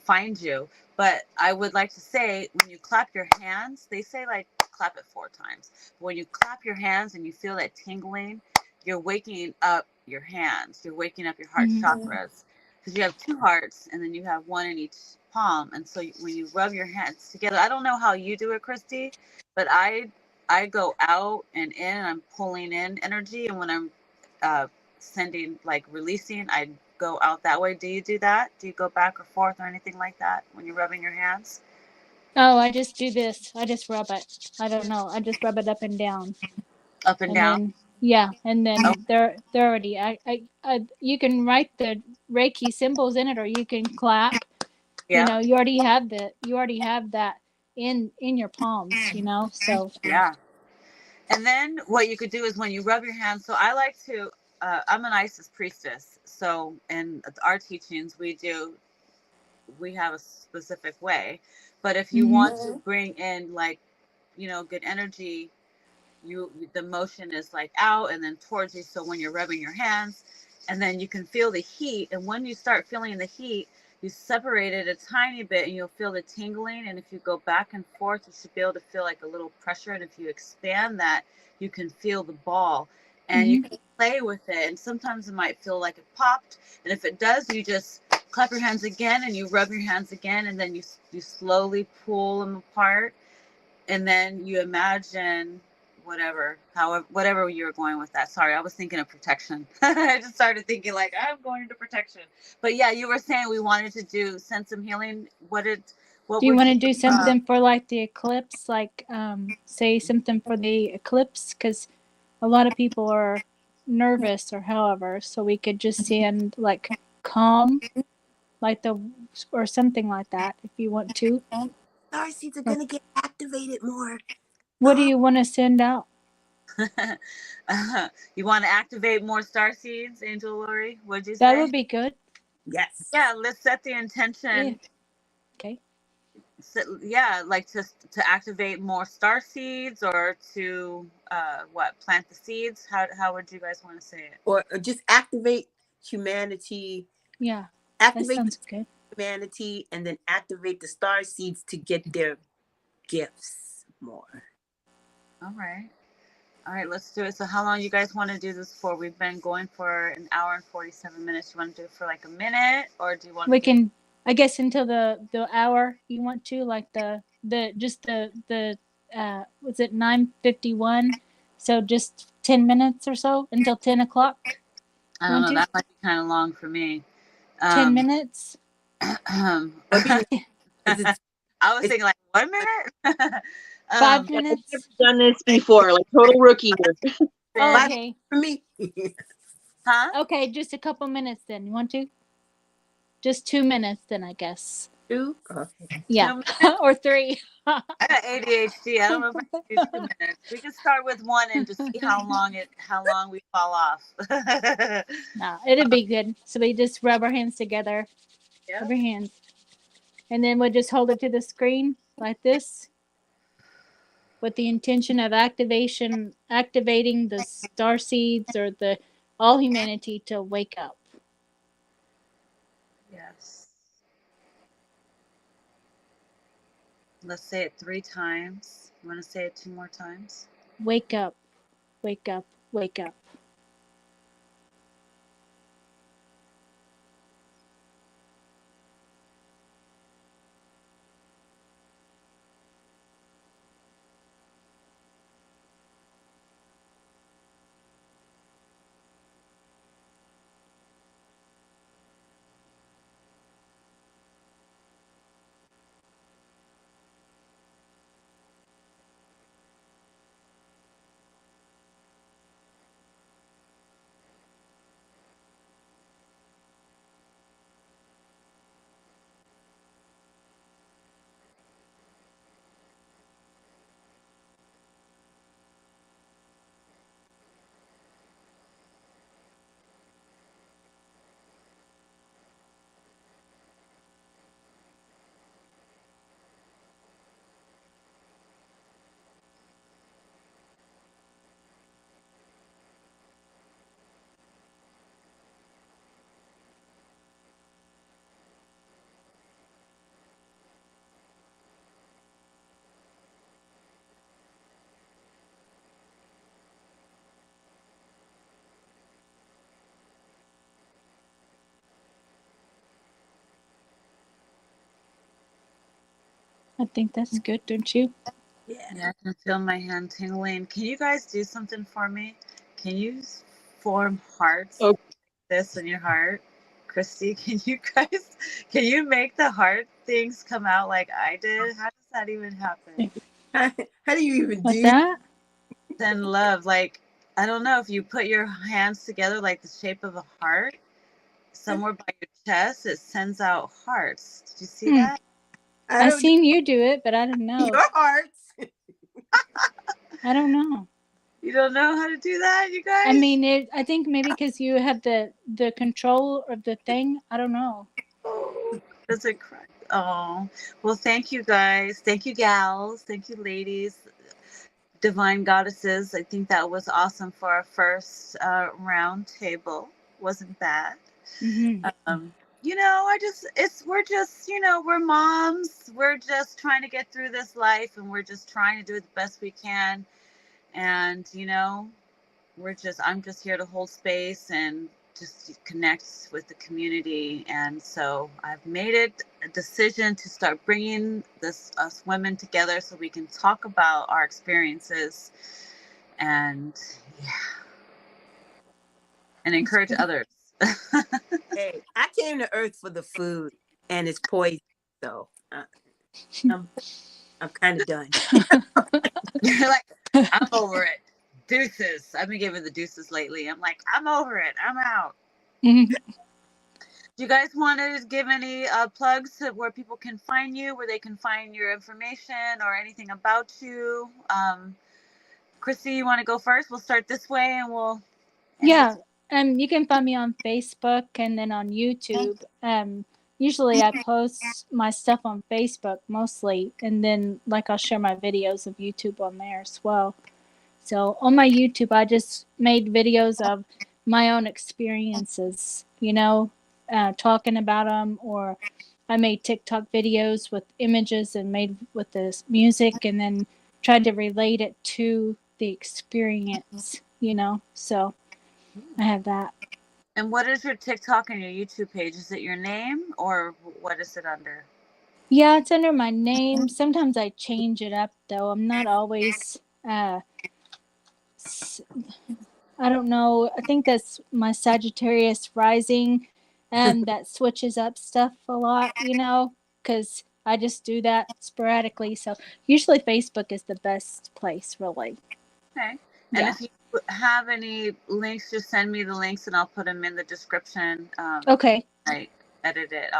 [SPEAKER 1] find you. But I would like to say, when you clap your hands, they say like clap it 4 times. But when you clap your hands and you feel that tingling, you're waking up your hands. You're waking up your heart chakras, because you have 2 hearts and then you have one in each palm. And so when you rub your hands together, I don't know how you do it, Christy, but I go out and in, and I'm pulling in energy, and when I'm sending, like releasing, I go out that way. Do you do that? Do you go back or forth or anything like that when you're rubbing your hands?
[SPEAKER 4] Oh, I just do this. I just rub it. I don't know. I just rub it up and down,
[SPEAKER 1] Up and
[SPEAKER 4] and
[SPEAKER 1] down?
[SPEAKER 4] then yeah, and
[SPEAKER 1] Oh,
[SPEAKER 4] then they're already. You can write the Reiki symbols in it, or you can clap. You
[SPEAKER 1] yeah,
[SPEAKER 4] know, you already have that in your palms. You know, so
[SPEAKER 1] yeah. And then what you could do is when you rub your hands. So I like to. I'm an Isis priestess, so in our teachings we have a specific way. But if you
[SPEAKER 4] hmm
[SPEAKER 1] want to bring in like good energy, the motion is like out and then towards you. So when you're rubbing your hands, and then you can feel the heat, and when you start feeling the heat, you separate it a tiny bit and you'll feel the tingling. And if you go back and forth, you should be able to feel like a little pressure. And if you expand that, you can feel the ball, and you
[SPEAKER 4] hmm
[SPEAKER 1] can play with it. And sometimes it might feel like it popped, and if it does, you just clap your hands again and you rub your hands again, and then you slowly pull them apart, and then you imagine whatever you were going with that. Sorry, I was thinking of protection. I just started thinking like I'm going into protection. But yeah, you were saying we wanted to do send some healing. What
[SPEAKER 4] Do you
[SPEAKER 1] were
[SPEAKER 4] want
[SPEAKER 1] you
[SPEAKER 4] to do something for like the eclipse? Like, say something for the eclipse, because a lot of people are nervous or however. So we could just send like calm, like the or something like that if you want to.
[SPEAKER 3] Star seeds are
[SPEAKER 4] Or
[SPEAKER 3] gonna get activated more.
[SPEAKER 4] what do you want to send out?
[SPEAKER 1] you want to activate more star seeds, Angel Lori? What'd you
[SPEAKER 4] That
[SPEAKER 1] say?
[SPEAKER 4] would be good.
[SPEAKER 3] Yes.
[SPEAKER 1] Yeah, let's set the
[SPEAKER 4] Yeah.
[SPEAKER 1] intention.
[SPEAKER 4] Okay.
[SPEAKER 1] Yeah, like to activate more star seeds, or to plant the seeds. How would you guys want to say it?
[SPEAKER 3] Or just activate humanity.
[SPEAKER 4] Yeah, that
[SPEAKER 3] Activate the
[SPEAKER 4] sounds good.
[SPEAKER 3] humanity, and then activate the star seeds to get their gifts more.
[SPEAKER 1] All right. All right, let's do it. So how long you guys want to do this for? We've been going for an hour and 47 minutes. You want to do it for like a minute, or do you want to
[SPEAKER 4] We
[SPEAKER 1] do
[SPEAKER 4] can, I guess, until the hour you want to, like the just the was it 9:51? So just 10 minutes or so until 10 o'clock.
[SPEAKER 1] I
[SPEAKER 4] You
[SPEAKER 1] don't
[SPEAKER 4] want
[SPEAKER 1] know,
[SPEAKER 4] to
[SPEAKER 1] that might be kind of long for me.
[SPEAKER 4] 10 minutes?
[SPEAKER 3] Or be because
[SPEAKER 1] I was
[SPEAKER 3] it's
[SPEAKER 1] thinking like 1 minute.
[SPEAKER 4] Five
[SPEAKER 2] Yeah, I've never
[SPEAKER 4] minutes?
[SPEAKER 2] done this before, like total rookie here.
[SPEAKER 4] Oh,
[SPEAKER 1] then,
[SPEAKER 3] 5
[SPEAKER 4] okay.
[SPEAKER 3] for me.
[SPEAKER 1] huh?
[SPEAKER 4] Okay, just a couple minutes then. You want to? Just 2 minutes then, I guess.
[SPEAKER 3] 2. Okay.
[SPEAKER 4] Yeah,
[SPEAKER 1] 2 minutes?
[SPEAKER 4] or three.
[SPEAKER 1] I got ADHD. I don't know if I can do 2 minutes. We can start with one and just see how long we fall off.
[SPEAKER 4] No, it'd be good. So we just rub our hands together, rub
[SPEAKER 1] Yep.
[SPEAKER 4] our hands, and then we'll just hold it to the screen like this with the intention of activating the star seeds or the all humanity to wake up.
[SPEAKER 1] Yes. Let's say it 3 times. You want to say it 2 more times?
[SPEAKER 4] Wake up, wake up, wake up. I think that's good, don't you?
[SPEAKER 1] Yeah, I can feel my hand tingling. Can you guys do something for me? Can you form hearts
[SPEAKER 2] Oh,
[SPEAKER 1] like this in your heart? Christy, can you make the heart things come out like I did? How does that even happen?
[SPEAKER 3] How do you even
[SPEAKER 4] What's
[SPEAKER 3] do
[SPEAKER 4] that?
[SPEAKER 1] Then love, like, I don't know, if you put your hands together like the shape of a heart, somewhere by your chest, it sends out hearts. Did you see that?
[SPEAKER 3] I
[SPEAKER 4] I
[SPEAKER 3] don't
[SPEAKER 4] seen you do it, but I don't know.
[SPEAKER 3] your hearts.
[SPEAKER 4] I don't know.
[SPEAKER 1] You don't know how to do that, you
[SPEAKER 4] I
[SPEAKER 1] guys?
[SPEAKER 4] mean, I think maybe because you have the control of the thing. I don't know.
[SPEAKER 1] Oh, does it cry? Oh, well, thank you guys. Thank you, gals. Thank you, ladies. Divine goddesses. I think that was awesome for our first round table. Wasn't bad.
[SPEAKER 4] Hmm.
[SPEAKER 1] Um, we're just, we're moms. We're just trying to get through this life and we're just trying to do it the best we can. And, I'm just here to hold space and just connect with the community. And so I've made it a decision to start bringing us women together so we can talk about our experiences and, yeah, and encourage others.
[SPEAKER 3] Hey, I came to Earth for the food, and it's poison. So I'm kind of done.
[SPEAKER 1] You're like, I'm over it. Deuces. I've been giving the deuces lately. I'm like, I'm over it. I'm out. Do you guys want to give any plugs to where people can find you, where they can find your information or anything about you? Chrissy, you want to go first? We'll start this way and we'll end
[SPEAKER 4] Yeah.
[SPEAKER 1] this.
[SPEAKER 4] You can find me on Facebook and then on YouTube. Usually I post my stuff on Facebook mostly, and then like I'll share my videos of YouTube on there as well. So on my YouTube, I just made videos of my own experiences, talking about them, or I made TikTok videos with images and made with this music, and then tried to relate it to the experience, So I have that.
[SPEAKER 1] And what is your TikTok and your YouTube page? Is it your name or what is it under?
[SPEAKER 4] Yeah, it's under my name. Sometimes I change it up though. I'm not always. I don't know. I think that's my Sagittarius rising, and that switches up stuff a lot, because I just do that sporadically. So usually Facebook is the best place, really.
[SPEAKER 1] Okay. And
[SPEAKER 4] Yeah.
[SPEAKER 1] if you have any links, just send me the links and I'll put them in the description.
[SPEAKER 4] Okay.
[SPEAKER 1] I edit it.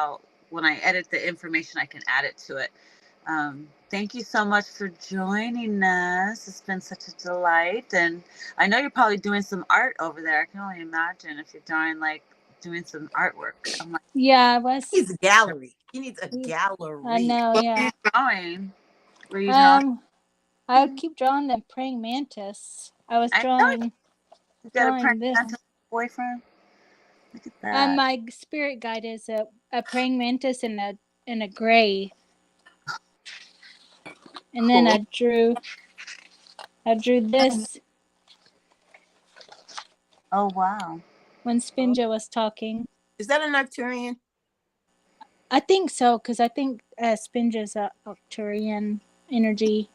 [SPEAKER 1] When I edit the information, I can add it to it. Thank you so much for joining us. It's been such a delight. And I know you're probably doing some art over there. I can only imagine if you're doing some artwork. I'm like,
[SPEAKER 4] Yeah, I was.
[SPEAKER 3] He needs a gallery. He needs a gallery.
[SPEAKER 4] I know.
[SPEAKER 1] what
[SPEAKER 4] Yeah.
[SPEAKER 1] are you drawing? Were you drawing?
[SPEAKER 4] I keep drawing the praying mantis. I was
[SPEAKER 1] I know
[SPEAKER 4] drawing
[SPEAKER 1] you got a praying
[SPEAKER 4] this.
[SPEAKER 1] mantis boyfriend. Look at that.
[SPEAKER 4] My spirit guide is a praying mantis in a gray. And then
[SPEAKER 1] Cool.
[SPEAKER 4] I drew this
[SPEAKER 1] Oh, wow.
[SPEAKER 4] when Spinja was talking.
[SPEAKER 3] Is that an Arcturian?
[SPEAKER 4] I think so, because I think Spinja's a Arcturian energy.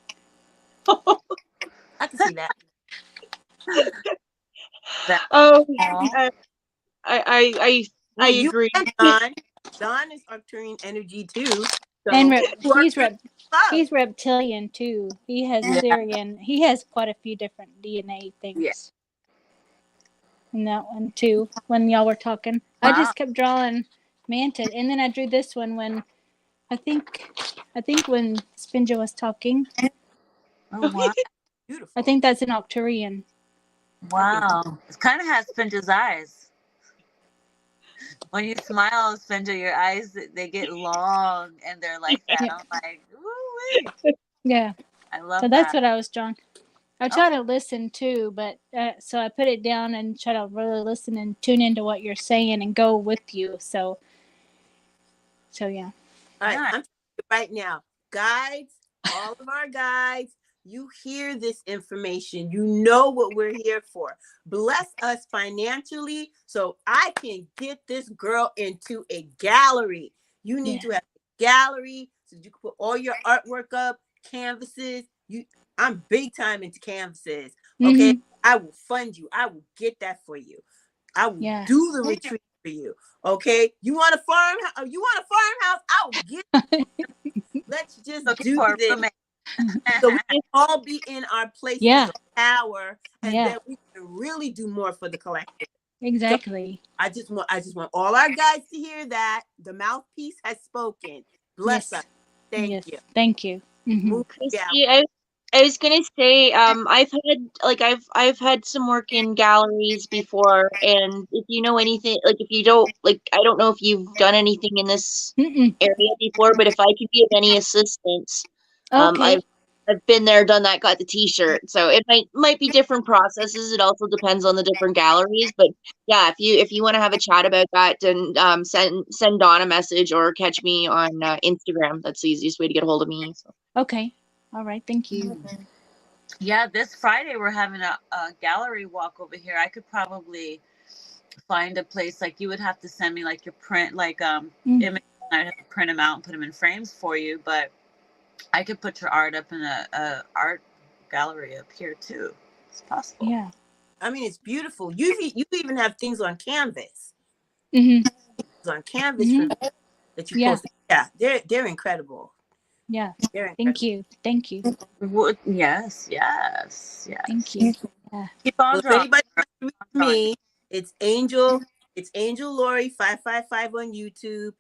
[SPEAKER 3] I can see that.
[SPEAKER 2] oh,
[SPEAKER 1] Aw.
[SPEAKER 2] I
[SPEAKER 3] You
[SPEAKER 2] agree.
[SPEAKER 3] and Don. Don is Arcturian energy too. So
[SPEAKER 4] And
[SPEAKER 3] love.
[SPEAKER 4] he's reptilian too. He has
[SPEAKER 1] Yeah.
[SPEAKER 4] Syrian. He has quite a few different DNA things.
[SPEAKER 1] Yeah.
[SPEAKER 4] In that one too, when y'all were talking.
[SPEAKER 1] Wow.
[SPEAKER 4] I just kept drawing mantis, and then I drew this one when I think when Spinja was talking.
[SPEAKER 1] Oh, wow.
[SPEAKER 3] Beautiful.
[SPEAKER 4] I think that's an Arcturian.
[SPEAKER 1] Wow. It kind of has Spinja's eyes. When you smile, Spinja, your eyes, they get long and they're like that.
[SPEAKER 4] Yeah.
[SPEAKER 1] I'm like, ooh,
[SPEAKER 4] Yeah.
[SPEAKER 1] I love
[SPEAKER 4] So that's
[SPEAKER 1] that.
[SPEAKER 4] what I was drawing. I try to listen too, but so I put it down and try to really listen and tune into what you're saying and go with you. So yeah.
[SPEAKER 3] All right,
[SPEAKER 1] Nice.
[SPEAKER 3] I'm right now, guides, all of our guides. You hear this information. You know what we're here for. Bless us financially so I can get this girl into a gallery. You need to have a gallery so so you can put all your artwork up, canvases. I'm big time into canvases. Okay,
[SPEAKER 4] Mhm.
[SPEAKER 3] I will fund you. I will get that for you. I will
[SPEAKER 4] Yeah.
[SPEAKER 3] do the retreat for you. Okay, you want a farm? You want a farmhouse? I will get it. Let's just
[SPEAKER 1] Looking
[SPEAKER 3] do
[SPEAKER 1] for a
[SPEAKER 3] this
[SPEAKER 1] roommate.
[SPEAKER 3] so we can all be in our places
[SPEAKER 4] Yeah.
[SPEAKER 3] of power, and
[SPEAKER 4] Yeah.
[SPEAKER 3] then we can really do more for the collective.
[SPEAKER 4] Exactly.
[SPEAKER 3] I just want all our guys to hear that the mouthpiece has spoken. Bless
[SPEAKER 4] Yes.
[SPEAKER 3] us. Thank
[SPEAKER 4] Yes.
[SPEAKER 3] you.
[SPEAKER 4] Thank you. Mhm.
[SPEAKER 3] Move out.
[SPEAKER 2] Christy, I was gonna say, I've had some work in galleries before, and if you know anything, like if you don't, like I don't know if you've done anything in this
[SPEAKER 4] Mm-mm.
[SPEAKER 2] area before, but if I could be of any assistance,
[SPEAKER 4] Okay.
[SPEAKER 2] I've been there, done that, got the T-shirt. So it might be different processes. It also depends on the different galleries, but yeah, if you want to have a chat about that, then send Dawn a message or catch me on Instagram. That's the easiest way to get a hold of me. So.
[SPEAKER 4] Okay. All right. Thank you.
[SPEAKER 1] Yeah, this Friday we're having a gallery walk over here. I could probably find a place. Like you would have to send me like your print, like images. I'd have to print them out and put them in frames for you. But I could put your art up in a art gallery up here too. It's possible.
[SPEAKER 4] Yeah.
[SPEAKER 3] I mean, it's beautiful. You even have things on canvas.
[SPEAKER 4] Mhm.
[SPEAKER 3] It's on canvas
[SPEAKER 4] Mhm.
[SPEAKER 3] that you
[SPEAKER 4] Yeah.
[SPEAKER 3] post. Yeah, they're incredible.
[SPEAKER 4] Yeah.
[SPEAKER 3] They're incredible.
[SPEAKER 4] Thank you. Thank you.
[SPEAKER 1] Yes, yes, yes.
[SPEAKER 4] Thank you. Yeah.
[SPEAKER 1] Keep on
[SPEAKER 3] Well, if
[SPEAKER 1] drawing.
[SPEAKER 3] anybody wants to reach me, it's Angel Lori 555 on YouTube.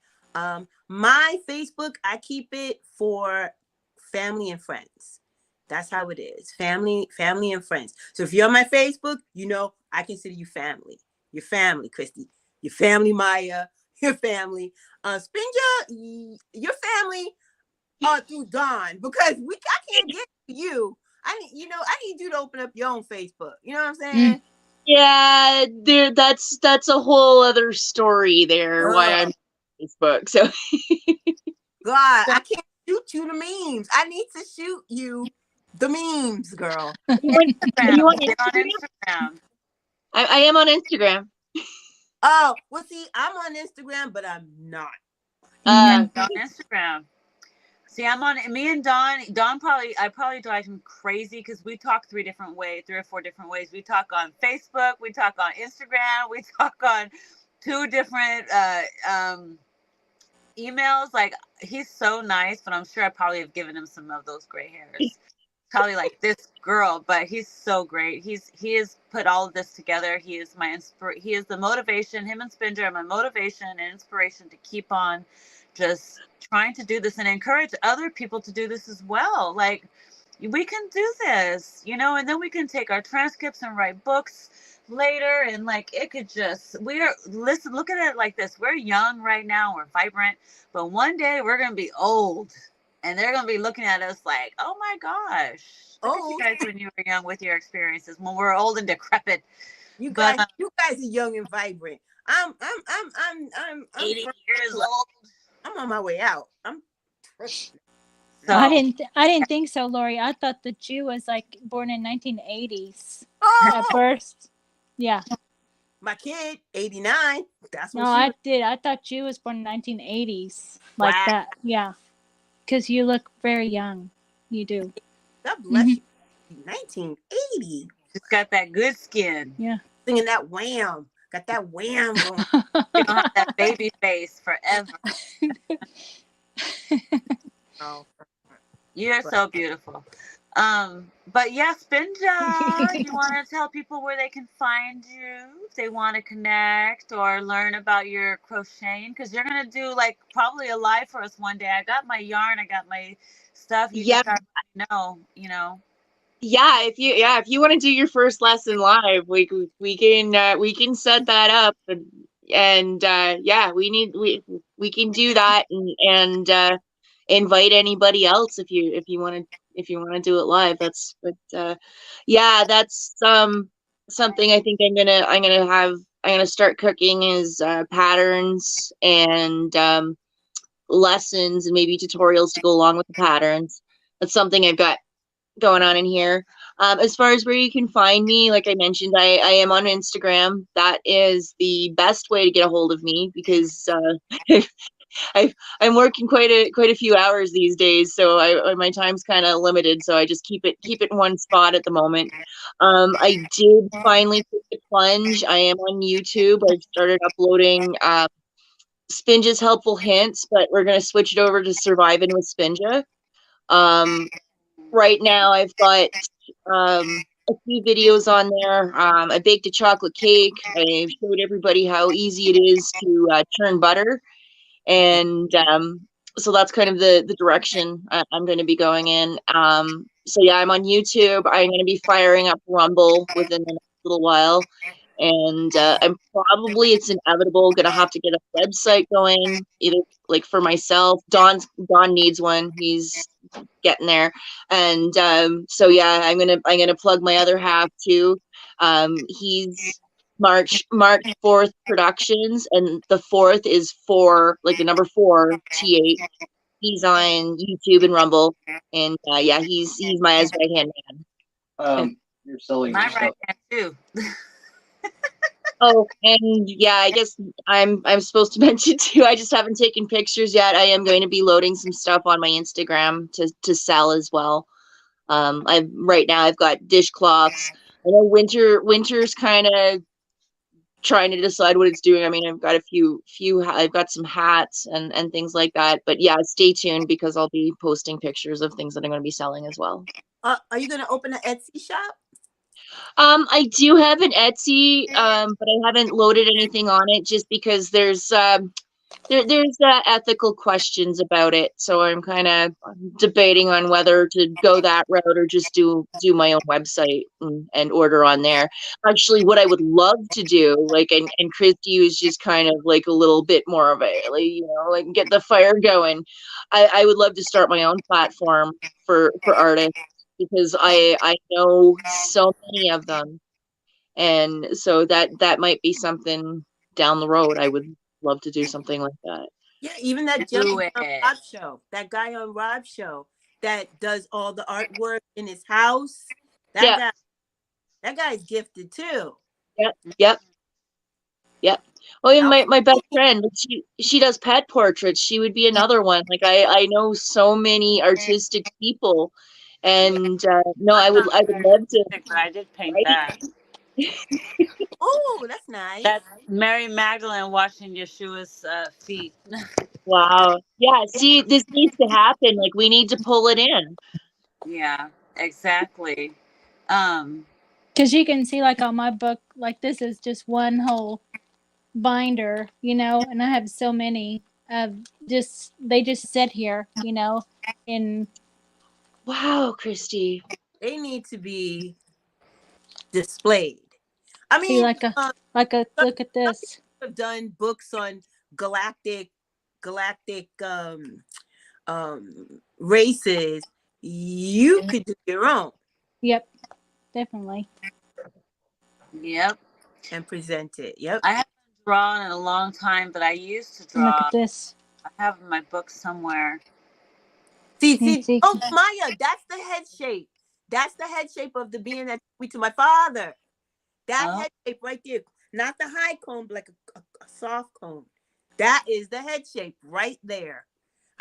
[SPEAKER 3] My Facebook, I keep it for family and friends. That's how it is. Family and friends. So if you're on my Facebook, you know I consider you family. Your family, Christy. Your family, Maya. Your family. Spinja, your family through Dawn, because I can't get to you. I need you to open up your own Facebook. You know what I'm saying?
[SPEAKER 2] Yeah, that's a whole other story there. Why I'm on Facebook. So
[SPEAKER 3] God, I can't shoot you the memes. I need to shoot you the memes, girl.
[SPEAKER 2] you want
[SPEAKER 1] Get on
[SPEAKER 2] Instagram?
[SPEAKER 1] Instagram.
[SPEAKER 2] I am on Instagram.
[SPEAKER 3] Oh, well, see, I'm on Instagram, but I'm not.
[SPEAKER 1] On Instagram. See, I'm on me and Dawn. I probably drive him crazy because we talk 3 or 4 different ways. We talk on Facebook, we talk on Instagram, we talk on 2 different emails. Like he's so nice, but I'm sure I probably have given him some of those gray hairs. Probably like this girl, but he's so great. He has put all of this together. He is my he is the motivation. Him and Spinger are my motivation and inspiration to keep on just trying to do this and encourage other people to do this as well. Like we can do this, and then we can take our transcripts and write books later, and like it could just look at it like this. We're young right now, we're vibrant, but one day we're gonna be old. And they're gonna be looking at us like, "Oh my gosh, look at you guys when you were young with your experiences. When we're old and decrepit,
[SPEAKER 3] you guys are young and vibrant. I'm
[SPEAKER 1] 80 years old.
[SPEAKER 3] I'm on my way out.
[SPEAKER 4] I didn't think so, Lori. I thought the Jew was like born in 1980s at first. Yeah.
[SPEAKER 3] My kid, 89. That's what
[SPEAKER 4] no, I did. I thought Jew was born in 1980s, like that. Yeah. Because you look very young. You do.
[SPEAKER 3] God bless you. 1980.
[SPEAKER 1] She's got that good skin.
[SPEAKER 4] Yeah.
[SPEAKER 3] Singing that wham. Got that wham going.
[SPEAKER 1] You don't have that baby face forever.
[SPEAKER 3] Oh.
[SPEAKER 1] You're so beautiful. But yeah, Spinja, you want to tell people where they can find you if they want to connect or learn about your crocheting? Because you're gonna do like probably a live for us one day. I got my yarn, I got my stuff. You just gotta let me know.
[SPEAKER 2] Yeah, if you want to do your first lesson live, we can set that up, and yeah, we can do that, and invite anybody else if you want to do it live. That's yeah, that's something I think I'm gonna start cooking is patterns and lessons and maybe tutorials to go along with the patterns. That's something I've got going on in here. As far as where you can find me, like I mentioned, I am on Instagram. That is the best way to get a hold of me because I'm working quite a few hours these days, so my time's kind of limited. So I just keep it in one spot at the moment. I did finally take the plunge. I am on YouTube. I've started uploading Spinja's helpful hints, but we're gonna switch it over to Surviving with Spinja. Right now I've got a few videos on there. I baked a chocolate cake. I showed everybody how easy it is to churn butter, and so that's kind of the direction I'm going to be going in. So yeah, I'm on YouTube. I'm going to be firing up Rumble within the next little while, and it's inevitable going to have to get a website going, either like for myself. Don needs one. He's getting there, and so yeah, I'm gonna plug my other half too. He's March 4th Productions, and the 4th is for like the number 4 T8. He's on YouTube and Rumble, and yeah, he's my right hand man.
[SPEAKER 5] You're selling
[SPEAKER 1] My
[SPEAKER 5] your
[SPEAKER 1] right
[SPEAKER 5] stuff.
[SPEAKER 1] hand too.
[SPEAKER 2] Oh, and yeah, I guess I'm supposed to mention too. I just haven't taken pictures yet. I am going to be loading some stuff on my Instagram to sell as well. Right now I've got dishcloths. I know winter's kind of trying to decide what it's doing. I mean, I've got a few I've got some hats and things like that. But yeah, stay tuned because I'll be posting pictures of things that I'm going to be selling as well.
[SPEAKER 3] Are you going to open an Etsy shop?
[SPEAKER 2] I do have an Etsy, but I haven't loaded anything on it just because there's ethical questions about it. So I'm kind of debating on whether to go that route or just do my own website and order on there. Actually, what I would love to do, like, and Christy was just kind of like a little bit more of a, like, you know, like get the fire going. I would love to start my own platform for artists because I know so many of them. And so that might be something down the road. I would love to do something like that.
[SPEAKER 3] Yeah, even that
[SPEAKER 1] Do
[SPEAKER 3] gentleman on
[SPEAKER 1] it.
[SPEAKER 3] Rob show, that guy on Rob show that does all the artwork in his house. That guy's gifted too.
[SPEAKER 2] Yep. Well, and my best friend, she does pet portraits. She would be another one. Like I know so many artistic people, and no, I would love to.
[SPEAKER 1] I did paint
[SPEAKER 2] Right?
[SPEAKER 1] that.
[SPEAKER 3] Oh, that's nice.
[SPEAKER 1] That's Mary Magdalene washing Yeshua's feet.
[SPEAKER 2] Wow. Yeah. See, this needs to happen. Like we need to pull it in.
[SPEAKER 1] Yeah, exactly.
[SPEAKER 4] Because you can see, like on my book, like this is just one whole binder, you know, and I have so many of they just sit here, you know, in.
[SPEAKER 2] Wow, Christy.
[SPEAKER 3] They need to be displayed. I
[SPEAKER 4] See,
[SPEAKER 3] mean,
[SPEAKER 4] look at this.
[SPEAKER 3] I've done books on galactic races. You could do your own.
[SPEAKER 4] Yep, definitely.
[SPEAKER 1] Yep.
[SPEAKER 3] And present it. Yep.
[SPEAKER 1] I haven't drawn in a long time, but I used to draw.
[SPEAKER 4] Look at this.
[SPEAKER 1] I have my book somewhere.
[SPEAKER 3] See. Oh, Maya, that's the head shape. That's the head shape of the being that took me to my father. That head shape right there. Not the high cone, but like a soft cone. That is the head shape right there.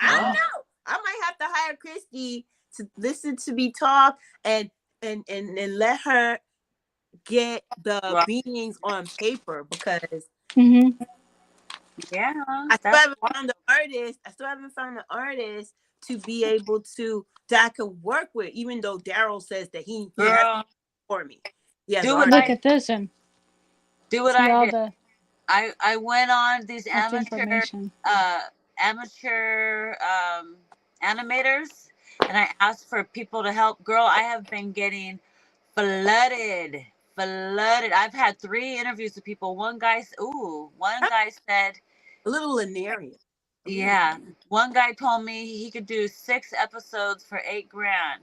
[SPEAKER 3] I don't know. I might have to hire Christy to listen to me talk and let her get the beings on paper because
[SPEAKER 1] yeah,
[SPEAKER 3] I still haven't found the artist to be able to that I could work with, even though Daryl says that he has for me. Yeah,
[SPEAKER 4] look at this and
[SPEAKER 1] do what I did. I went on these amateur animators and I asked for people to help. Girl, I have been getting flooded. I've had 3 interviews with people. One guy said
[SPEAKER 3] a little Lanarian.
[SPEAKER 1] Yeah. One guy told me he could do 6 episodes for $8,000.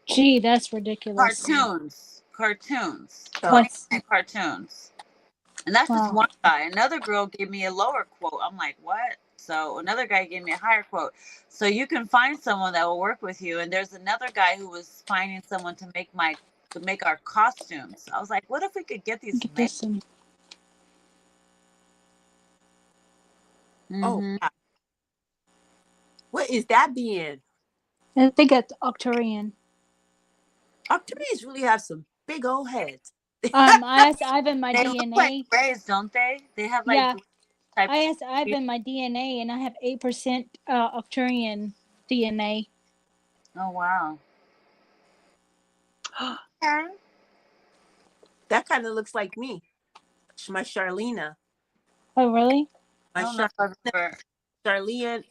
[SPEAKER 4] Gee, that's ridiculous.
[SPEAKER 1] Cartoons. 20 cartoons. And that's just one guy. Another girl gave me a lower quote. I'm like, what? So another guy gave me a higher quote. So you can find someone that will work with you. And there's another guy who was finding someone to make our costumes. I was like, what if we could get these made?
[SPEAKER 3] Oh, wow. What is that being?
[SPEAKER 4] I think it's Octurian.
[SPEAKER 3] Octarians really have some big old heads.
[SPEAKER 4] I have in my
[SPEAKER 1] They look like
[SPEAKER 4] DNA.
[SPEAKER 1] grays, don't they? They have like
[SPEAKER 4] Yeah,
[SPEAKER 1] type.
[SPEAKER 4] I have in my DNA, and I have 8% Octurian DNA.
[SPEAKER 1] Oh wow. Okay.
[SPEAKER 3] That kind of looks like me. My Charlena.
[SPEAKER 4] Oh, really?
[SPEAKER 1] I
[SPEAKER 3] My
[SPEAKER 1] don't know if I've ever.
[SPEAKER 3] Charlene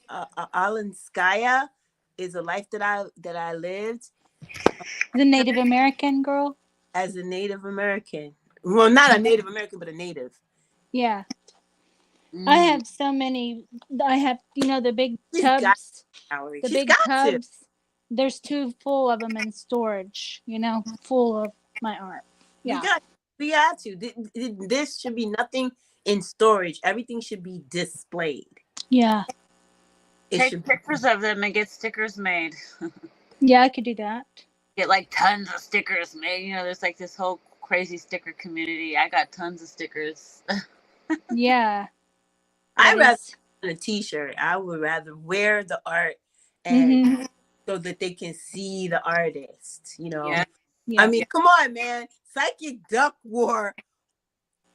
[SPEAKER 3] Alanskaya is a life that I lived
[SPEAKER 4] The Native American girl.
[SPEAKER 3] as a Native American. Well, not a Native American, but a Native.
[SPEAKER 4] Yeah, I
[SPEAKER 1] Mm.
[SPEAKER 4] have so many. I have, the big
[SPEAKER 3] She's got
[SPEAKER 4] tubs.
[SPEAKER 3] Valerie.
[SPEAKER 4] The
[SPEAKER 3] She's
[SPEAKER 4] big
[SPEAKER 3] got to.
[SPEAKER 4] tubs. There's 2 full of them in storage. Full of my art. Yeah.
[SPEAKER 3] We got to. This should be nothing in storage. Everything should be displayed.
[SPEAKER 4] Yeah.
[SPEAKER 3] It
[SPEAKER 1] Take
[SPEAKER 3] should
[SPEAKER 1] pictures of them and get stickers made.
[SPEAKER 4] Yeah, I could do that.
[SPEAKER 1] Get like tons of stickers made. There's like this whole crazy sticker community. I got tons of stickers.
[SPEAKER 4] Yeah.
[SPEAKER 3] I'd rather
[SPEAKER 4] is.
[SPEAKER 3] a T-shirt. I would rather wear the art and
[SPEAKER 4] Mm-hmm.
[SPEAKER 3] so that they can see the artist.
[SPEAKER 1] Yeah.
[SPEAKER 4] Yeah.
[SPEAKER 3] I mean, come on, man. Psychic Duck wore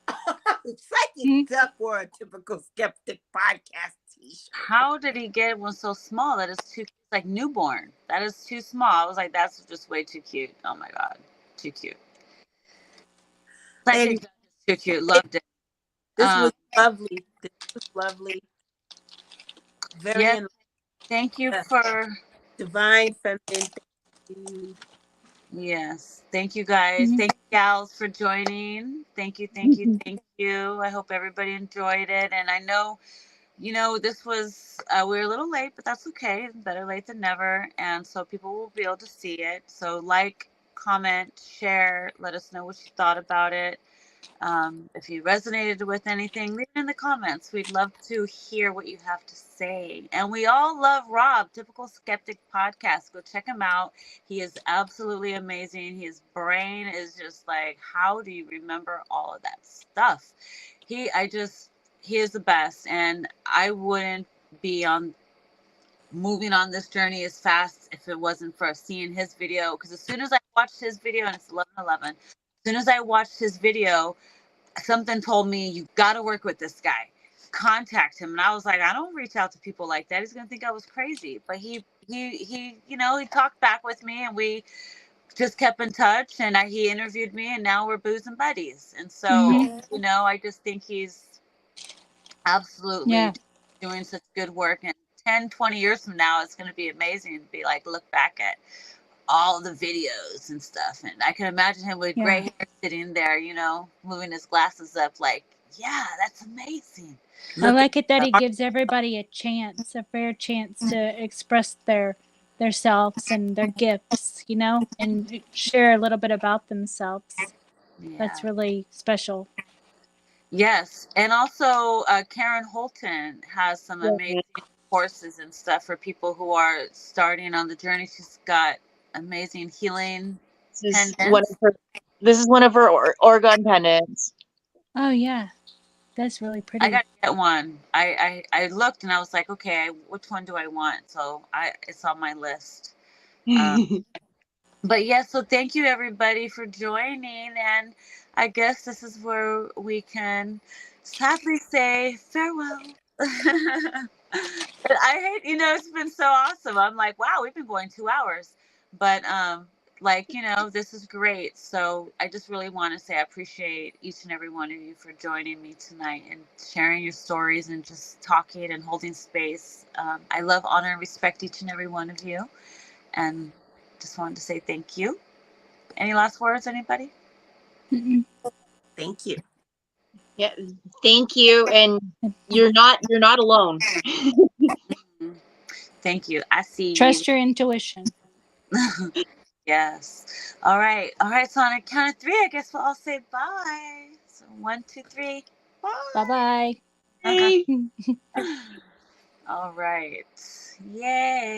[SPEAKER 3] Duck wore a typical skeptic podcast T-shirt.
[SPEAKER 1] How did he get one so small? That is too like newborn. That is too small. I was like, that's just way too cute. Oh my god, too cute. Psychic Duck is too cute. Loved it.
[SPEAKER 3] This was lovely. This was lovely. Very
[SPEAKER 1] yes. Thank you for
[SPEAKER 3] divine feminine. Thank you.
[SPEAKER 1] Yes. Thank you guys.
[SPEAKER 4] Mhm.
[SPEAKER 1] Thank you gals for joining. Thank you. Thank you. Thank you. I hope everybody enjoyed it. And I know, this was, we were a little late, but that's okay. Better late than never. And so people will be able to see it. So like, comment, share, let us know what you thought about it. If you resonated with anything, leave it in the comments. We'd love to hear what you have to say. And we all love Rob, Typical Skeptic Podcast. Go check him out. He is absolutely amazing. His brain is just like, how do you remember all of that stuff? He is the best. And I wouldn't be moving on this journey as fast if it wasn't for seeing his video. Because as soon as I watched his video, and it's 11:11, as soon as I watched his video, something told me, you got to work with this guy, contact him. And I was like, I don't reach out to people like that. He's gonna think I was crazy. But he he talked back with me, and we just kept in touch, and he interviewed me, and now we're bosom buddies. And so I just think he's absolutely doing such good work. And 10-20 years from now, it's going to be amazing to be like, look back at all the videos and stuff. And I can imagine him with gray hair sitting there, moving his glasses up like, yeah, that's amazing.
[SPEAKER 4] I like it that he gives everybody a fair chance to express their selves and their gifts, and share a little bit about themselves.
[SPEAKER 1] Yeah.
[SPEAKER 4] That's really special.
[SPEAKER 1] Yes. And also Karen Holton has some amazing courses and stuff for people who are starting on the journey. She's got amazing healing pendants.
[SPEAKER 2] This is one of her Oregon pendants.
[SPEAKER 4] Oh yeah, that's really pretty.
[SPEAKER 1] I gotta get one. I looked and I was like, okay, which one do I want? So it's on my list. But yeah, so thank you everybody for joining, and I guess this is where we can sadly say farewell. But I hate, it's been so awesome. I'm like, wow, we've been going 2 hours, but this is great. So I just really want to say I appreciate each and every one of you for joining me tonight and sharing your stories and just talking and holding space. I love, honor, and respect each and every one of you, and just wanted to say thank you. Any last words, anybody?
[SPEAKER 4] Mm-mm.
[SPEAKER 3] Thank you.
[SPEAKER 2] Yeah, thank you, and you're not alone.
[SPEAKER 1] Thank you. I see you.
[SPEAKER 4] Trust your intuition.
[SPEAKER 1] Yes. All right. So on a count of 3, I guess we'll all say bye. So 1, 2, 3. Bye.
[SPEAKER 4] Bye-bye.
[SPEAKER 1] All right. Yay.